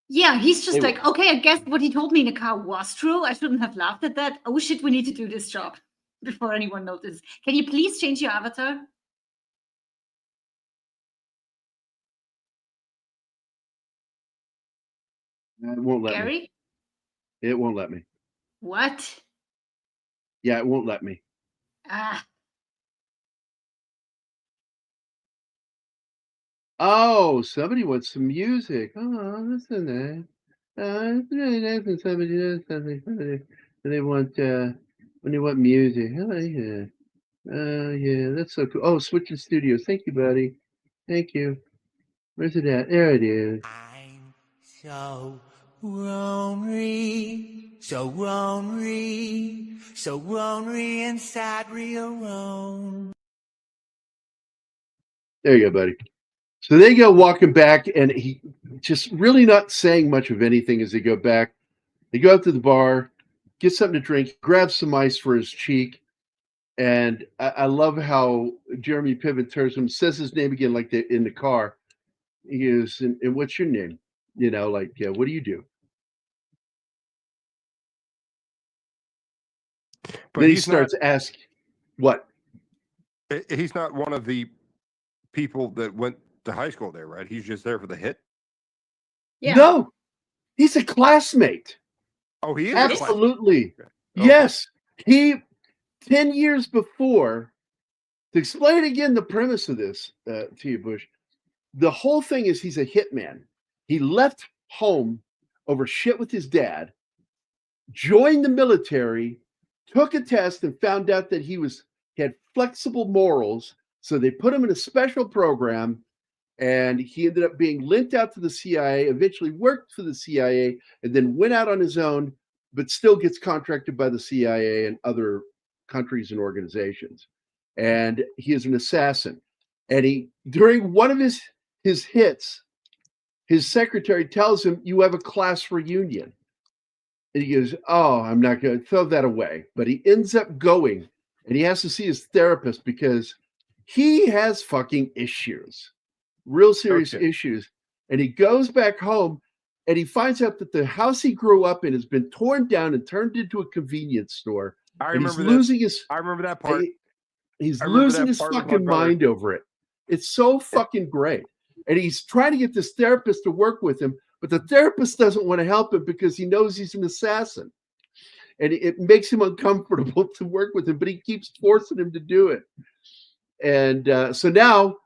Yeah, he's just Anyway. like, okay, I guess what he told me in the car was true. I shouldn't have laughed at that. Oh shit, we need to do this job before anyone notices. Can you please change your avatar? It won't let Gary? me. It won't let me. What? Yeah, it won't let me. Ah. Oh, somebody wants some music. Oh, listen to that. It's really nice when somebody does something funny. And they want when they want music. Oh yeah. Yeah, that's so cool. Oh, switching studios. Thank you, buddy. Thank you. Where's it at? There it is. I'm so lonely, so lonely, so lonely inside real alone. There you go, buddy. So they go walking back, and he just really not saying much of anything as they go back. They go out to the bar, get something to drink, grab some ice for his cheek. And I love how Jeremy Piven turns to him, says his name again, like in the car. He is, and what's your name? You know, like, what do you do? But then he starts asking, what? He's not one of the people that went to high school there, right? He's just there for the hit. Yeah. No, he's a classmate. Oh, he is absolutely. Okay. Yes, he 10 years before. To explain again the premise of this to you, Bush, the whole thing is he's a hitman. He left home over shit with his dad, joined the military, took a test, and found out that he had flexible morals. So they put him in a special program, and he ended up being linked out to the CIA, eventually worked for the CIA, and then went out on his own, but still gets contracted by the CIA and other countries and organizations. And he is an assassin. And he, during one of his hits, his secretary tells him, "You have a class reunion." And he goes, "Oh, I'm not going to throw that away." But he ends up going, and he has to see his therapist because he has fucking issues, real serious issues. And he goes back home, and he finds out that the house he grew up in has been torn down and turned into a convenience store. I and remember he's I remember that part. He's losing his fucking mind over it. It's so fucking great. And he's trying to get this therapist to work with him, but the therapist doesn't want to help him because he knows he's an assassin. And it makes him uncomfortable to work with him, but he keeps forcing him to do it. And so now,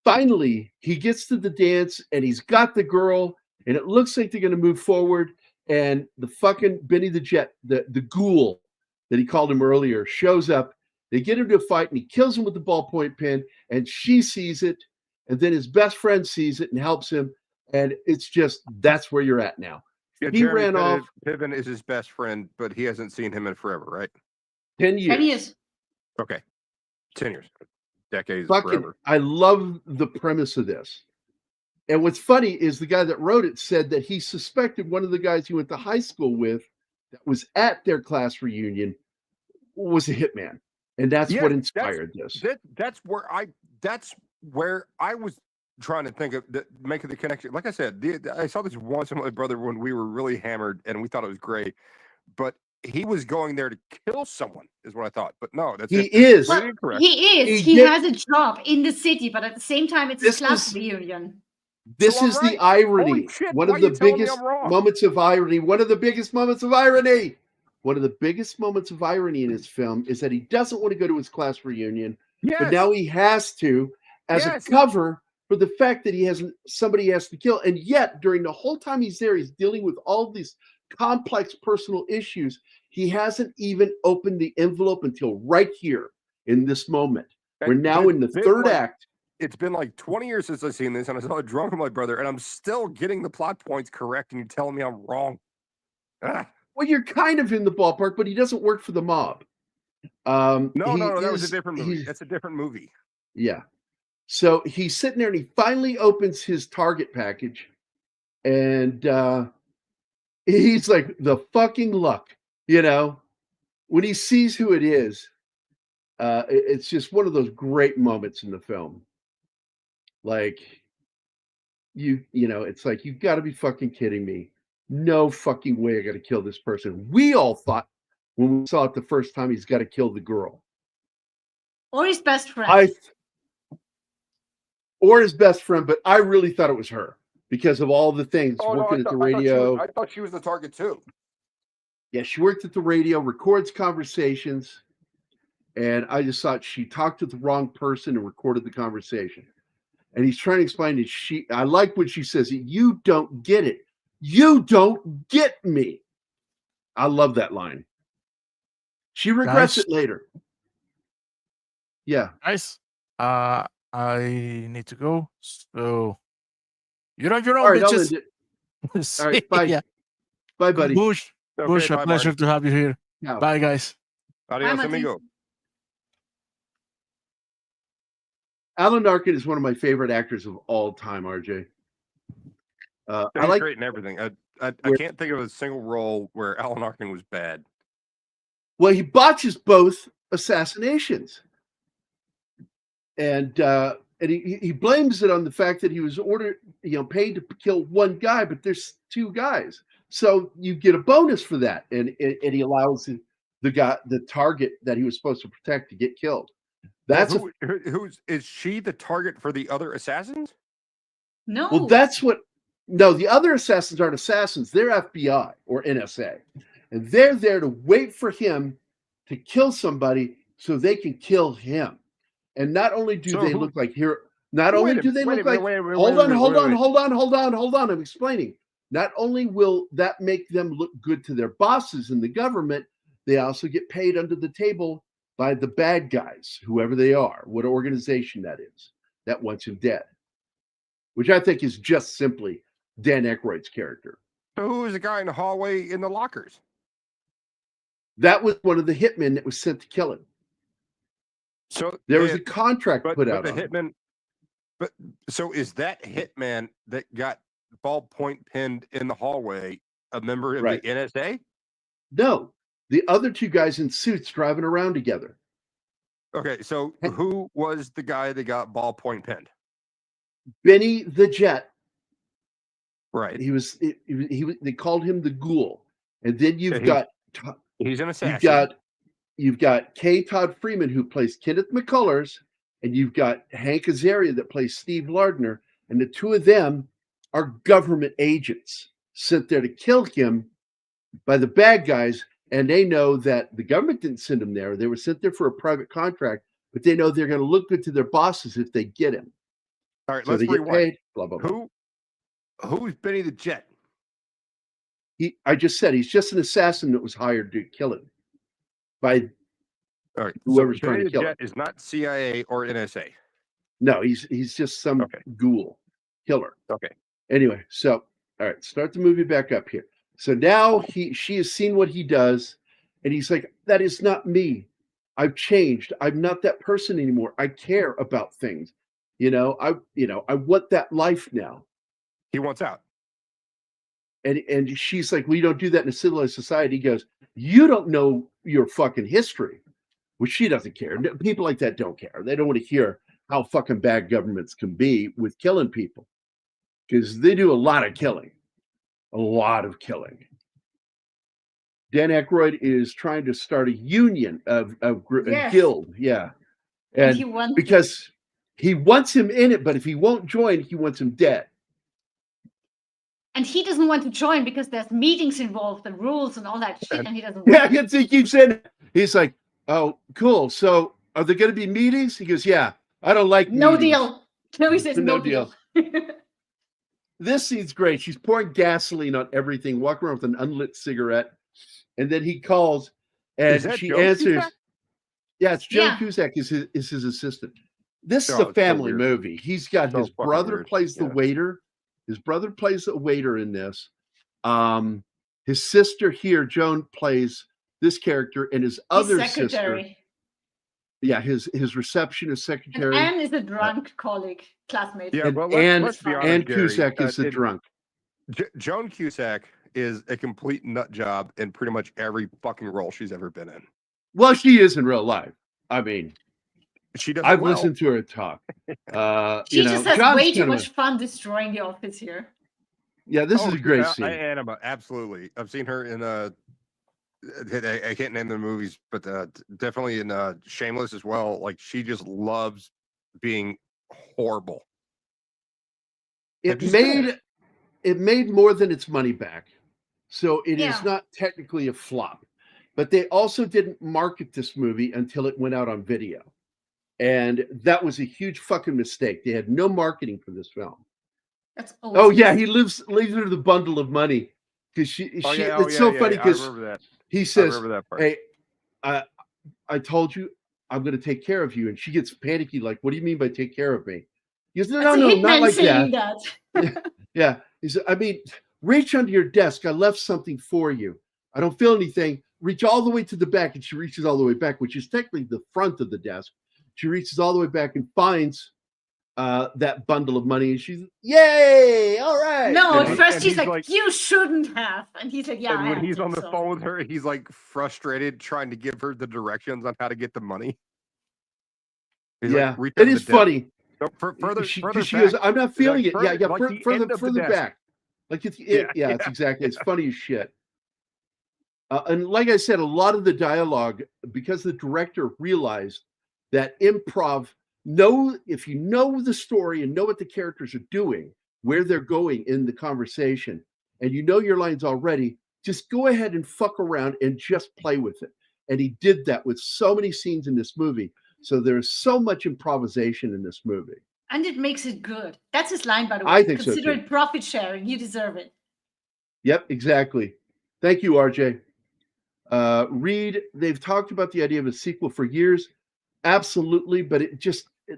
finally, he gets to the dance, and he's got the girl, and it looks like they're going to move forward. And the fucking Benny the Jet, the ghoul that he called him earlier, shows up. They get him to a fight, and he kills him with the ballpoint pen, and she sees it, and then his best friend sees it and helps him, and it's just, that's where you're at now. Yeah, he ran off. Piven is his best friend, but he hasn't seen him in forever, right? 10 years. 10 years. Okay. 10 years. Decades, forever. I love the premise of this. And what's funny is the guy that wrote it said that he suspected one of the guys he went to high school with that was at their class reunion was a hitman. And that's what inspired this. That's where I was trying to think of making the connection. Like I said, I saw this once with my brother when we were really hammered, and we thought it was great. But he was going there to kill someone, is what I thought. But no, that's He is. He has a job in the city, but at the same time, it's a class reunion. This is the irony. One of the biggest moments of irony. One of the biggest moments of irony. One of the biggest moments of irony in his film is that he doesn't want to go to his class reunion, but now he has to as a cover for the fact that somebody he has to kill. And yet, during the whole time he's there, he's dealing with all these complex personal issues. He hasn't even opened the envelope until right here in this moment. We're now in the third act. It's been like 20 years since I've seen this, and I saw it drunk with my brother, and I'm still getting the plot points correct, and you're telling me I'm wrong. Well, you're kind of in the ballpark, but he doesn't work for the mob. No, that was a different movie. That's a different movie. Yeah. So he's sitting there, and he finally opens his Target package, and he's like, the fucking luck, you know, when he sees who it is. It's just one of those great moments in the film. Like, you know, it's like, you've got to be fucking kidding me. No fucking way I got to kill this person. We all thought when we saw it the first time, he's got to kill the girl. Or his best friend. Or his best friend, but I really thought it was her because of all the things working at the radio. I thought she was the target too. Yeah, she worked at the radio, records conversations, and I just thought she talked to the wrong person and recorded the conversation. And he's trying to explain it. I like when she says, "You don't get it. You don't get me." I love that line. She regrets it later. Yeah. Guys, I need to go. So you're on your own, All right, bitches. All right, bye. Yeah. Bye, buddy. Bush, Okay, a bye, pleasure Mark. to have you here. No. Bye, guys. Adios, Martin. amigo. Alan Arkin is one of my favorite actors of all time, RJ. I He's like great in everything. I can't think of a single role where Alan Arkin was bad. Well, he botches both assassinations, and he blames it on the fact that he was paid to kill one guy, but there's two guys, so you get a bonus for that, and he allows the target that he was supposed to protect to get killed. That's is she the target for the other assassins? No. Well, that's what. No, the other assassins aren't assassins. They're FBI or NSA. And they're there to wait for him to kill somebody so they can kill him. And not only do they look like hero, not only do they look like. Hold on. I'm explaining. Not only will that make them look good to their bosses in the government, they also get paid under the table by the bad guys, whoever they are, what organization that is, that wants him dead. Which I think is just simply Dan Aykroyd's character. So who was the guy in the hallway in the lockers? That was one of the hitmen that was sent to kill him. So there was a contract put out the on hitman. him. But so is that hitman that got ballpoint pinned in the hallway a member of the NSA? No, the other two guys in suits driving around together. Okay, so who was the guy that got ballpoint pinned? Benny the Jet. Right. He was. They called him the Ghoul, and then you've got. He's an assassin. You've got K. Todd Freeman, who plays Kenneth McCullers, and you've got Hank Azaria that plays Steve Lardner, and the two of them are government agents sent there to kill him by the bad guys, and they know that the government didn't send them there. They were sent there for a private contract, but they know they're going to look good to their bosses if they get him. All right, so let's they get paid. Blah, blah, blah. Who's Benny the Jet? I just said he's just an assassin that was hired to kill him by Benny whoever's trying to the kill Jet him. is not CIA or NSA. No, he's just some ghoul killer. Okay. Anyway, so all right, start the movie back up here. So now she has seen what he does, and he's like, "That is not me. I've changed. I'm not that person anymore. I care about things. I want that life now." He wants out. And she's like, "We don't do that in a civilized society." He goes, "You don't know your fucking history," which she doesn't care. People like that don't care. They don't want to hear how fucking bad governments can be with killing people, because they do a lot of killing. A lot of killing. Dan Aykroyd is trying to start a union a guild, and because he wants him in it, but if he won't join, he wants him dead. And he doesn't want to join because there's meetings involved and rules and all that shit, and he doesn't. Yeah, he keeps saying it. He's like, "Oh, cool. So are there going to be meetings?" He goes, "Yeah, I don't like no meetings." deal." No, he says no deal. This scene's great. She's pouring gasoline on everything, walking around with an unlit cigarette, and then he calls, and she John answers. Cusack? Yeah, it's John Cusack is his assistant. This is a family movie. He's got his brother plays the waiter. His brother plays a waiter in this. His sister here, Joan, plays this character, and his other sister. Yeah, his receptionist secretary. And Anne is a drunk colleague, classmate. Yeah, well, let's be honest, and Gary, Cusack is the drunk. Joan Cusack is a complete nut job in pretty much every fucking role she's ever been in. Well, she is in real life. I mean, she does. I've listened to her talk. She just has John's way too kind of much fun destroying the office here. Yeah, this is a great scene. Anima, absolutely. I've seen her in I can't name the movies, but definitely in Shameless as well. Like she just loves being horrible. It made more than its money back, so it is not technically a flop. But they also didn't market this movie until it went out on video, and that was a huge fucking mistake. They had no marketing for this film. That's oh yeah, he leaves her the bundle of money because it's so funny because he says, "Hey, I told you I'm going to take care of you," and she gets panicky, like, "What do you mean by take care of me?" He goes, "No, not like that." Yeah, he said, "I mean, reach under your desk. I left something for you. I don't feel anything. Reach all the way to the back," and she reaches all the way back, which is technically the front of the desk. She reaches all the way back and finds that bundle of money, and she's, "Yay! All right." No, at first she's like, "You shouldn't have," and he's like, "Yeah." And when he's on the phone with her, he's like frustrated, trying to give her the directions on how to get the money. He's yeah, like, it is funny. So further she back, goes, "I'm not feeling it." like, Yeah, like further back. Like it's it's exactly. It's funny as shit. And like I said, a lot of the dialogue, because the director realized that improv, if you know the story and know what the characters are doing, where they're going in the conversation, and you know your lines already, just go ahead and fuck around and just play with it. And he did that with so many scenes in this movie. So there's so much improvisation in this movie. And it makes it good. That's his line, by the way. I think so, Consider too. it profit sharing. You deserve it. Yep, exactly. Thank you, RJ. Reed, they've talked about the idea of a sequel for years. Absolutely, but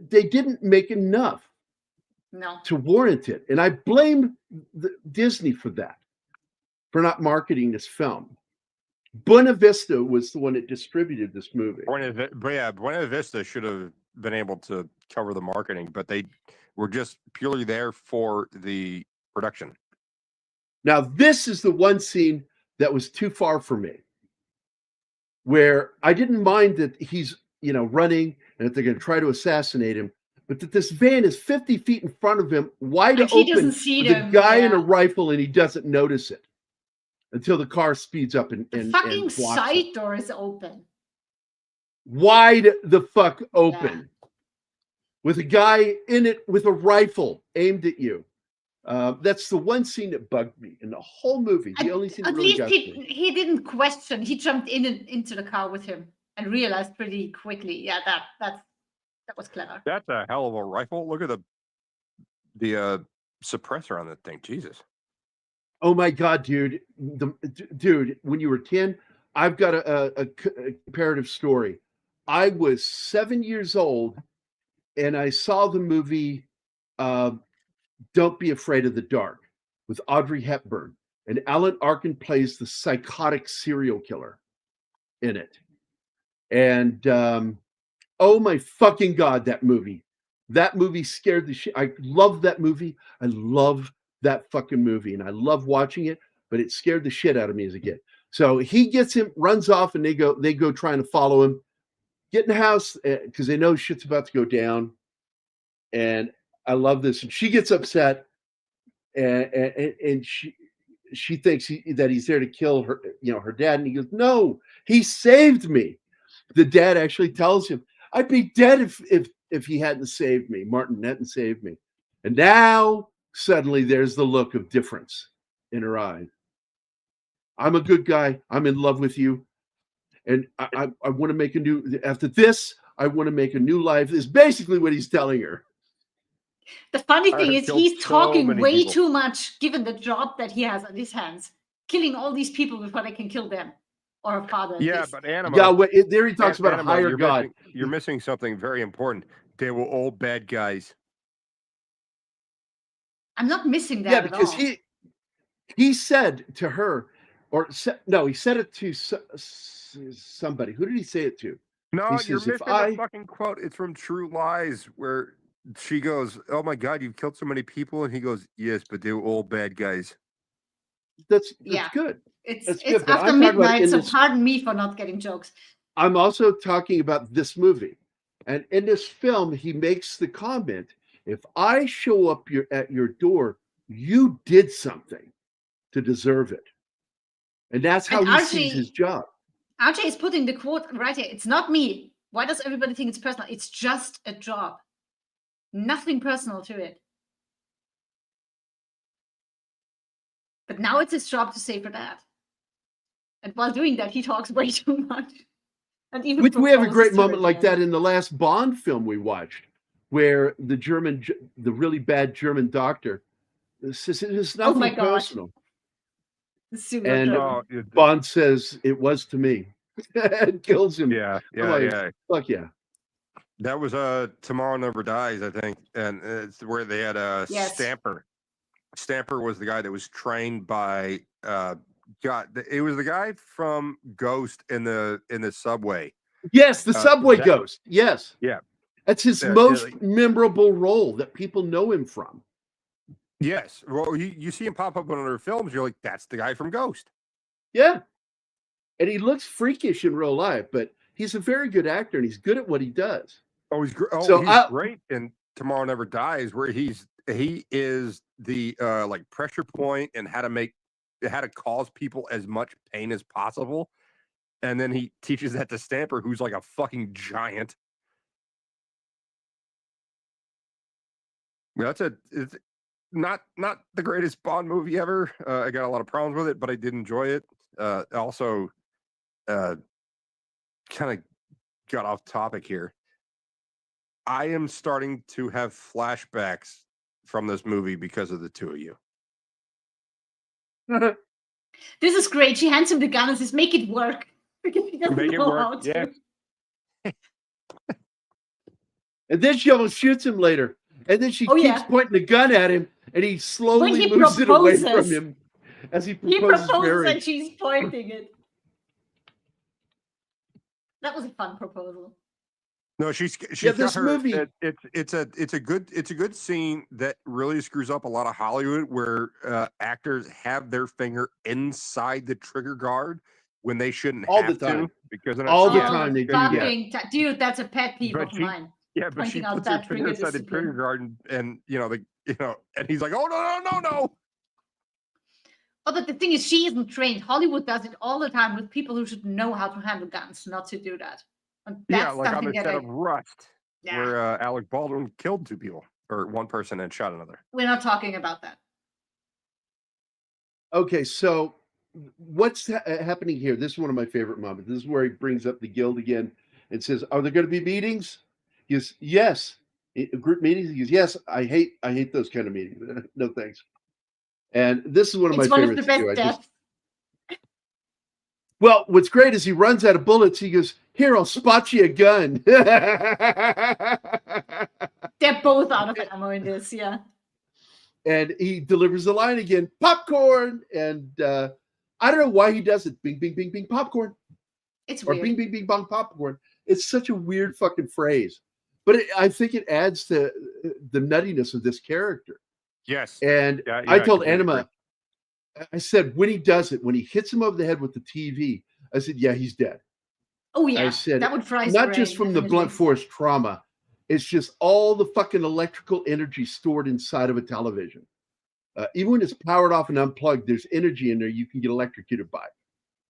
they didn't make enough to warrant it. And I blame Disney for that, for not marketing this film. Buena Vista was the one that distributed this movie. Buena Vista should have been able to cover the marketing, but they were just purely there for the production. Now, this is the one scene that was too far for me, where I didn't mind that he's, running and that they're going to try to assassinate him, but that this van is 50 feet in front of him, wide and he open, doesn't see with them, a guy in a rifle, and he doesn't notice it until the car speeds up and the fucking and blocks side it. door is open. Wide the fuck open, with a guy in it with a rifle aimed at you. That's the one scene that bugged me in the whole movie. The only scene that At really least got me. he didn't question. He jumped into the car with him and realized pretty quickly. Yeah, that was clever. That's a hell of a rifle. Look at the suppressor on that thing. Jesus. Oh my God, dude. Dude, when you were 10, I've got a comparative story. I was 7 years old and I saw the movie Don't Be Afraid of the Dark with Audrey Hepburn. And Alan Arkin plays the psychotic serial killer in it. And oh my fucking God, that movie. That movie scared the shit. I love that movie. I love that fucking movie. And I love watching it, but it scared the shit out of me as a kid. So he gets him, runs off, and they go trying to follow him. Get in the house because they know shit's about to go down. And I love this. And she gets upset, and she thinks that he's there to kill her, her dad. And he goes, "No, he saved me." The dad actually tells him, "I'd be dead if he hadn't saved me. Martin hadn't saved me." And now suddenly there's the look of difference in her eyes. I'm a good guy. I'm in love with you. And I want to make after this, I want to make a new life, is basically what he's telling her. The funny thing is he's talking way people. too much, given the job that he has on his hands, killing all these people before they can kill them or a father. Yeah, but Anima. Yeah, there he talks about Anima, a higher God. You're missing something very important. They were all bad guys. I'm not missing that. Yeah, because he said to her, he said it to somebody. Who did he say it to? No, He you're says, missing the fucking quote. It's from True Lies, where she goes, "Oh my God, you've killed so many people," and he goes, "Yes, but they were all bad guys." That's Yeah. good. It's That's it's good, but after I'm talking about midnight, in so this- pardon me for not getting jokes. I'm also talking about this movie. And in this film, he makes the comment, if I show up at your door, you did something to deserve it. And that's how And he sees his Archie, job. Archie is putting the quote right here. It's not me. Why does everybody think it's personal? It's just a job. Nothing personal to it. But now it's his job to save her dad. And while doing that, he talks way too much. And even Which we have a proposes great to her moment like at the that end. in the last Bond film we watched, where the really bad German doctor says it's Oh nothing my God. personal. Super And German. Bond says it was to me. And kills him. Yeah, I'm like, yeah. fuck yeah. That was Tomorrow Never Dies, I think, and it's where they had a Yes. Stamper. Stamper was the guy that was trained by it was the guy from Ghost in the subway. Yes, the subway ghost. Yes. Yeah. That's his most memorable role that people know him from. Yes. Well, you see him pop up in other films, you're like, that's the guy from Ghost. Yeah. And he looks freakish in real life, but he's a very good actor and he's good at what he does. Oh, he's great in Tomorrow Never Dies, where he is the like pressure point and how to cause people as much pain as possible. And then he teaches that to Stamper, who's like a fucking giant. It's not the greatest Bond movie ever. I got a lot of problems with it, but I did enjoy it. Also, kind of got off topic here. I am starting to have flashbacks from this movie because of the two of you. This is great. She hands him the gun and says, make it work. Because he doesn't Make it know work, how to. yeah. And then she almost shoots him later. And then she keeps pointing the gun at him, and he slowly moves it away from him as he proposes marriage. And she's pointing it. That was a fun proposal. No, she's this got her. movie. It's a good scene that really screws up a lot of Hollywood, where actors have their finger inside the trigger guard when they shouldn't all have the time. to, because all the time they do. Dude, that's a pet peeve of mine. Yeah, but she puts her finger inside the trigger guard, and and he's like, "Oh no!" Oh, but the thing is, she isn't trained. Hollywood does it all the time with people who should know how to handle guns, not to do that. And that's like on the something set of Rust, Yeah. where Alec Baldwin killed two people, or one person and shot another. We're not talking about that. Okay, so what's happening here? This is one of my favorite moments. This is where he brings up the guild again and says, "Are there going to be meetings?" He goes, "Yes." Group meetings. He goes, "Yes." I hate those kind of meetings. No thanks. And this is one of my favorites. It's one of the best deaths. Well, what's great is he runs out of bullets. He goes, "Here, I'll spot you a gun." They're both out of ammo in this, yeah. And he delivers the line again, "Popcorn." And I don't know why he does it. Bing, bing, bing, bing, popcorn. It's or weird. bing, bing, bing, bong, popcorn. It's such a weird fucking phrase. But I think it adds to the nuttiness of this character. Yes. And I told Anima, I said, when he does it, when he hits him over the head with the TV, I said, yeah, he's dead. Oh, yeah. I said, that would fry his not brain, just from the blunt force trauma, it's just all the fucking electrical energy stored inside of a television. Even when it's powered off and unplugged, there's energy in there you can get electrocuted by.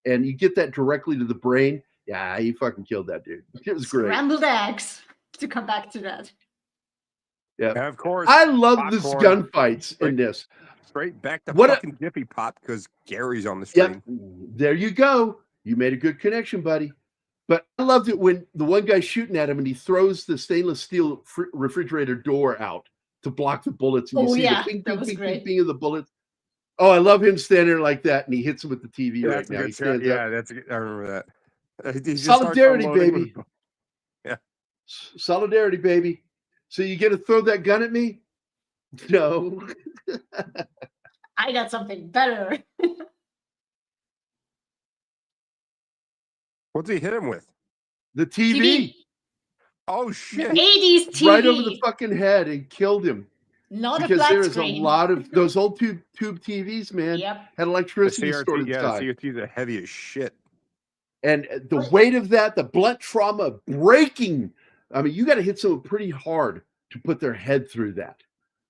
And you get that directly to the brain. Yeah, he fucking killed that dude. It was great. Scrambled eggs, to come back to that. Yeah, and of course. I love this gunfights in this. Straight back to fucking Jiffy Pop because Gary's on the stream. Yep, there you go. You made a good connection, buddy. But I loved it when the one guy's shooting at him and he throws the stainless steel refrigerator door out to block the bullets. And you see the ping, ping, ping, ping, ping of the bullets. Oh, I love him standing there like that, and he hits him with the TV right now. He stands up. That's a good, I remember that. Solidarity, baby. Yeah. Solidarity, baby. So you get to throw that gun at me? No. I got something better. What's he hit him with? The TV. Oh, shit. The 80s TV. Right over the fucking head and killed him. because there is a lot of those old tube TVs, man. Yep. Had electricity stored Yeah, inside. CRTs are heavy as shit. And the weight of that, the blunt trauma, breaking. I mean, you got to hit someone pretty hard to put their head through that.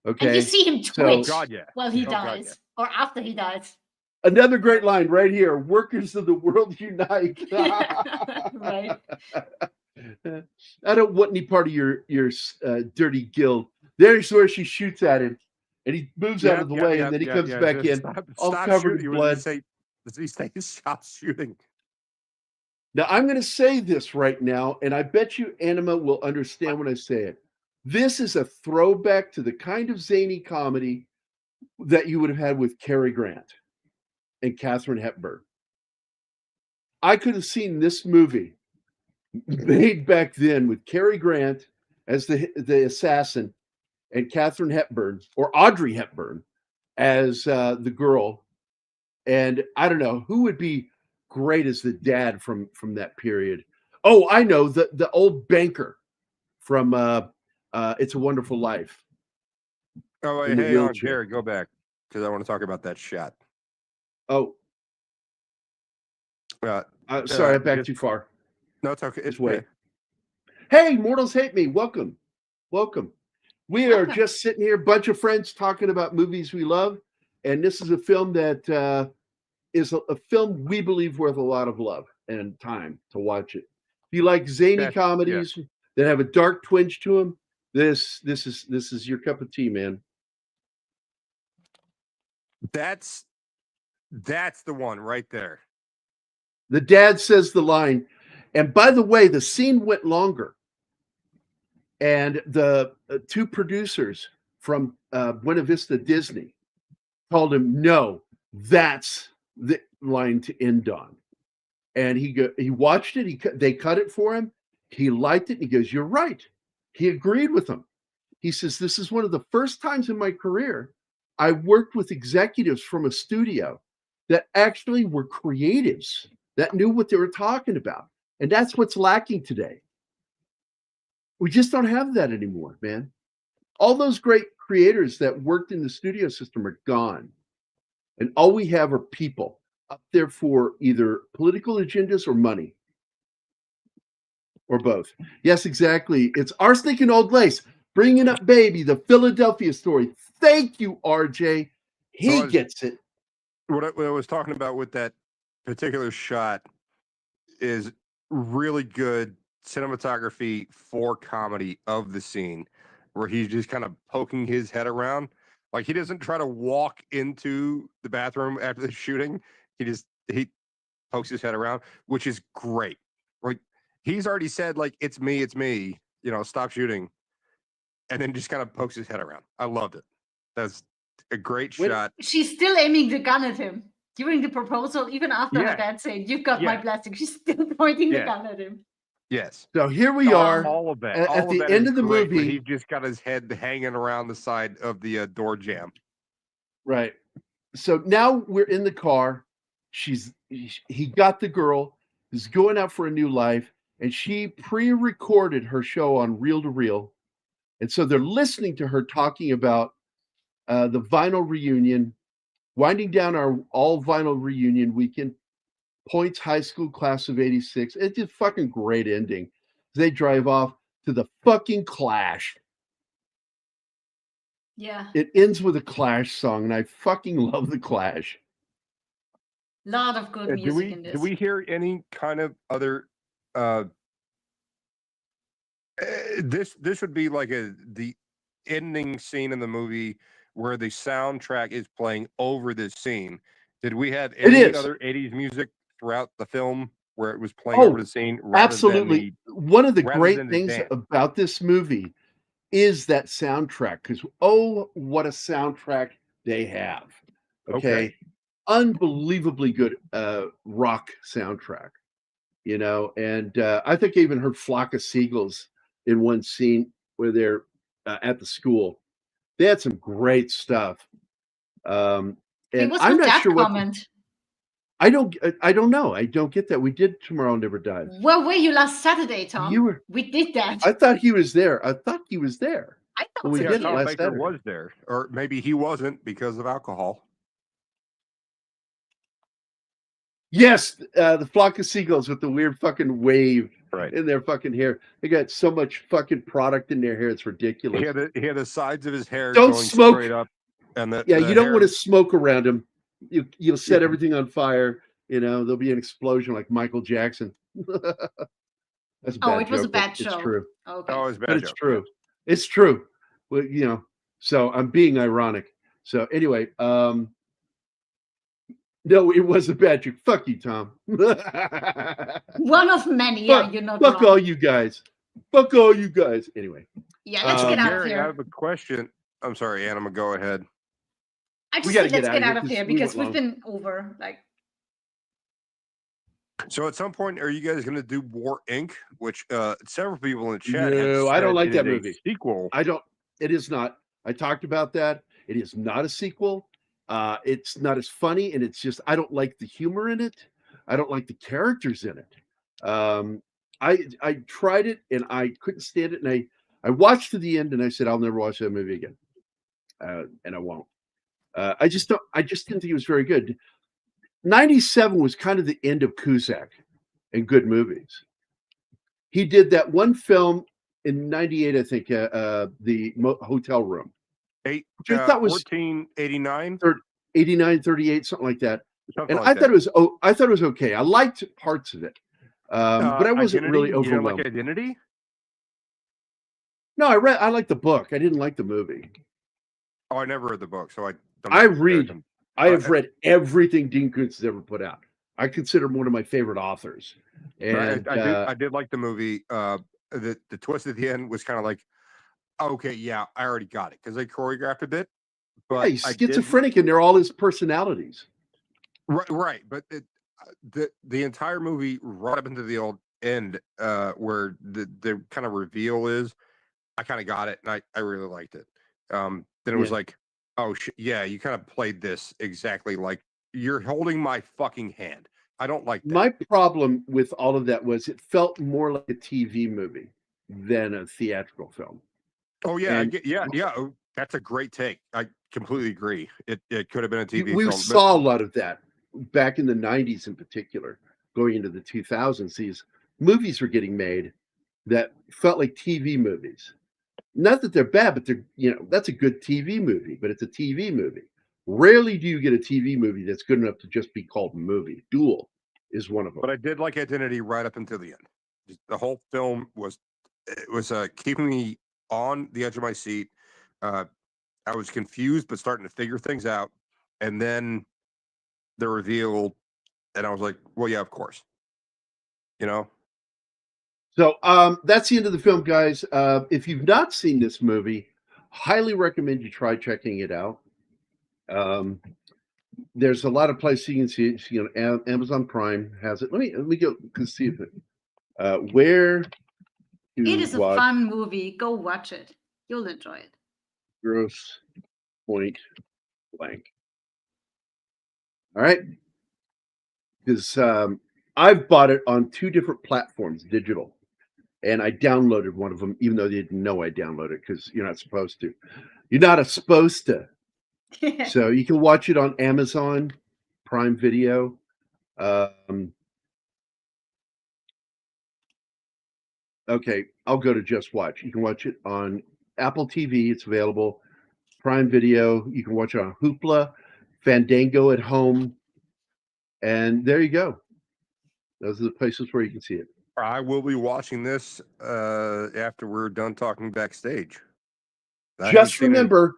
Okay. And you see him twitch God, while he dies, or after he dies. Another great line right here: "Workers of the world unite." Right. I don't want any part of your dirty guild. There's where she shoots at him, and he moves out of the way, and then he comes back in, all covered in blood. Does he say stop shooting? Now I'm going to say this right now, and I bet you Anima will understand when I say it. This is a throwback to the kind of zany comedy that you would have had with Cary Grant and Katharine Hepburn. I could have seen this movie made back then with Cary Grant as the assassin and Katharine Hepburn, or Audrey Hepburn, as the girl. And I don't know who would be great as the dad from that period. Oh, I know, the old banker from It's a Wonderful Life. Oh, wait, hey, on, Jared, go back because I want to talk about that shot. Oh, sorry, I backed too far. No, it's okay. It's way. Hey, Mortals Hate Me. Welcome. We are just sitting here, bunch of friends talking about movies we love, and this is a film that is a film we believe worth a lot of love and time to watch it. If you like zany comedies that have a dark twinge to them, this is your cup of tea, man. That's the one right there. The dad says the line, and by the way, the scene went longer. And the two producers from Buena Vista Disney told him, no, that's the line to end on. And he watched it. They cut it for him. He liked it. And he goes, you're right. He agreed with them. He says, this is one of the first times in my career I worked with executives from a studio that actually were creatives that knew what they were talking about. And that's what's lacking today. We just don't have that anymore, man. All those great creators that worked in the studio system are gone. And all we have are people up there for either political agendas or money. Or both. Yes, exactly. It's Arsenic and Old Lace. Bringing up Baby, the Philadelphia story. Thank you, RJ. He gets it. What I was talking about with that particular shot is really good cinematography for comedy of the scene where he's just kind of poking his head around. Like, he doesn't try to walk into the bathroom after the shooting. He pokes his head around, which is great. Like, he's already said, like, it's me, stop shooting. And then just kind of pokes his head around. I loved it. That's a great shot. She's still aiming the gun at him during the proposal, even after her dad saying, you've got my blessing. She's still pointing the gun at him. Yes. So here we are. All of that. At the end of the movie. He just got his head hanging around the side of the door jamb. Right. So now we're in the car. He got the girl who's going out for a new life, and she pre-recorded her show on reel to reel. And so they're listening to her talking about the vinyl reunion, winding down our all vinyl reunion weekend. Points High School class of 86. It's just fucking great ending. They drive off to the fucking Clash. Yeah. It ends with a Clash song, and I fucking love the Clash. Lot of good music in this. Do we hear any kind of other this would be like the ending scene in the movie where the soundtrack is playing over this scene. Did we have any other 80s music throughout the film where it was playing over the scene? Absolutely. One of the great things about this movie is that soundtrack, because what a soundtrack they have. Okay. Unbelievably good rock soundtrack, and I think I even heard Flock of Seagulls in one scene where they're at the school. They had some great stuff. And I'm not sure what. I don't know. I don't get that. We did Tomorrow Never Dies. Where were you last Saturday, Tom? You were. We did that. I thought he was there. I I thought Well, we so. did it Tom last Baker Saturday. was there, or maybe he wasn't because of alcohol. Yes, the flock of seagulls with the weird fucking wave Right. in their fucking hair. They got so much fucking product in their hair; it's ridiculous. He had the sides of his hair Don't going smoke. straight up, and the Yeah, the you don't hair, want to smoke around him. You'll set Yeah. everything on fire. You know, there'll be an explosion like Michael Jackson. That's a bad It was a joke, but bad it's show. true. Okay. Oh, it's bad But it's joke. true. It's true. Well, you know, so I'm being ironic. So anyway, no, it was a bad joke. Fuck you, Tom. One of many. Yeah, you're not Fuck wrong. all you guys. Fuck all you guys. Anyway. Yeah, let's get out of Gary, I here. have a question. I'm sorry, Anna. Go ahead. I just gotta said let's get get out out of of here here 'cause we because went we've been over. Like, So at some point, are you guys going to do War Inc., which several people in the chat have No, I don't said like it that is a movie. sequel. I don't. It is not. I talked about that. It is not a sequel. It's not as funny, and it's just I don't like the humor in it. I don't like the characters in it. I tried it and I couldn't stand it, and I watched to the end, and I said I'll never watch that movie again, and I won't. I just don't. I just didn't think it was very good. 97 was kind of the end of Cusack and good movies. He did that one film in 98, I think, the Hotel Room. Which I thought was 1489, 89, 38, something like that. something And like I thought it was okay. I liked parts of it, but I wasn't Identity? really You didn't overwhelmed. like Identity? No, I liked the book. I didn't like the movie. Oh, I never read the book, so I don't. I read. I have read everything Dean Koontz has ever put out. I consider him one of my favorite authors. And I did like the movie. The twist at the end was kind of like, okay, yeah, I already got it because they choreographed a bit. But he's schizophrenic, and they're all his personalities. Right. But the entire movie, right up into the old end, where the kind of reveal is, I kind of got it, and I really liked it. Then it was like, oh yeah, you kind of played this exactly like you're holding my fucking hand. I don't like that. My problem with all of that was it felt more like a TV movie than a theatrical film. Oh yeah, And yeah. Oh, that's a great take. I completely agree. It could have been a TV we film. saw a lot of that back in the 90s in particular, going into the 2000s. These movies were getting made that felt like TV movies. Not that they're bad, but they're, that's a good TV movie, but it's a TV movie. Rarely do you get a TV movie that's good enough to just be called a movie. Duel is one of them. But I did like Identity right up until the end. The whole film was keeping me on the edge of my seat. I was confused, but starting to figure things out. And then the reveal, and I was like, well, yeah, of course. So that's the end of the film, guys. If you've not seen this movie, highly recommend you try checking it out. There's a lot of places you can see it. Amazon Prime has it. Let me go and see if it. Where it is a fun movie. Go watch it. You'll enjoy it. Grosse Pointe Blank. All right, because I've bought it on 2 different platforms, digital. And I downloaded one of them, even though they didn't know I downloaded it, because you're not supposed to. You're not supposed to. So you can watch it on Amazon Prime Video. Okay, I'll go to Just Watch. You can watch it on Apple TV. It's available. Prime Video. You can watch it on Hoopla, Fandango at home. And there you go. Those are the places where you can see it. I will be watching this after we're done talking backstage. Just remember,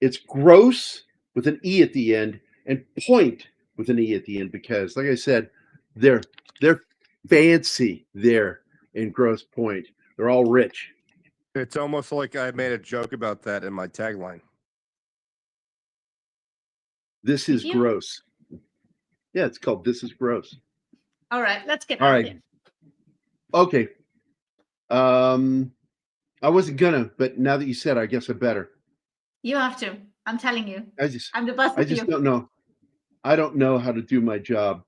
it's gross with an E at the end and point with an E at the end because, like I said, they're fancy there in Grosse Pointe. They're all rich. It's almost like I made a joke about that in my tagline. This is gross. Yeah, it's called This is Gross. All right, let's get out of here. Okay. I wasn't gonna, but now that you said, I guess I better. You have to. I'm telling you. I'm the boss of I just don't know. I don't know how to do my job.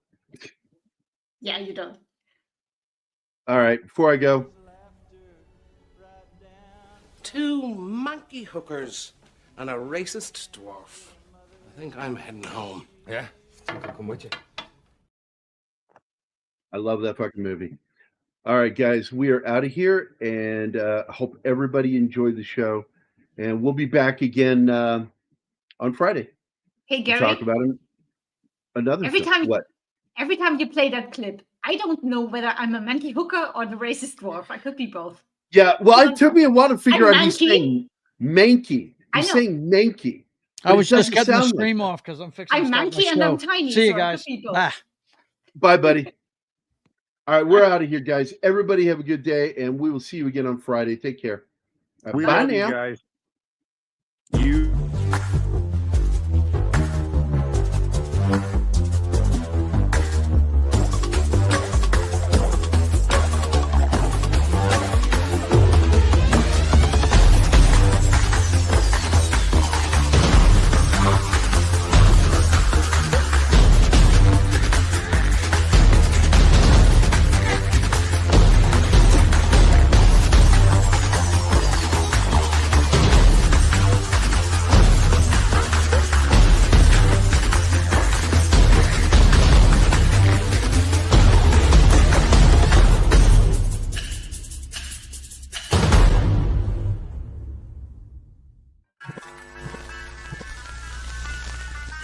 Yeah, you don't. All right. Before I go, 2 monkey hookers and a racist dwarf. I think I'm heading home. Yeah? I'll come with you. I love that fucking movie. All right, guys, we are out of here, and I hope everybody enjoyed the show. And we'll be back again on Friday. Hey, to Gary. talk about another Every film. time, What? every time you play that clip, I don't know whether I'm a monkey hooker or the racist dwarf. I could be both. Yeah, well, it took me a while to figure I'm out he's manky. saying manky. I He's know. saying manky. I but was it just doesn't getting the sound like stream that. off because I'm fixing I'm to start manky my and show. I'm tiny. See you so I guys. could be both. Bye. Bye, buddy. All right, we're out of here, guys. Everybody have a good day, and we will see you again on Friday. Take care. We bye love now. you guys. You.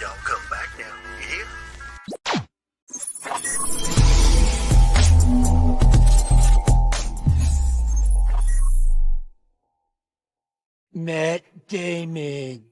Y'all come back now, you hear? Matt Damon.